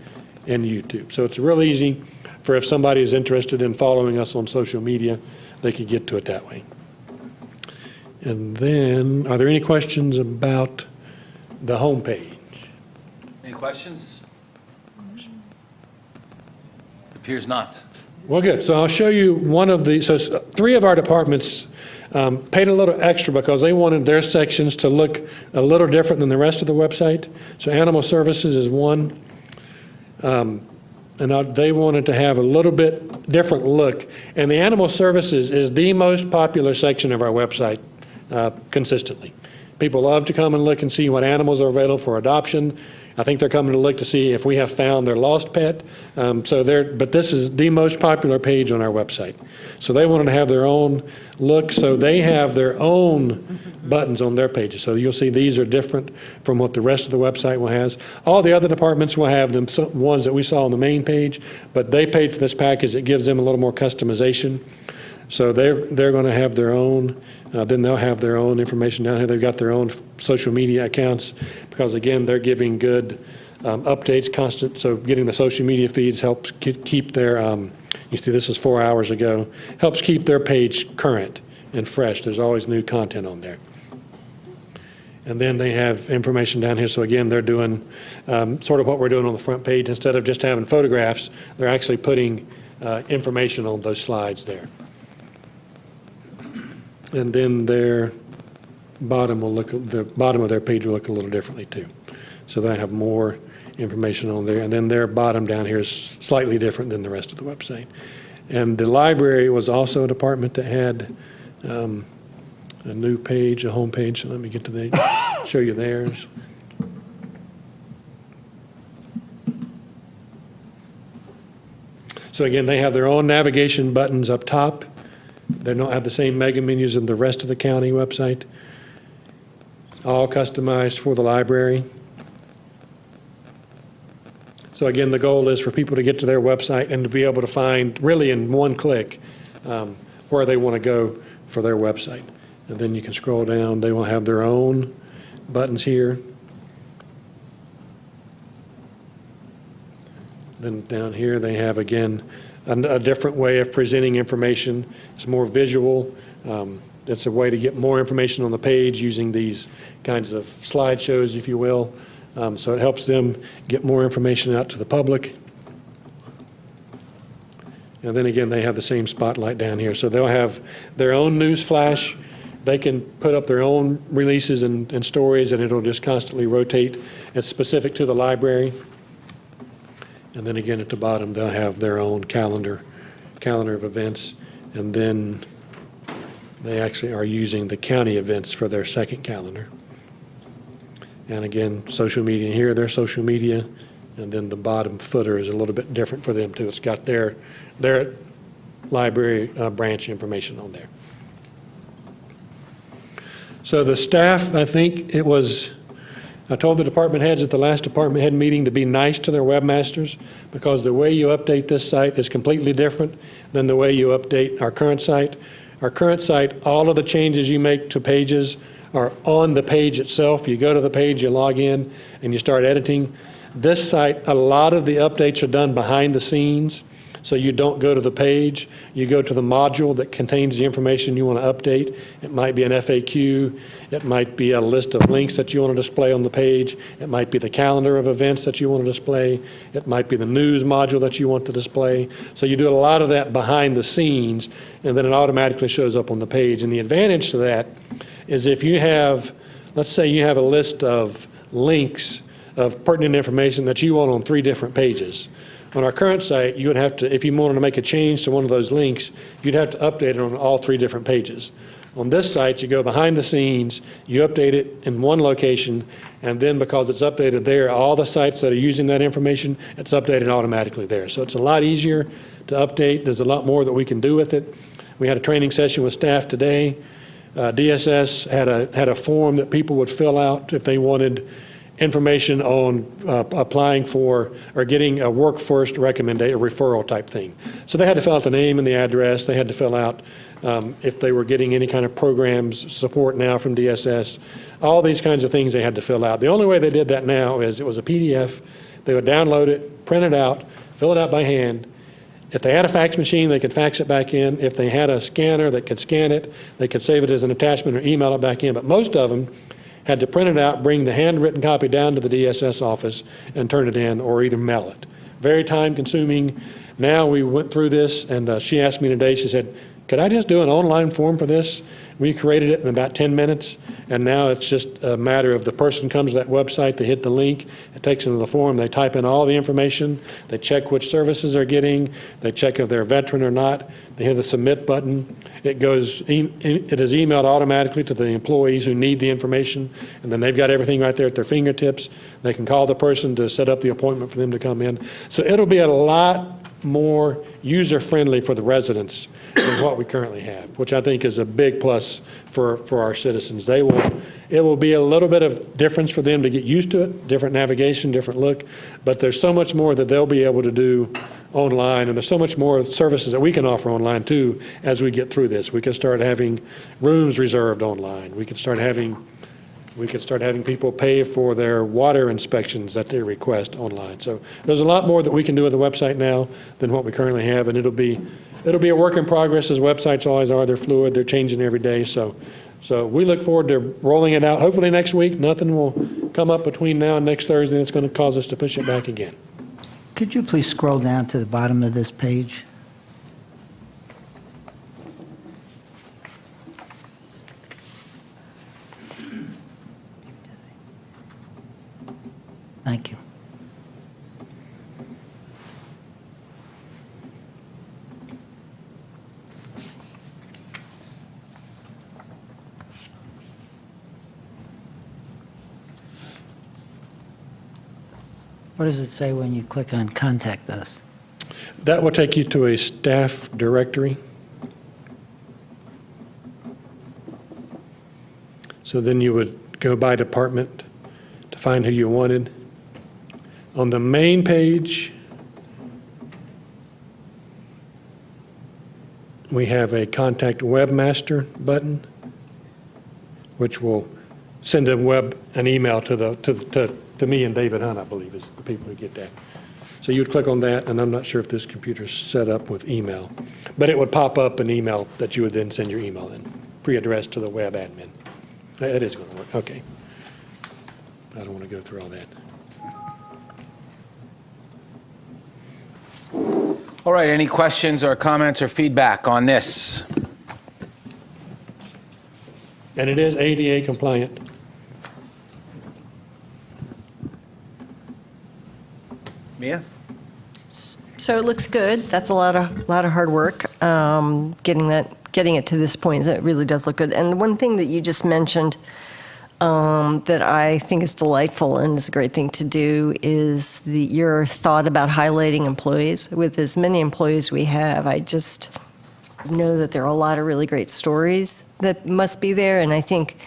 and YouTube. So it's real easy. for if somebody is interested in following us on social media, they could get to it that way. And then, are there any questions about the homepage? Any questions? Appears not. Well, good. So I'll show you one of the, so 3 of our departments paid a little extra because they wanted their sections to look a little different than the rest of the website. So Animal Services is one. They wanted to have a little bit different look. And the Animal Services is the most popular section of our website consistently. People love to come and look and see what animals are available for adoption. I think they're coming to look to see if we have found their lost pet. But this is the most popular page on our website. So they wanted to have their own look, so they have their own buttons on their pages. So you'll see these are different from what the rest of the website will has. All the other departments will have them, ones that we saw on the main page, but they paid for this package that gives them a little more customization. So they're going to have their own. Then they'll have their own information down here. They've got their own social media accounts because, again, they're giving good updates, constant. So getting the social media feeds helps keep their, you see this is 4 hours ago, helps keep their page current and fresh. There's always new content on there. And then they have information down here. So, again, they're doing sort of what we're doing on the front page. Instead of just having photographs, they're actually putting information on those slides there. And then their bottom the bottom of their page will look a little differently too. So they have more information on there. And then their bottom down here is slightly different than the rest of the website. And the library was also a department that had a new page, a home page. So let me get to show you theirs. So again, they have their own navigation buttons up top. They don't have the same mega menus in the rest of the county website. All customized for the library. So again, the goal is for people to get to their website and to be able to find, really in one click, where they want to go for their website. And then you can scroll down. They will have their own buttons here. Then down here they have, again, a different way of presenting information. It's more visual. It's a way to get more information on the page using these kinds of slideshows, if you will. So it helps them get more information out to the public. And then again, they have the same spotlight down here. So they'll have their own news flash. They can put up their own releases and stories, and it'll just constantly rotate. It's specific to the library. And then again, at the bottom, they'll have their own calendar of events. And then they actually are using the county events for their second calendar. And again, social media here, their social media. And then the bottom footer is a little bit different for them too. It's got their library branch information on there. So the staff, I think it was, I told the department heads at the last department head meeting to be nice to their webmasters because the way you update this site is completely different than the way you update our current site. Our current site, all of the changes you make to pages are on the page itself. You go to the page, you log in, and you start editing. This site, a lot of the updates are done behind the scenes. So you don't go to the page, you go to the module that contains the information you want to update. It might be an FAQ, it might be a list of links that you want to display on the page, it might be the calendar of events that you want to display, it might be the news module that you want to display. So you do a lot of that behind the scenes, and then it automatically shows up on the page. And the advantage to that is if you have, let's say you have a list of links of pertinent information that you want on 3 different pages. On our current site, you would have to, if you wanted to make a change to one of those links, you'd have to update it on all 3 different pages. On this site, you go behind the scenes, you update it in one location, and then because it's updated there, all the sites that are using that information, it's updated automatically there. So it's a lot easier to update. There's a lot more that we can do with it. We had a training session with staff today. DSS had a form that people would fill out if they wanted information on applying for or getting a workforce recommendation, a referral type thing. So they had to fill out the name and the address. They had to fill out if they were getting any kind of programs support now from DSS. All these kinds of things they had to fill out. The only way they did that now is it was a PDF. They would download it, print it out, fill it out by hand, If they had a fax machine, they could fax it back in. If they had a scanner that could scan it, they could save it as an attachment or email it back in. But most of them had to print it out, bring the handwritten copy down to the DSS office and turn it in, or either mail it. Very time consuming. Now we went through this, and she asked me today, she said, could I just do an online form for this? We created it in about 10 minutes, and now it's just a matter of the person comes to that website, they hit the link, it takes them to the form, they type in all the information, they check which services they're getting, they check if they're a veteran or not, they hit the submit button, it is emailed automatically to the employees who need the information, and then they've got everything right there at their fingertips. They can call the person to set up the appointment for them to come in. So it'll be a lot more user-friendly for the residents than what we currently have, which I think is a big plus for our citizens. It will be a little bit of difference for them to get used to it, different navigation, different look, but there's so much more that they'll be able to do online, and there's so much more services that we can offer online too as we get through this. We can start having rooms reserved online. We can start having people pay for their water inspections that they request online. So there's a lot more that we can do with the website now than what we currently have, and it'll be a work in progress, as websites always are. They're fluid, they're changing every day. So we look forward to rolling it out. Hopefully next week, nothing will come up between now and next Thursday that's going to cause us to push it back again. Could you please scroll down to the bottom of this page? Thank you. What does it say when you click on Contact Us? That will take you to a staff directory. So then you would go by department to find who you wanted. On the main page, we have a Contact Webmaster button, which will send an email to me and David Hunt, I believe, is the people who get that. So you would click on that, and I'm not sure if this computer's set up with email, but it would pop up an email that you would then send your email in, pre-addressed to the web admin. It is going to work. Okay. I don't want to go through all that. All right, any questions or comments or feedback on this? And it is ADA compliant. Mia? So it looks good. That's a lot of hard work, getting it to this point. It really does look good. And one thing that you just mentioned that I think is delightful and is a great thing to do is your thought about highlighting employees. With as many employees we have, I just know that there are a lot of really great stories that must be there, and I think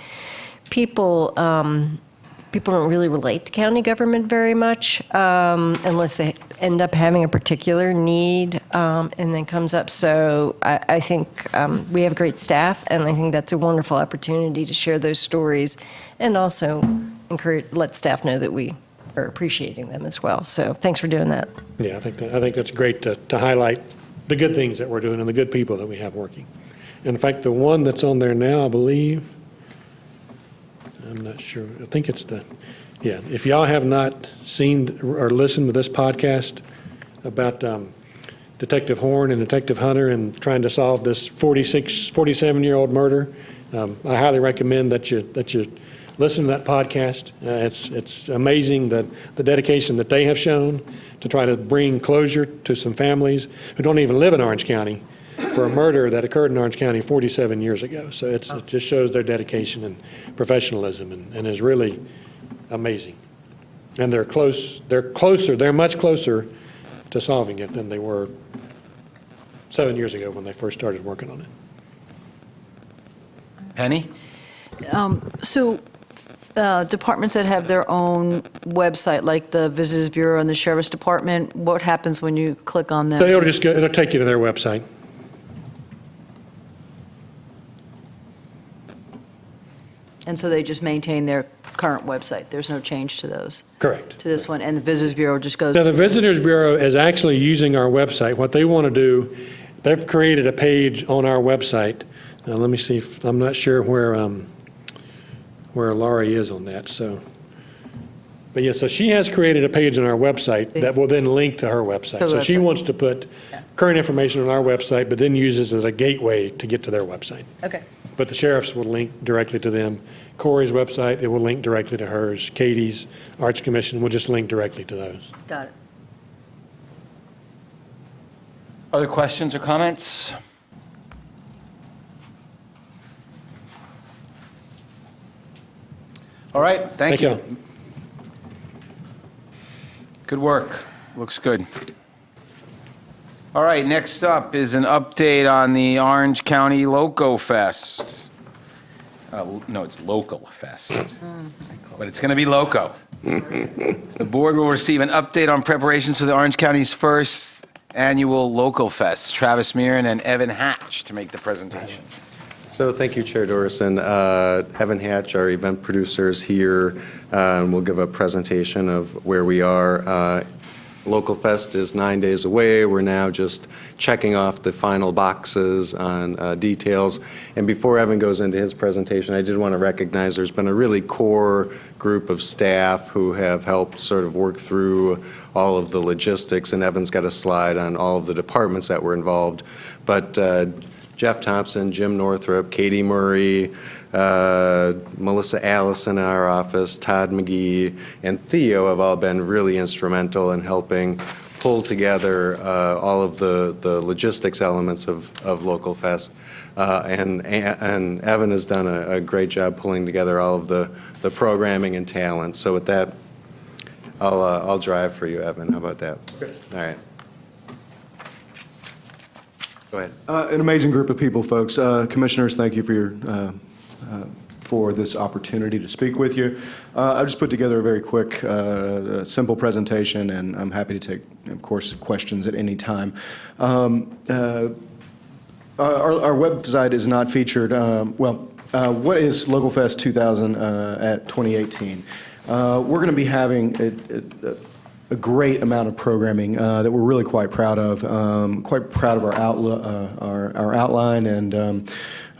people don't really relate to county government very much unless they end up having a particular need and then comes up. So I think we have great staff, and I think that's a wonderful opportunity to share those stories and also let staff know that we are appreciating them as well. So thanks for doing that. Yeah, I think that's great to highlight the good things that we're doing and the good people that we have working. In fact, the one that's on there now, I believe, I'm not sure. I think it's if y'all have not seen or listened to this podcast about Detective Horn and Detective Hunter and trying to solve this 47-year-old murder, I highly recommend that you listen to that podcast. It's amazing that the dedication that they have shown to try to bring closure to some families who don't even live in Orange County for a murder that occurred in Orange County 47 years ago. So it just shows their dedication and professionalism and is really amazing. And they're much closer to solving it than they were 7 years ago when they first started working on it. Penny? So departments that have their own website, like the Visitors Bureau and the Sheriff's Department, what happens when you click on them? So it'll take you to their website. And so they just maintain their current website? There's no change to those? Correct. To this one, and the Visitors Bureau just goes? Now, the Visitors Bureau is actually using our website. What they want to do, they've created a page on our website. Now, let me see if, I'm not sure where Laurie is on that, so. But yeah, so she has created a page on our website that will then link to her website. To the So she website. wants to put current information on our website, but then uses as a gateway to get to their website. Okay. But the sheriff's will link directly to them. Corey's website, it will link directly to hers. Katie's, Arts Commission will just link directly to those. Got it. Other questions or comments? All right, thank you. Good work. Looks good. All right, next up is an update on the Orange County Loco Fest. No, it's Local Fest, but it's going to be Loco. The board will receive an update on preparations for the Orange County's first annual Local Fest. Travis Meeran and Evan Hatch to make the presentation. So thank you, Chair Dorison. Evan Hatch, our event producer, is here, and we'll give a presentation of where we are. Local Fest is 9 days away. We're now just checking off the final boxes on details. And before Evan goes into his presentation, I did want to recognize there's been a really core group of staff who have helped sort of work through all of the logistics, and Evan's got a slide on all of the departments that were involved. But Jeff Thompson, Jim Northrup, Katie Murray, Melissa Allison in our office, Todd McGee, and Theo have all been really instrumental in helping pull together all of the logistics elements of Local Fest. And Evan has done a great job pulling together all of the programming and talent. So with that, I'll drive for you, Evan. How about that? Okay. All right. Go ahead. An amazing group of people, folks. Commissioners, thank you for your for this opportunity to speak with you. I've just put together a very quick, simple presentation, and I'm happy to take, of course, questions at any time. Our website is not featured. What is Local Fest 2000 at 2018? We're going to be having a great amount of programming that we're really quite proud of. Quite proud of our outline and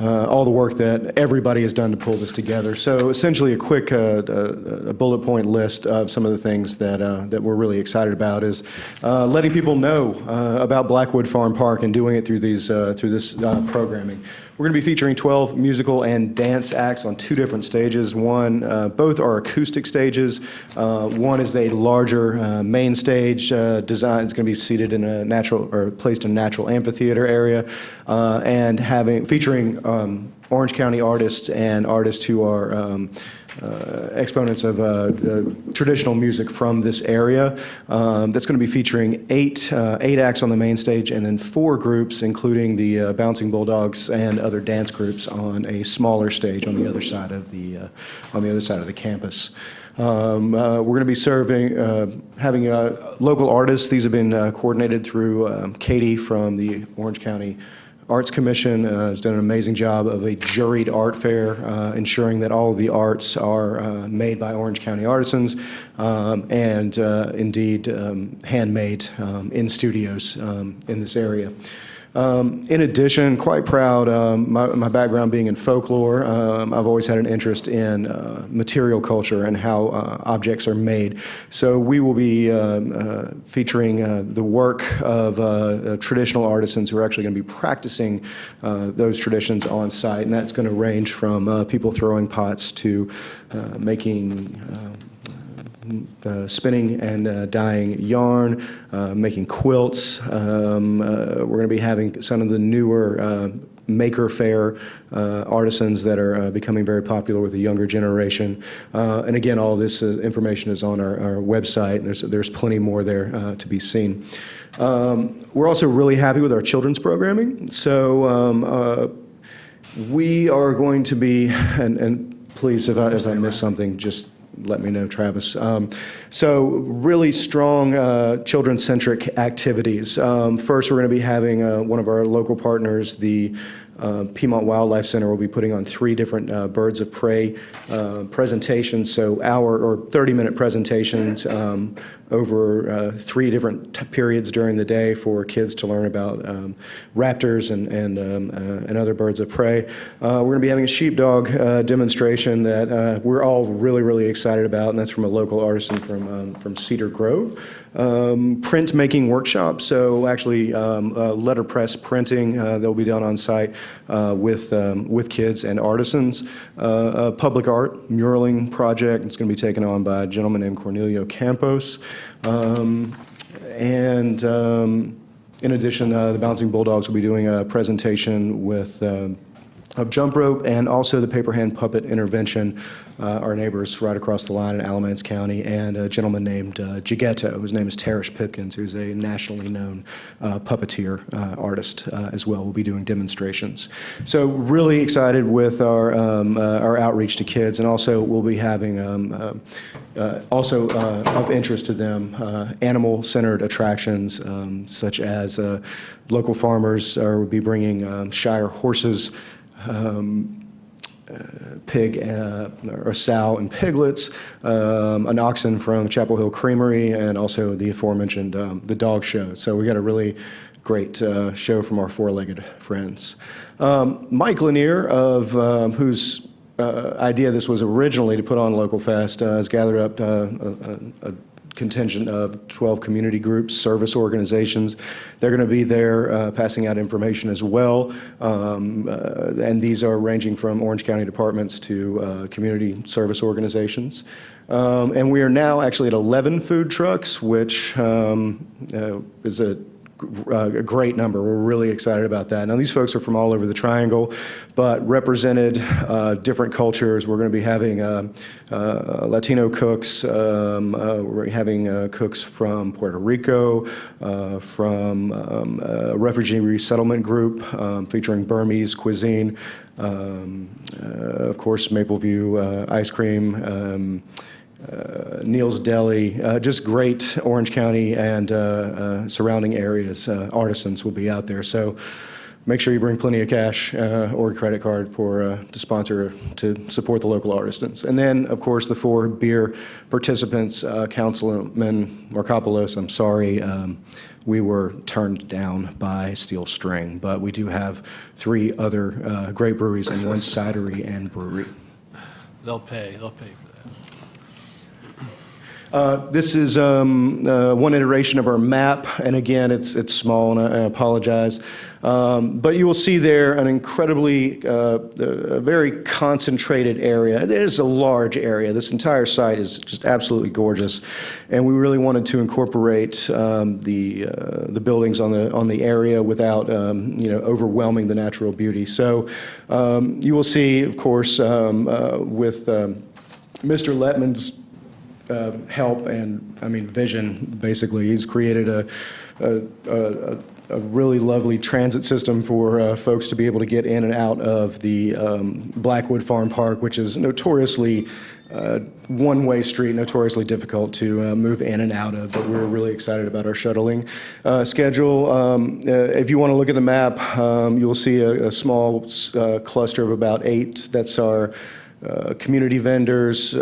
all the work that everybody has done to pull this together. So essentially, a quick a bullet point list of some of the things that we're really excited about is letting people know about Blackwood Farm Park and doing it through this programming. We're going to be featuring 12 musical and dance acts on 2 different stages. Both are acoustic stages. One is a larger main stage design. It's going to be seated in a natural or placed in a natural amphitheater area, and featuring Orange County artists and artists who are exponents of traditional music from this area. That's going to be featuring eight acts on the main stage, and then 4 groups, including the Bouncing Bulldogs and other dance groups, on a smaller stage on the other side of the campus. We're going to be having local artists. These have been coordinated through Katie from the Orange County Arts Commission. Has done an amazing job of a juried art fair, ensuring that all of the arts are made by Orange County artisans and indeed handmade in studios in this area. In addition, quite proud, my background being in folklore, I've always had an interest in material culture and how objects are made. So we will be featuring the work of traditional artisans who are actually going to be practicing those traditions on site, and that's going to range from people throwing pots to making spinning and dyeing yarn, making quilts. We're going to be having some of the newer Maker Faire artisans that are becoming very popular with the younger generation. And again, all this information is on our website, and there's plenty more there to be seen. We're also really happy with our children's programming. So we are going to be, and please, if I miss something, just let me know, Travis. So really strong children-centric activities. First, we're going to be having one of our local partners, the Piedmont Wildlife Center, will be putting on 3 different birds of prey presentations, so hour or 30-minute presentations over 3 different periods during the day for kids to learn about raptors and other birds of prey. We're going to be having a sheepdog demonstration that we're all really, really excited about, and that's from a local artisan from Cedar Grove. Printmaking workshop, so actually letterpress printing that'll be done on site with kids and artisans. A public art muraling project. It's going to be taken on by a gentleman named Cornelio Campos. In addition, the Bouncing Bulldogs will be doing a presentation with of jump rope and also the paper hand puppet intervention, our neighbors right across the line in Alamance County, and a gentleman named Gigetto, whose name is Tarish Pipkins, who's a nationally known puppeteer artist as well, will be doing demonstrations. So really excited with our outreach to kids, and also we'll be having also of interest to them, animal-centered attractions such as local farmers will be bringing Shire horses, pig or sow and piglets, an oxen from Chapel Hill Creamery, and also the aforementioned the dog show. So we got a really great show from our four-legged friends. Mike Lanier, of whose idea this was originally to put on Local Fest, has gathered up a contingent of 12 community groups, service organizations. They're going to be there passing out information as well. And these are ranging from Orange County departments to community service organizations. And we are now actually at 11 food trucks, which is a great number. We're really excited about that. Now, these folks are from all over the Triangle, but represented different cultures. We're going to be having Latino cooks. We're having cooks from Puerto Rico, from a refugee resettlement group featuring Burmese cuisine. Of course, Mapleview ice cream. Neil's Deli, just great Orange County and surrounding areas. Artisans will be out there, so make sure you bring plenty of cash or a credit card to sponsor, to support the local artisans. And then, of course, the 4 beer participants, Councilman Markopoulos, I'm sorry, we were turned down by Steel String, but we do have 3 other great breweries and 1 cidery and brewery. They'll pay for that. This is one iteration of our map, and again, it's small, and I apologize. But you will see there an incredibly, a very concentrated area. It is a large area. This entire site is just absolutely gorgeous, and we really wanted to incorporate the buildings on the area without overwhelming the natural beauty. So you will see, of course, with Mr. Letman's help and vision, basically. He's created a really lovely transit system for folks to be able to get in and out of the Blackwood Farm Park, which is notoriously one-way street, notoriously difficult to move in and out of, but we're really excited about our shuttling schedule. If you want to look at the map, you'll see a small cluster of about 8. That's our community vendors.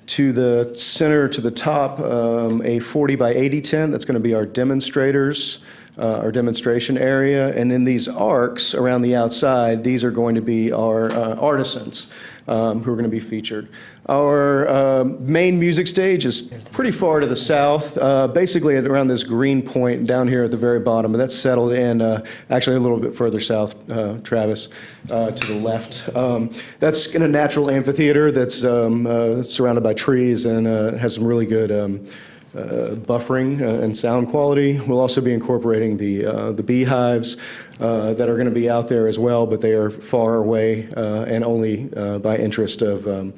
To the center, to the top, a 40 by 80 tent. That's going to be our demonstrators, our demonstration area. And in these arcs around the outside, these are going to be our artisans who are going to be featured. Our main music stage is pretty far to the south, basically at around this green point down here at the very bottom, but that's settled in actually a little bit further south, Travis, to the left. That's in a natural amphitheater that's surrounded by trees and has some really good buffering and sound quality. We'll also be incorporating the beehives that are going to be out there as well, but they are far away and only by interest of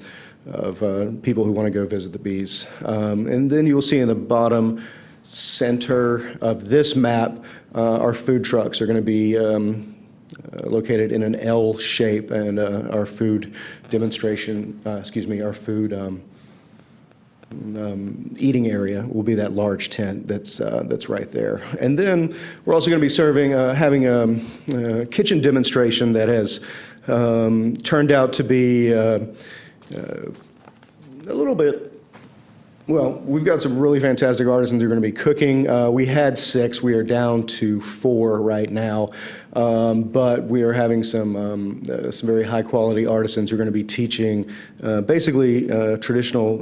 people who want to go visit the bees. And then you'll see in the bottom center of this map, our food trucks are going to be located in an L shape, and our food demonstration, our food eating area will be that large tent that's right there. And then we're also going to be having a kitchen demonstration that has turned out to be a little bit. Well, we've got some really fantastic artisans who are going to be cooking. We had 6. We are down to 4 right now. But we are having some very high-quality artisans who are going to be teaching basically traditional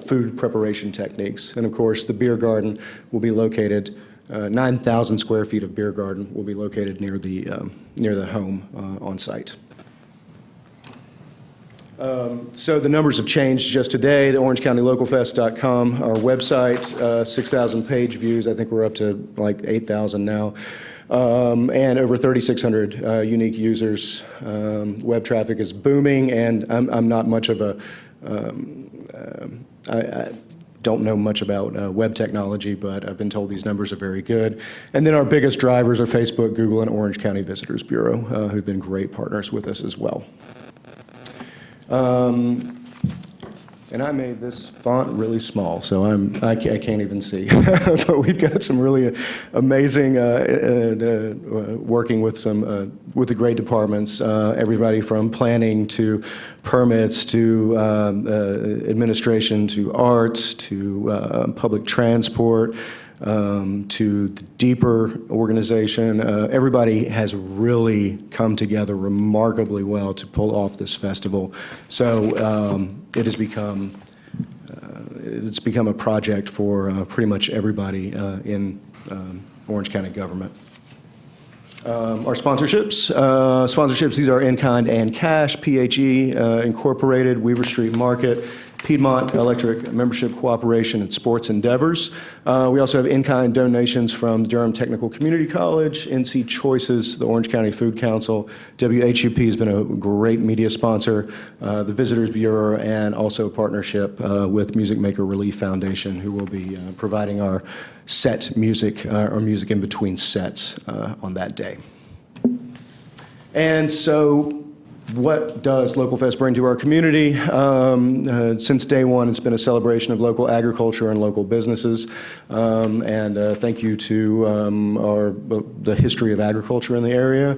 food preparation techniques. And, of course, the beer garden will be located, 9,000 square feet of beer garden will be located near the home on site. So the numbers have changed just today. The OrangeCountyLocalFest.com, our website, 6,000 page views. I think we're up to like 8,000 now. And over 3,600 unique users. Web traffic is booming, and I'm not much of a, I don't know much about web technology, but I've been told these numbers are very good. And then our biggest drivers are Facebook, Google, and Orange County Visitors Bureau, who've been great partners with us as well. And I made this font really small, so I can't even see. But we've got some really amazing working with with the great departments. Everybody from planning to permits to administration to arts to public transport. To the deeper organization. Everybody has really come together remarkably well to pull off this festival. So it has become a project for pretty much everybody in Orange County government. Our sponsorships, these are in-kind and cash, PHE Incorporated, Weaver Street Market, Piedmont Electric Membership Cooperation and Sports Endeavors. We also have in-kind donations from Durham Technical Community College, NC Choices, the Orange County Food Council. WHUP has been a great media sponsor, the Visitors Bureau, and also a partnership with Music Maker Relief Foundation, who will be providing our set music, or music in between sets on that day. And so, what does Local Fest bring to our community? Since day one, it's been a celebration of local agriculture and local businesses. And thank you to the history of agriculture in the area.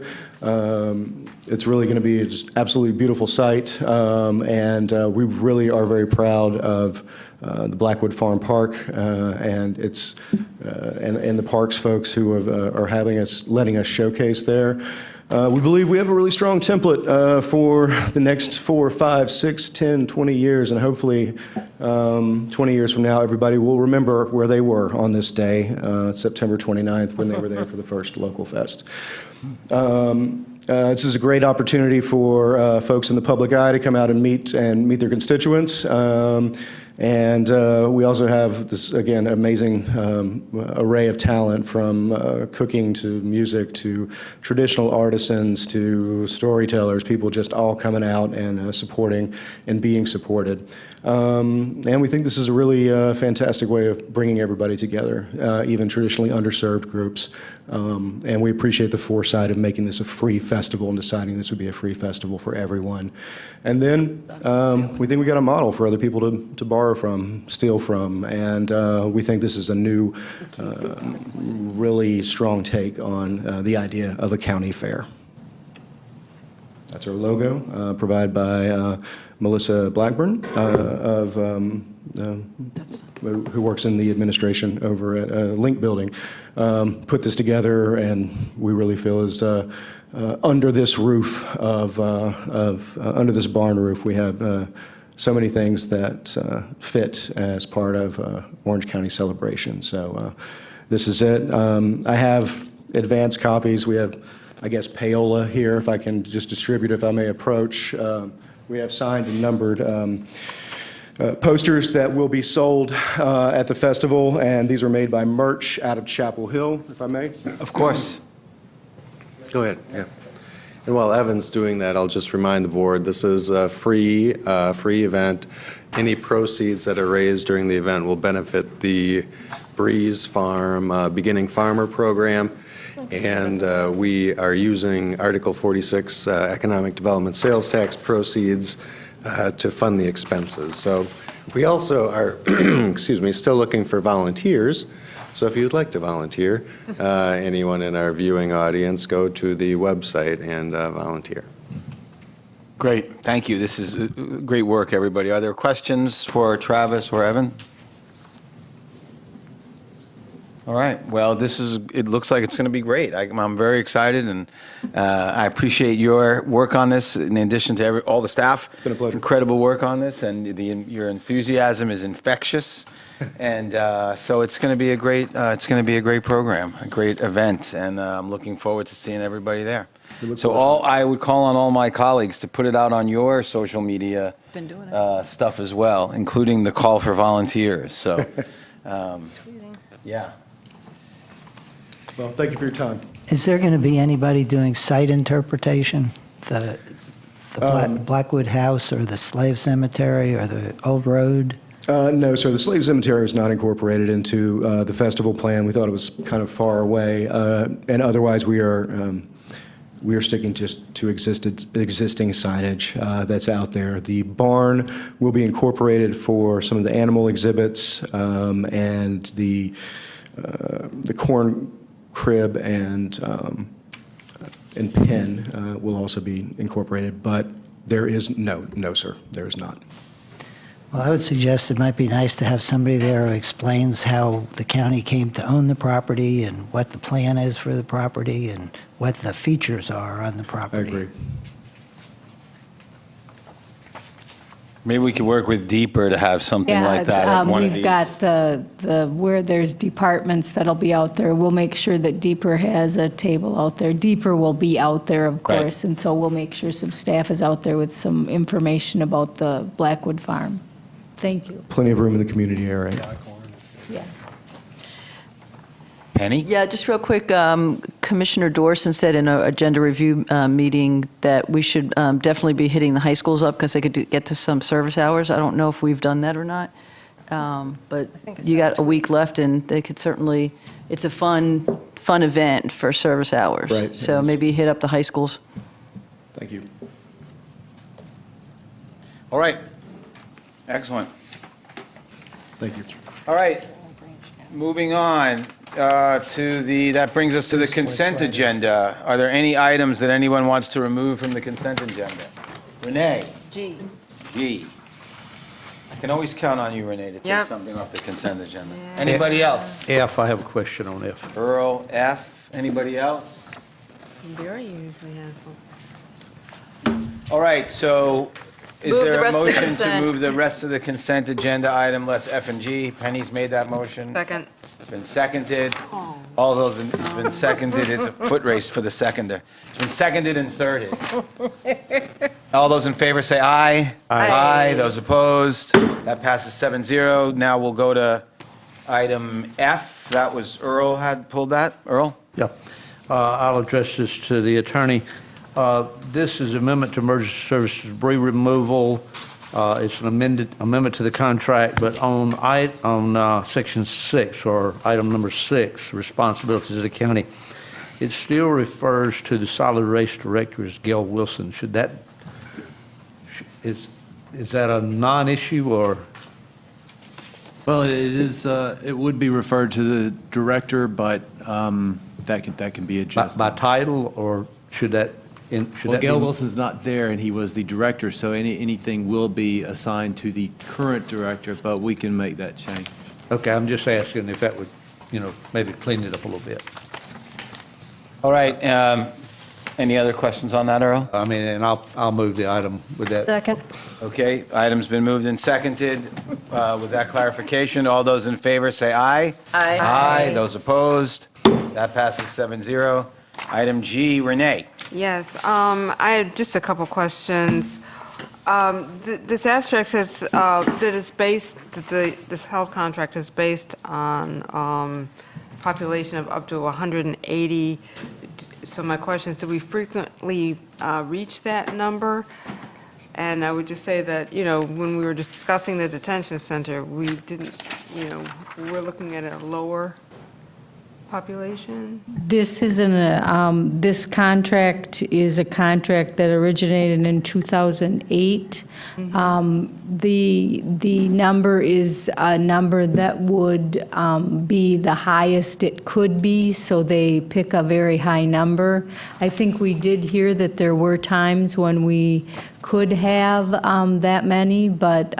It's really going to be a just absolutely beautiful site. And we really are very proud of the Blackwood Farm Park and its and the parks folks who are letting us showcase there. We believe we have a really strong template for the next 4, 5, 6, 10, 20 years, and hopefully 20 years from now, everybody will remember where they were on this day, September 29th, when they were there for the first Local Fest. This is a great opportunity for folks in the public eye to come out and meet their constituents. And we also have this, again, amazing array of talent from cooking to music to traditional artisans to storytellers, people just all coming out and supporting and being supported. And we think this is a really fantastic way of bringing everybody together, even traditionally underserved groups. And we appreciate the foresight of making this a free festival and deciding this would be a free festival for everyone. And then we think we got a model for other people to borrow from, steal from, and we think this is a new, really strong take on the idea of a county fair. That's our logo, provided by Melissa Blackburn, who works in the administration over at Link Building. Put this together, and we really feel is under this roof under this barn roof, we have so many things that fit as part of Orange County celebration. So this is it. I have advanced copies. We have, I guess, payola here, if I can just distribute, if I may approach. We have signed and numbered posters that will be sold at the festival, and these are made by Merch out of Chapel Hill, if I may. Of course. Go ahead, yeah. And while Evan's doing that, I'll just remind the board, this is a free event. Any proceeds that are raised during the event will benefit the Breeze Farm Beginning Farmer Program. And we are using Article 46 Economic Development Sales Tax proceeds to fund the expenses. So We also are, excuse me, still looking for volunteers. So if you'd like to volunteer, anyone in our viewing audience, go to the website and volunteer. Great, thank you. This is great work, everybody. Are there questions for Travis or Evan? All right, well, it looks like it's going to be great. I'm very excited, and I appreciate your work on this, in addition to all the staff. It's been a pleasure. Incredible work on this, and your enthusiasm is infectious. And so it's going to be a great program, a great event, and I'm looking forward to seeing everybody there. So I would call on all my colleagues to put it out on your social media Been doing it. stuff as well, including the call for volunteers. So, yeah. Well, thank you for your time. Is there going to be anybody doing site interpretation? The Blackwood House or the Slave Cemetery or the Old Road? No, sir. The Slave Cemetery is not incorporated into the festival plan. We thought it was kind of far away. And otherwise, we are sticking just to existing signage that's out there. The barn will be incorporated for some of the animal exhibits, and the corn crib and pen will also be incorporated. But there is no, sir. There is not. Well, I would suggest it might be nice to have somebody there who explains how the county came to own the property and what the plan is for the property and what the features are on the property. I agree. Maybe we could work with Deeper to have something like that at one of these. We've got the where there's departments that'll be out there. We'll make sure that Deeper has a table out there. Deeper will be out there, of Right. course, and so we'll make sure some staff is out there with some information about the Blackwood Farm. Thank you. Plenty of room in the community area. Yeah. Penny? Yeah, just real quick, Commissioner Dorson said in an agenda review meeting that we should definitely be hitting the high schools up because they could get to some service hours. I don't know if we've done that or not, but you got a week left, and they could certainly, it's a fun event for service hours. Right, it So is. maybe hit up the high schools. Thank you. All right. Excellent. Thank you. All right. Moving on that brings us to the consent agenda. Are there any items that anyone wants to remove from the consent agenda? Renee? G. G. I can always count on you, Renee, to take Yep. something off the consent agenda. Anybody else? F, I have a question on F. Earl, F. Anybody else? Barry usually has some. All right, so is Move the there a rest of the motion to consent. move the rest of the consent agenda item less F and G? Penny's made that motion. Second. It's been seconded. All those, it's been seconded. It's a foot race for the seconder. It's been seconded and thirded. All those in favor say aye. Aye. Those opposed? That passes 7-0. Now we'll go to item F. That was Earl had pulled that. Earl? Yeah. I'll address this to the attorney. This is amendment to emergency services debris removal. It's an amendment to the contract, but on section 6, or item number 6, responsibilities of the county, it still refers to the solid waste director as Gail Wilson. Is that a non-issue, or? Well, it is. It would be referred to the director, but that can be adjusted. By title, or should that? Well, Gail Wilson's not there, and he was the director, so anything will be assigned to the current director, but we can make that change. Okay, I'm just asking if that would, maybe clean it up a little bit. All right. Any other questions on that, Earl? I mean, and I'll move the item with that. Second. Okay, item's been moved and seconded. With that clarification, all those in favor say aye. Aye. Aye. Those opposed? That passes 7-0. Item G, Renee. Yes, I had just a couple questions. This abstract says that it's based, this health contract is based on population of up to 180. So my question is, do we frequently reach that number? And I would just say that, when we were discussing the detention center, we didn't, we're looking at a lower population? This this contract is a contract that originated in 2008. The number is a number that would be the highest it could be, so they pick a very high number. I think we did hear that there were times when we could have that many, but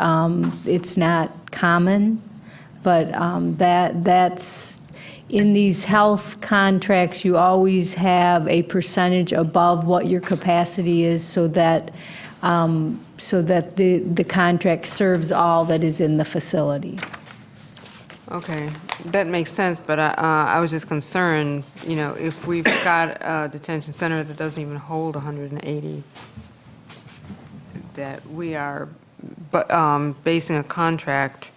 it's not common. But that's, in these health contracts, you always have a percentage above what your capacity is so that the contract serves all that is in the facility. Okay, that makes sense, but I was just concerned, if we've got a detention center that doesn't even hold 180, that we are basing a contract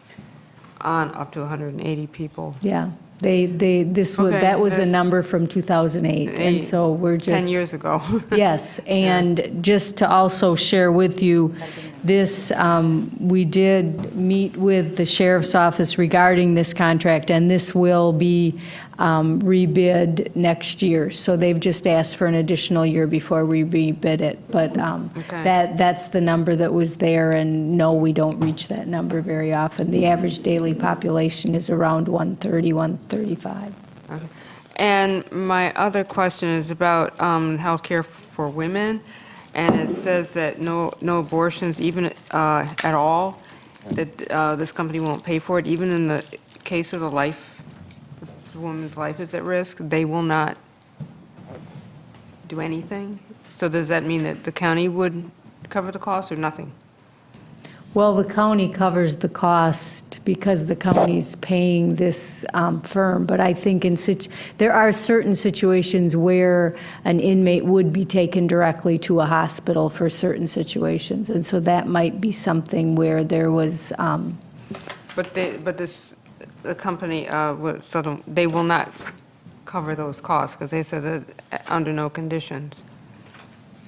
on up to 180 people. Yeah, that was a number from 2008, and so we're just... 10 years ago. Yes, and just to also share with you, we did meet with the sheriff's office regarding this contract, and this will be rebid next year. So they've just asked for an additional year before we rebid it. But that's the number that was there, and no, we don't reach that number very often. The average daily population is around 130, 135. Okay. And my other question is about healthcare for women. And it says that no abortions, even at all, that this company won't pay for it, even in the case of if the woman's life is at risk, they will not do anything? So does that mean that the county would cover the cost or nothing? Well, the county covers the cost because the county's paying this firm, but I think there are certain situations where an inmate would be taken directly to a hospital for certain situations, and so that might be something where there was... The company, they will not cover those costs because they said that under no conditions.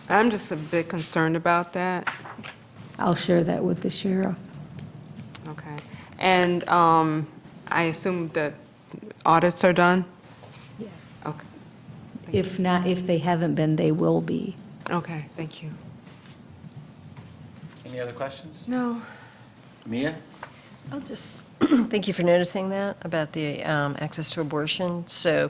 I'm just a bit concerned about that. I'll share that with the sheriff. Okay. And I assume that audits are done? Yes. Okay. If not, if they haven't been, they will be. Okay, thank you. Any other questions? No. Mia? I'll just, thank you for noticing that about the access to abortion. So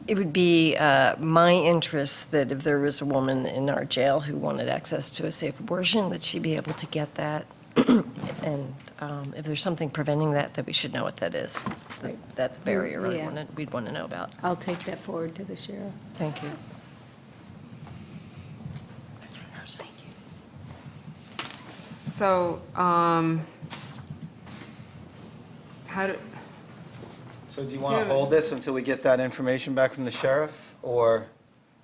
it would be my interest that if there was a woman in our jail who wanted access to a safe abortion, that she be able to get that. And if there's something preventing that we should know what that is. That's a barrier we'd want to know about. I'll take that forward to the sheriff. Thank you. So, So do you want to hold this until we get that information back from the sheriff? Or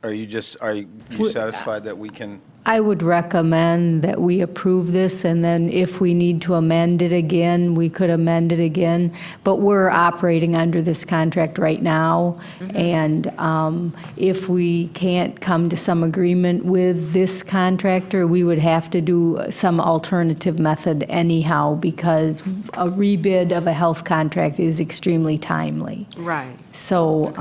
are you satisfied that we can? I would recommend that we approve this, and then if we need to amend it again, we could amend it again. But we're operating under this contract right now, and if we can't come to some agreement with this contractor, we would have to do some alternative method anyhow, because a rebid of a health contract is extremely timely. right. So,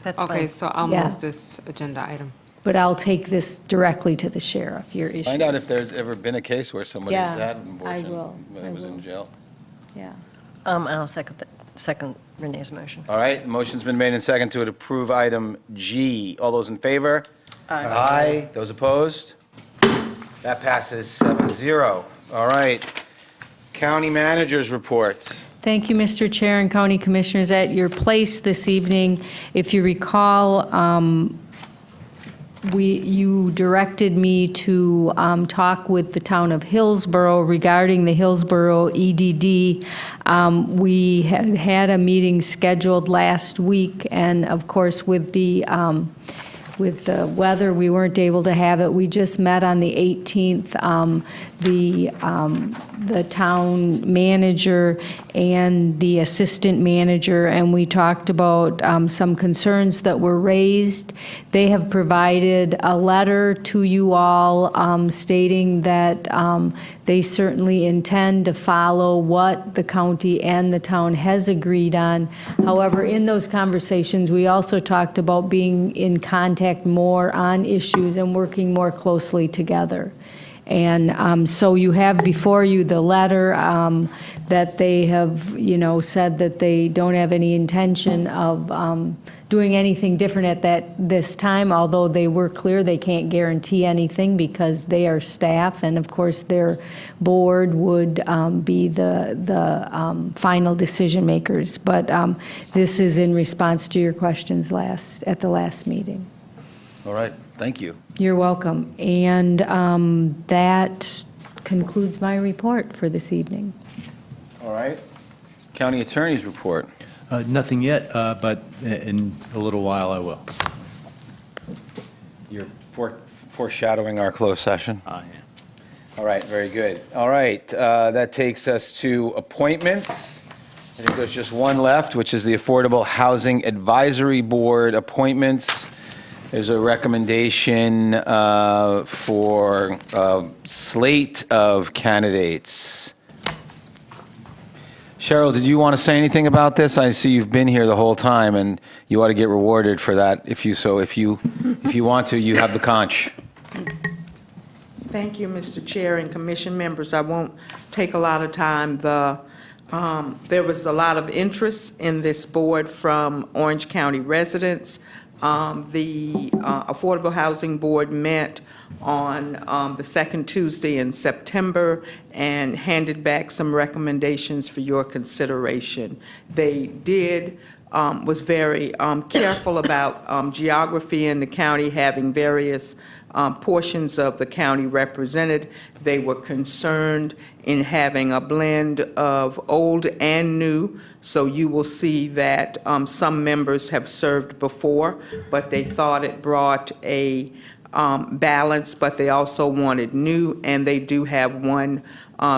That's Okay, fine. so I'll Yeah. move this agenda item. but I'll take this directly to the sheriff, your issue. Find out if there's ever been a case where somebody's Yeah, had an I abortion will. when I it was in will. jail. Yeah. I'll second Renee's motion. All right, motion's been made and second to approve item G. All those in favor? Aye. Those opposed? That passes 7-0. All right. County managers report. Thank you, Mr. Chair and County Commissioners. At your place this evening, if you recall, you directed me to talk with the town of Hillsborough regarding the Hillsborough EDD. We had a meeting scheduled last week, and of course, with the weather, we weren't able to have it. We just met on the 18th. The town manager and the assistant manager, and we talked about some concerns that were raised. They have provided a letter to you all stating that They certainly intend to follow what the county and the town has agreed on. However, in those conversations, we also talked about being in contact more on issues and working more closely together. And so you have before you the letter that they have, said that they don't have any intention of doing anything different at this time, although they were clear they can't guarantee anything because they are staff, and of course their board would be the final decision makers. But this is in response to your questions at the last meeting. All right, thank you. You're welcome. And that concludes my report for this evening. All right. County Attorney's report. Nothing yet, but in a little while I will. You're foreshadowing our closed session? I am. All right, very good. All right, that takes us to appointments. I think there's just one left, which is the Affordable Housing Advisory Board appointments. There's a recommendation for a slate of candidates. Cheryl, did you want to say anything about this? I see you've been here the whole time, and you ought to get rewarded for that. If you want to, you have the conch. Thank you, Mr. Chair and Commission members. I won't take a lot of time. There was a lot of interest in this board from Orange County residents. The Affordable Housing Board met on the second Tuesday in September and handed back some recommendations for your consideration. They was very careful about geography in the county, having various portions of the county represented. They were concerned in having a blend of old and new, so you will see that some members have served before, but they thought it brought a balance, but they also wanted new, and they do have one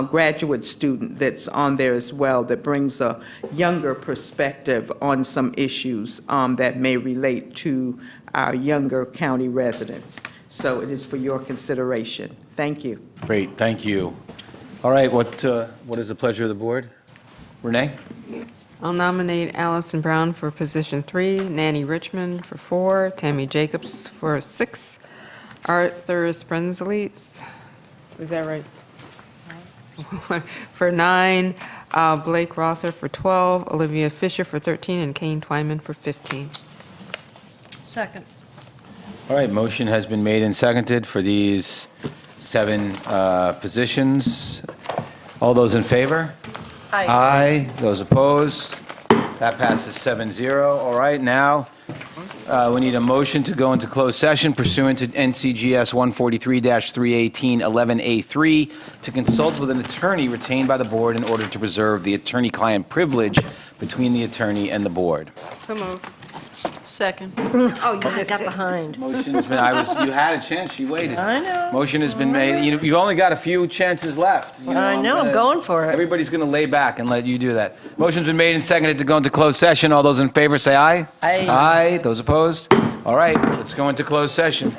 graduate student that's on there as well that brings a younger perspective on some issues that may relate to our younger county residents. So it is for your consideration. Thank you. Great, thank you. All right, what is the pleasure of the board? Renee? I'll nominate Allison Brown for position 3, Nanny Richmond for 4, Tammy Jacobs for 6, Arthur Sprenzlitz, is that right? For 9, Blake Rosser for 12, Olivia Fisher for 13, and Kane Twyman for 15. Second. All right, motion has been made and seconded for these 7 positions. All those in favor? Aye. Aye. Those opposed? That passes 7-0. All right, now we need a motion to go into closed session pursuant to NCGS 143-318-11A3 to consult with an attorney retained by the board in order to preserve the attorney-client privilege between the attorney and the board. So moved. Second. Oh, God, I got behind. Motion has been, you had a chance, you waited. I know. Motion has been made. You've only got a few chances left. I know, I'm going for it. Everybody's going to lay back and let you do that. Motion's been made and seconded to go into closed session. All those in favor say aye. Aye. Aye. Those opposed? All right, let's go into closed session.